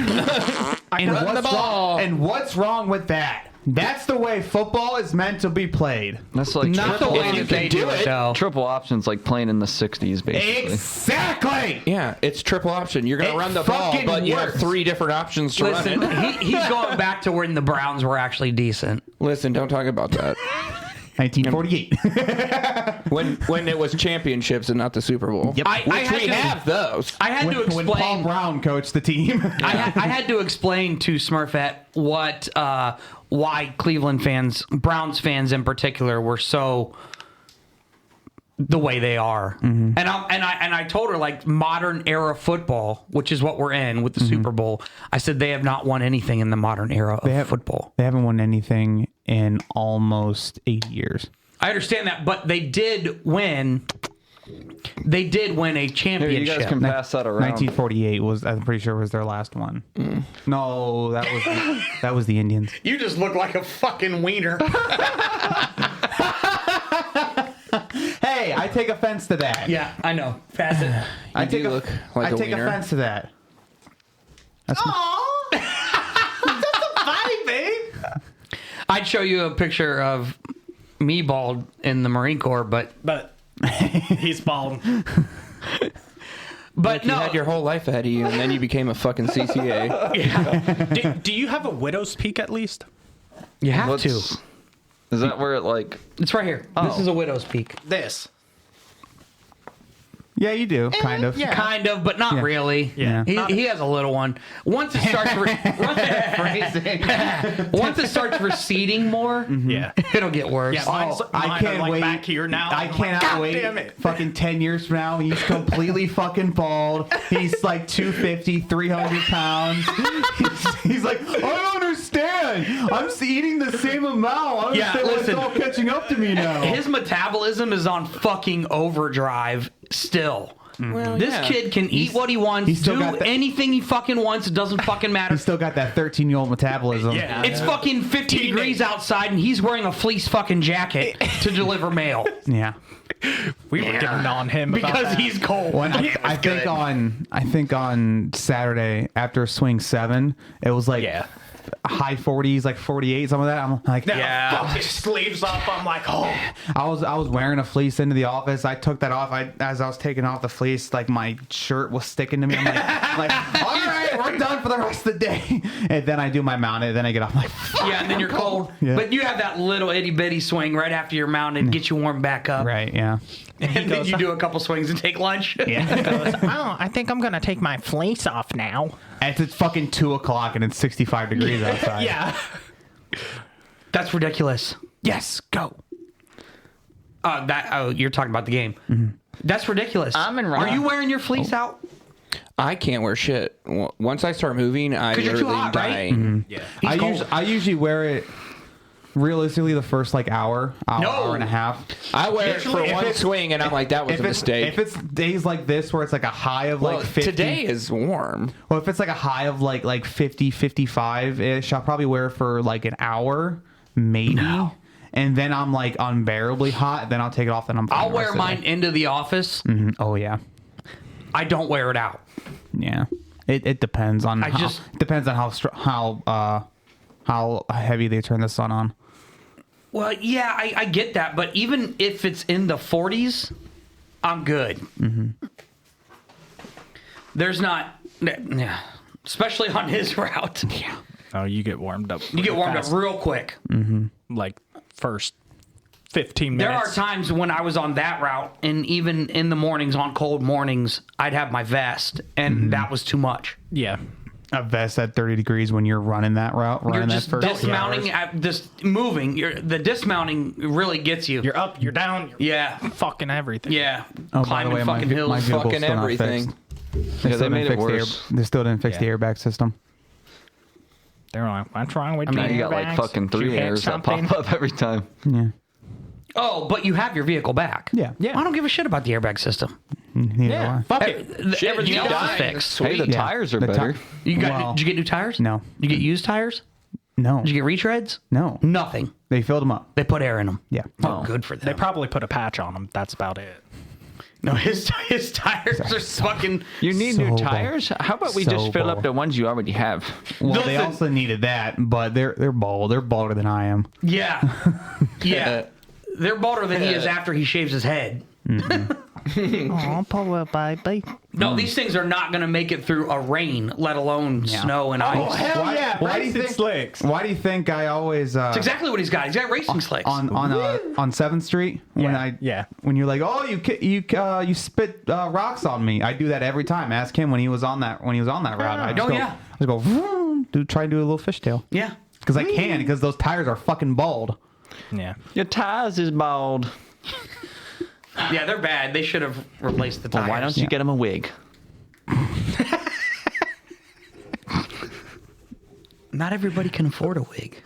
And Run the ball. what's wrong with that? That's the way football is meant to be played. That's like Not the triple, way that they do it, though. triple options like playing in the 60s, basically. Exactly. Yeah, it's triple option. You're going It to run the ball, fucking but you have works. 3 different options to Listen, run it. he's going back to when the Browns were actually decent. Listen, don't talk about that. 1948. When it was championships and not the Super Bowl. Yep. I Which had we to- have those. I had to when Paul explain. Brown coached the team. I had to explain to Smurfette what why Cleveland fans, Browns fans in particular, were so the way they are. And I told her, like, modern era football, which is what we're in with the Super Bowl. I said they have not won anything in the modern era of football. They haven't won anything in almost 80 years. I understand that, but they did win. They did win a Here, championship. you guys can pass that around. 1948 was, I'm pretty sure, was their last one. No, that was the Indians. You just look like a fucking wiener. Hey, I take offense to that. Yeah, I know. Pass it. I do look like I a take wiener. offense to that. That's I'd show you a picture of me bald in the Marine Corps, but He's bald. but You no. had your whole life ahead of you, and then you became a fucking CCA. Do you have a widow's peak at least? You have What's- to. Is that where it like? It's right here. This is a widow's peak. This. Yeah, you do. Kind of. yeah. Kind of, but not really. Yeah. He has a little one. Once it starts once it starts receding more, Yeah. it'll get worse. Yeah, mine I are, can't like, wait. back here now. I I'm cannot like, God wait. damn it. Fucking 10 years from now, he's completely fucking bald. He's like 250, 300 pounds. He's like, I don't understand. I'm eating the same amount. I don't Yeah, understand why listen. it's all catching up to me now. His metabolism is on fucking overdrive still. Well, This yeah. kid can eat what he wants, he's still do got that- anything he fucking wants. It doesn't fucking matter. He's still got that 13-year-old metabolism. Yeah. It's fucking 50 degrees outside, and he's wearing a fleece fucking jacket to deliver mail Yeah. We were getting on him about because that. he's cold. When I think on Saturday after swing 7, it was like Yeah. high 40s, like 48, some of that. I'm like, Yeah. Fuck his sleeves up. I'm like, oh. I was wearing a fleece into the office. I took that off. As I was taking off the fleece, like my shirt was sticking to me. I'm like, all right, we're done for the rest of the day. And then I do my mount, and then I get off. I'm like, Yeah, and then you're cold. Yeah. But you have that little itty bitty swing right after you're mounted, get you warmed back up. right, yeah. And then you do a couple swings and take lunch. Oh, I think I'm gonna take my fleece off now. And it's fucking 2:00 and it's 65 degrees outside. Yeah. That's ridiculous. Yes, go. You're talking about the game. That's ridiculous. I'm in Are you wearing your fleece out? I can't wear shit. Once I start moving, I 'Cause you're too literally hot, die. right? Yeah. I usually wear it realistically the first like hour and a half. I wear it for If one it's- swing, and I'm like, that was a mistake. If it's days like this where it's like a high of well, like 50. today is warm. Well, if it's like a high of like 50, 55-ish, I'll probably wear it for like an hour, maybe. And then I'm like unbearably hot. Then I'll take it off. Then I'm fine I'll the wear rest of the mine day. into the office. Oh yeah, I don't wear it out. yeah. It depends on depends on how heavy they turn the sun on. Well, yeah, I get that, but even if it's in the 40s, I'm good. There's not, yeah, especially on his route. Yeah, Oh, you get warmed up. you get warmed up real quick. Like first 15 There minutes. are times when I was on that route, and even in the mornings, on cold mornings, I'd have my vest, and that was too much. Yeah. A vest at 30 degrees when you're running that route, You're running that just first dismounting, just moving. The dismounting really gets you. You're up, you're down, you're Yeah, fucking everything. yeah. Oh, by the Climbing way, fucking my hills. vehicle's Fucking still not everything. fixed. Yeah, they still made didn't it fix the worse. they still didn't fix the Yeah. airbag system. They're like, what's wrong with Now you? you got like fucking Did you 3 hit airs that something? pop up every time. Yeah. Oh, but you have your vehicle back. Yeah. Yeah. I don't give a shit about the airbag system. Neither do Yeah. I. Fuck it. Shit, Everything you else die. is fixed. Sweet. Hey, the tires are The better. You got? Well, did you get new tires? No. Did you get used tires? No. Did you get retreads? No. Nothing. They filled them up. They put air in them. Yeah. Oh, good for them. They probably put a patch on them. That's about it. no, his tires are fucking. You need So new bald. tires? How about we So just fill up bald. the ones you already have? Well, they Listen. also needed that, but they're bald. They're balder than I am. Yeah, yeah. They're balder than he is after he shaves his head. Oh, poor baby. No, these things are not going to make it through a rain, let alone snow and ice. Hell yeah! Why do you think? slicks? Why do you think I always That's exactly what he's got. He's got racing slicks. on 7th Street when you're like, oh, you spit rocks on me? I do that every time. Ask him when he was on that route. I just Oh, go, yeah. I just go vroom, try and do a little fishtail yeah. because I can because those tires are fucking bald. Yeah. Your tires is bald. Yeah, they're bad. They should have replaced the tires. Well, why don't you get him a wig? Not everybody can afford a wig.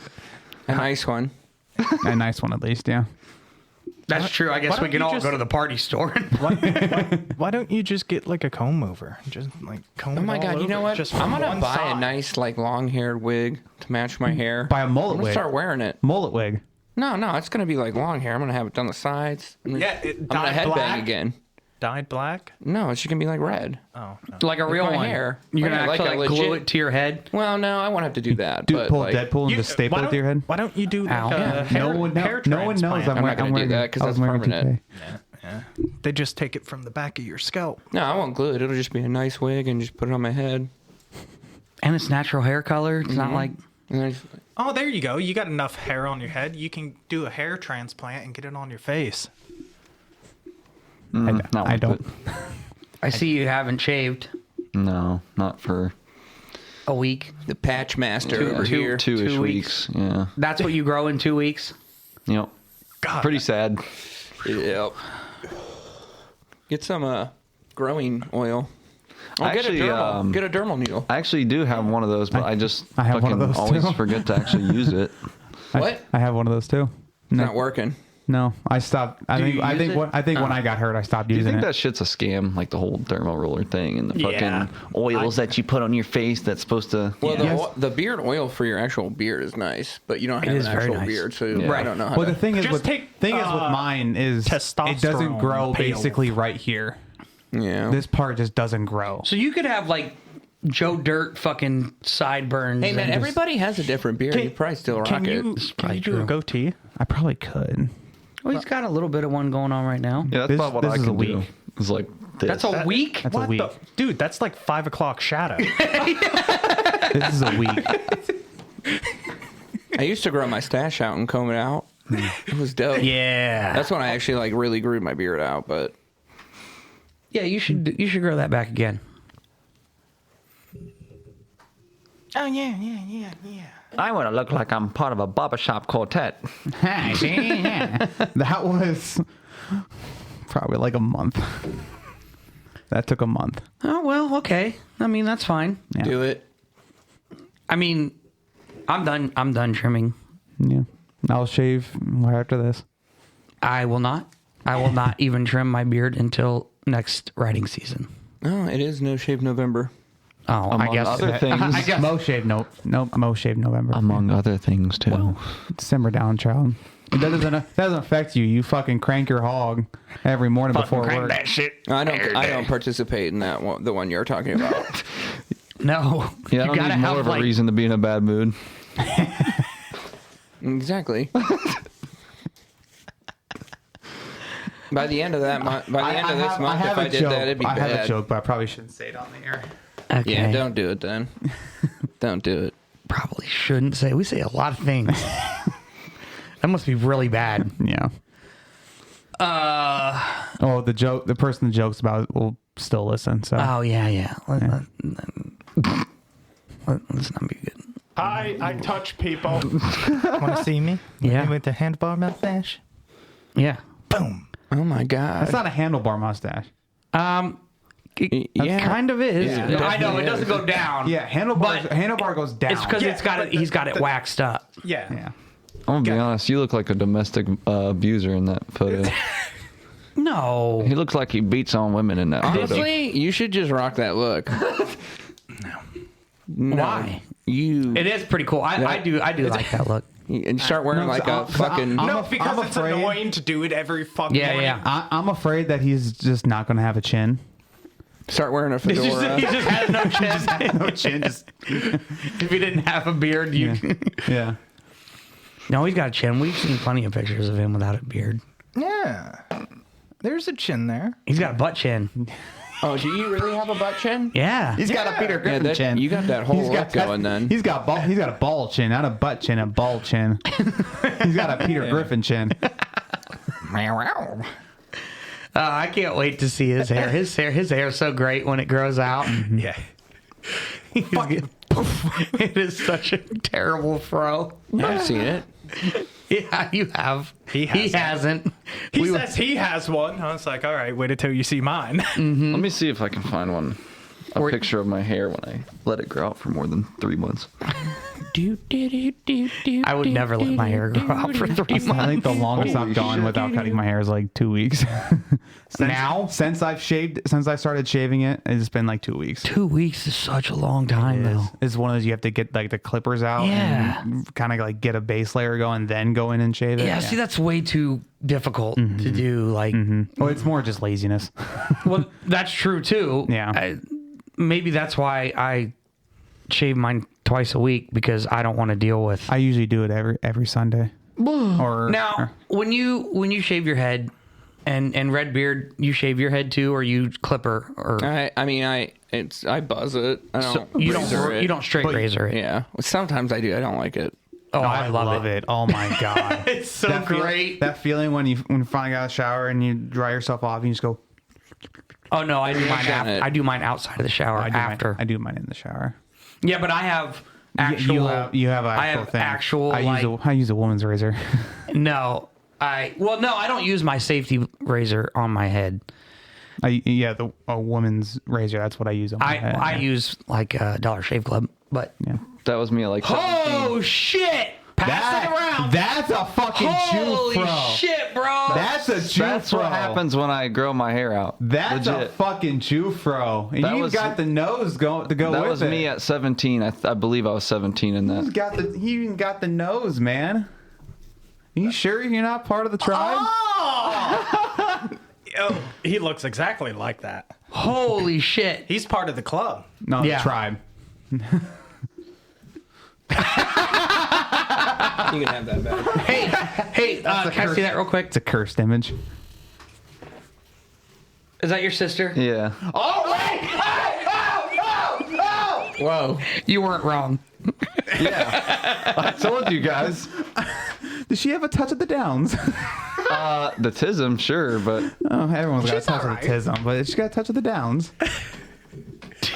A nice one. A nice one at least, yeah. That's true. I guess why we don't can you all just- go to the party store. Why don't you just get like a comb over? Just like comb Oh my all god! You know over, what? just I'm from gonna one buy a side. nice like long-haired wig to match my hair. Buy a mullet I'm gonna wig. start wearing it. Mullet wig. No, it's gonna be like long hair. I'm gonna have it down the sides. Yeah, I'm gonna headbang again. Dyed black? No, it's just gonna be like red. Oh, no. like a real my one. hair. You're Yeah, gonna like actually a glue legit- it to your head. Well, no, I won't have to do that. Dude, but pull like, Deadpool and just staple it to your head. Why don't you do like Ow. a Yeah. hair, No one knows. transplant? I'm not gonna do that 'cause that's permanent. They just take it from the back of your scalp. No, I won't glue it. It'll just be a nice wig and just put it on my head. And it's natural hair color. It's not like And then just, Oh, there you go. You got enough hair on your head. You can do a hair transplant and get it on your face. Not I worth don't. it. I see you haven't shaved No, not for a week. The patch master over here. two-ish 2 weeks. Yeah. That's what you grow in 2 weeks? Yep. God. Pretty sad. Yep. Get some growing oil. Oh, Actually, get a dermal needle. I actually do have one of those, but I have one of fucking those, always too. forget to actually use it. What? I have one of those too. It's not working. No, I stopped. I Do think you I use think it? when I got hurt, I stopped Do you using think it. that shit's a scam? Like the whole dermal roller thing and the fucking Yeah. oils that you put on your face that's supposed to. Well, the beard oil for your actual beard is nice, but you don't have is an very actual nice. beard, so Yeah. I don't know how Well, to... the thing is, Just with take, mine is it doesn't testosterone grow pills. basically right here. Yeah. This part just doesn't grow. So you could have like Joe Dirt fucking sideburns. Hey, man, and just- everybody has a different beard. You probably still rock Can it. you probably do a true. goatee? I probably could. Well, he's got a little bit of one going on right now. Yeah, that's This- about what this I is a can do. week. It's like this. That's a week? That's a What week. the? Dude, that's like 5 o'clock shadow. This is a week. I used to grow my stash out and comb it out. It was dope. Yeah. That's when I actually like really grew my beard out, but Yeah, you should grow that back again. Oh, yeah. I want to look like I'm part of a barbershop quartet. That was probably like a month. That took a month. Oh, well, okay. I mean, that's fine. Yeah. do it. I mean, I'm done trimming. Yeah. I'll shave right after this. I will not even trim my beard until next riding season. Oh, it is No Shave November. Oh, I Among guess other things. I guess Mo shave Mo shave November. Among other things, too. Simmer down, child. That doesn't affect you. You fucking crank your hog every morning before work. I don't participate in that one, the one you're talking about. no. Yeah, I you don't gotta need more have of a like reason to be in a bad mood. Exactly. By the end of that month, by the end of this month, if I did that, it'd be I bad. have a joke, but I probably shouldn't say it on the air. Okay. Yeah, don't do it then. Don't do it. Probably shouldn't say. We say a lot of things. That must be really bad. Yeah. Oh, the person the joke's about will still listen. So Oh yeah. Let's not be good. I touch people. Want to see me? Yeah. With the handlebar mustache? Yeah. Boom. Oh my god. that's not a handlebar mustache. Yeah. Kind of is. Yeah, No, I know definitely it doesn't is. go down. Yeah, handlebar goes down. It's because Yeah, he's got it waxed up. Yeah. Yeah. I'm going to be honest. You look like a domestic abuser in that photo. No. He looks like he beats on women in that photo. Honestly, you should just rock that look. No. Why? You It is pretty cool. I do like that look. and start wearing like a fucking. I'm No, af- because I'm it's afraid- annoying to do it every fucking Yeah, morning. yeah. I'm afraid that he's just not going to have a chin. Start wearing a He fedora. just has no chin. No chin. Just If he didn't have a beard, you. yeah. No, he's got a chin. We've seen plenty of pictures of him without a beard. Yeah. There's a chin there. He's got a butt chin. Oh, do you really have a butt chin? Yeah. He's got a Peter Yeah, Griffin that, chin. you got that whole He's look got going then. He's got a ball chin, not a butt chin, a ball chin. He's got a Peter Griffin chin. I can't wait to see his hair. His hair is so great when it grows out. Yeah. It is such a terrible fro. I've seen it. Yeah, you have. He hasn't. He says he has one. I was like, all right, wait until you see mine. Let me see if I can find one. A picture of my hair when I let it grow out for more than 3 months. I would never let my hair grow out for 3 months. I think the longest I've gone without cutting my hair is like 2 weeks. Since I started shaving it, it's been like 2 weeks. 2 weeks is such a long time, though. It's one of those you have to get like the clippers out Yeah. and kind of like get a base layer going, then go in and shave it. Yeah, see, that's way too difficult to do. Like, Well, it's more just laziness. well, that's true too. Yeah. Maybe that's why I shave mine twice a week, because I don't want to deal with. I usually do it every Sunday. Now, when you shave your head, and Red Beard, you shave your head too, or you clipper, or I buzz it. I don't. you razor it. don't straight razor it. Yeah. Sometimes I do. I don't like it. Oh, I love it. Oh my god, It's so that great. That feeling when you finally got a shower and you dry yourself off and you just go. Oh no, I do mine. done it. I do mine outside of the shower after. I do mine in the shower. Yeah, but I have actual. You have an I actual have thing. actual. I use a woman's razor. No, I don't use my safety razor on my head. A woman's razor. That's what I use on my head. I use like a Dollar Shave Club, but Yeah. That was me at like 17. oh shit! Pass it around. That's a fucking Holy Jufro. shit, bro! That's a Jufro. That's what happens when I grow my hair out. That's Legit. a fucking Jufro. And That you've was- got the nose to go with it. That was me at 17. I believe I was 17 in that. He even got the nose, man. Are you sure you're not part of the tribe? Oh, he looks exactly like that. Holy shit! He's part of the club. No, Yeah. the tribe. You can have that back. Hey, can I see that real quick? It's a cursed image. Is that your sister? Yeah. Oh, wait! Whoa. You weren't wrong. Yeah. I told you guys. Does she have a touch of the downs? The tism, sure, but Oh, everyone's got a touch alright. of the tism, but she's got a touch of the downs.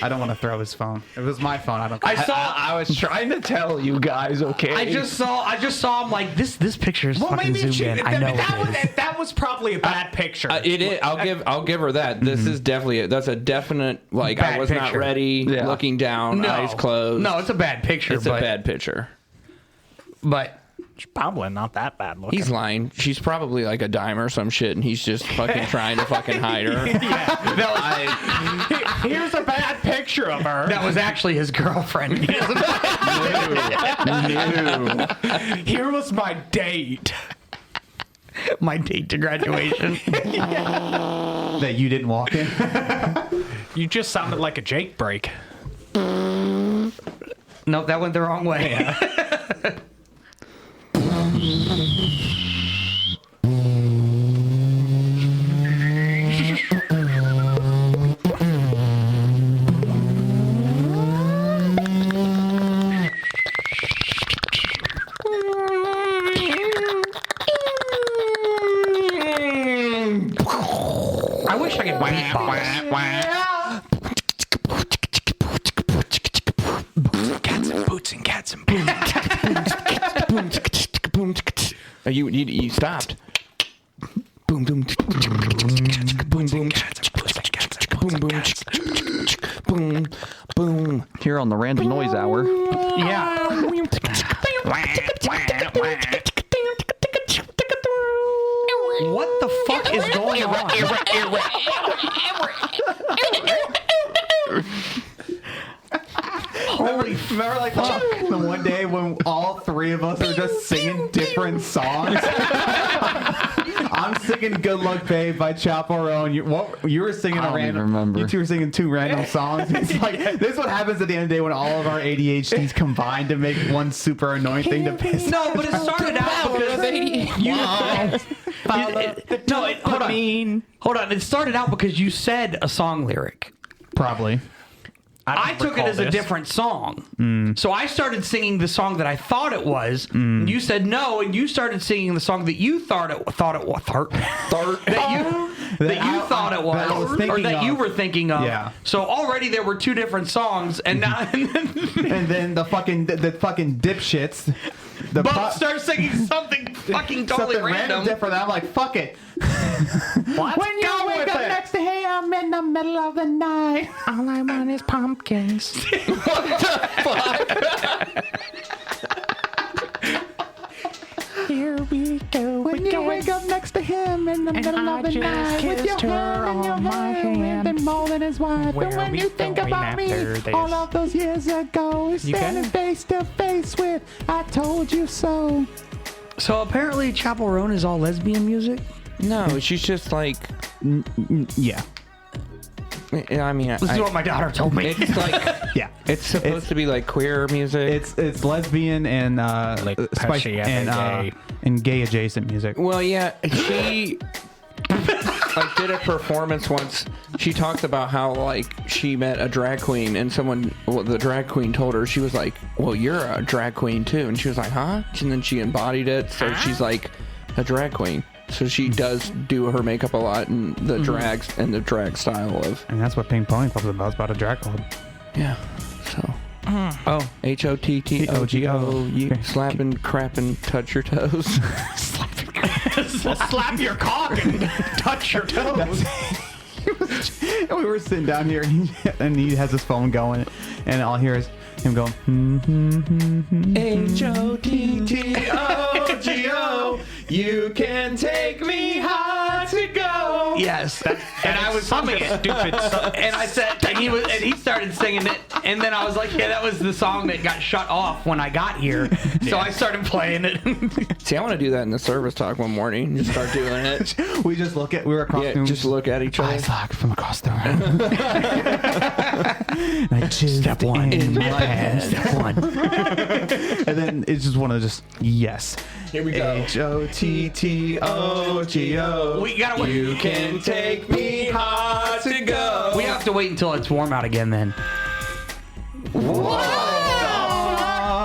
I don't want to throw his phone. If it was my phone, I don't. I was trying to tell you guys, okay? I just saw him like this picture is fucking zoomed in. I know it is. that was probably a bad picture. It is. I'll give her that. This is definitely that's a definite like I Bad was not picture. ready, Yeah. looking down, eyes closed. No, it's a bad picture. it's but, a bad picture. But It's probably not that bad looking. He's lying. She's probably like a dime or some shit, and he's just fucking trying to fucking hide her. Here's a bad picture of her. that was actually his girlfriend. Here was my date. My date to graduation. that you didn't walk in. You just sounded like a Jake break. Nope, that went the wrong way. I wish I could beatbox. Boots and cats and boots. You stopped. Boom boom boom boom boom boom. Here on the Random Noise Hour. Yeah. What the fuck is going on? Remember like the one day when all three of us are just singing different songs? I'm singing Good Luck Babe by Chaperone. You were singing I a don't random. even remember. You two were singing two random songs. It's like this is what happens at the end of the day when all of our ADHDs combine to make one super annoying thing to piss. No, but it started out because hold on. It started out because you said a song lyric. Probably. I took it as a different song. So I started singing the song that I thought it was. And you said no, and you started singing the song that you thought it was. That you were thinking of. Yeah. So already there were two different songs, and now And then the fucking dipshits. The both start singing something fucking totally something random different. I'm like, fuck it. When you wake up next to him in the middle of the night, all I want is pumpkins. Here we go. When you wake up next to him in the middle of the night, with your hand in your hand and molding his wife. And when you think about me, all of those years ago, we're standing face to face with "I Told You So." So apparently Chapel Roan is all lesbian music? No, she's just like. Yeah. I mean, This is what my daughter told me. it's like Yeah. it's supposed to be like queer music. It's lesbian and spice and gay adjacent music. Well, yeah, she like did a performance once. She talked about how like she met a drag queen and the drag queen told her, she was like, "Well, you're a drag queen too," and she was like, "Huh?" And then she embodied it, so she's like a drag queen. So she does do her makeup a lot and the drags and the drag style of. And that's what Pink Pony Club is about. It's about a drag club. Yeah. So. Oh, HOTTOGO. You slap and crap and touch your toes. Slap your cock and touch your toes. And we were sitting down here, and he has his phone going, and all I hear is him going, HOTTOGO. You can take me high to go. Yes, and I was humming it, stupid. And I said, and he started singing it, and then I was like, yeah, that was the song that got shut off when I got here. So I started playing it. See, I want to do that in the service talk one morning. Just start doing it. we were across the room. Just look at each other. Eyes locked from across the room. And I choose step one in my hand. Step one. And then it's just one of just, yes. Here we go. HOTTOGO. We gotta wait. You can take me high to go. We have to wait until it's warm out again then.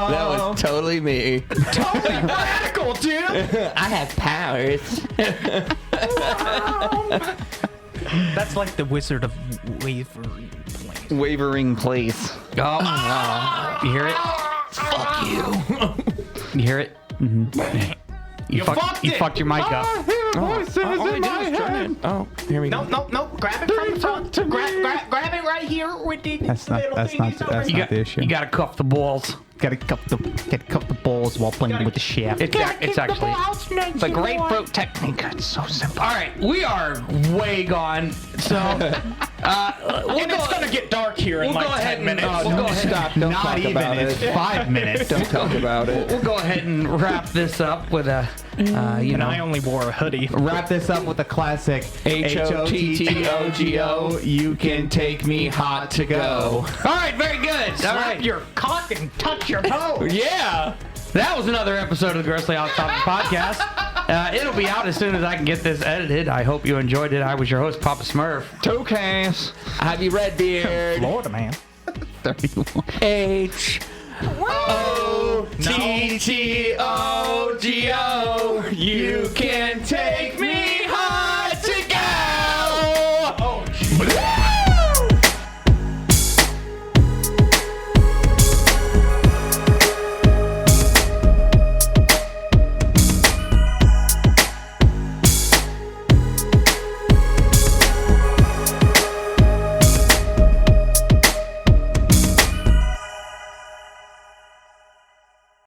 That was totally me. Totally radical, dude. I have powers. That's like the Wizard of Wavering place. Oh, you hear it? Fuck you. You hear it? Mm-hmm. You fucked your mic up. All I do is turn it. Oh, here we go. No. Grab it from the front. Grab it right here with the That's not the issue. You gotta cuff the balls. Gotta cup the balls while playing with the shaft. It's actually the grapefruit technique. It's so simple. all right. We are way gone. So It's gonna get dark here in we'll go like ahead 10 minutes. we'll go ahead. Stop. Don't talk about it. 5 minutes. Don't talk about it. We'll go ahead and wrap this up with a, I only wore a hoodie. Wrap this up with the classic HOTTOGO. You can take me hot to go. All right, very good. All right. Your cock and touch your toe. Yeah. That was another episode of the Grossly Off Topic Podcast. It'll be out as soon as I can get this edited. I hope you enjoyed it. I was your host, Papa Smurf. Tokens. Have you red beard? Florida man. 31. HOTTOGO. You can take me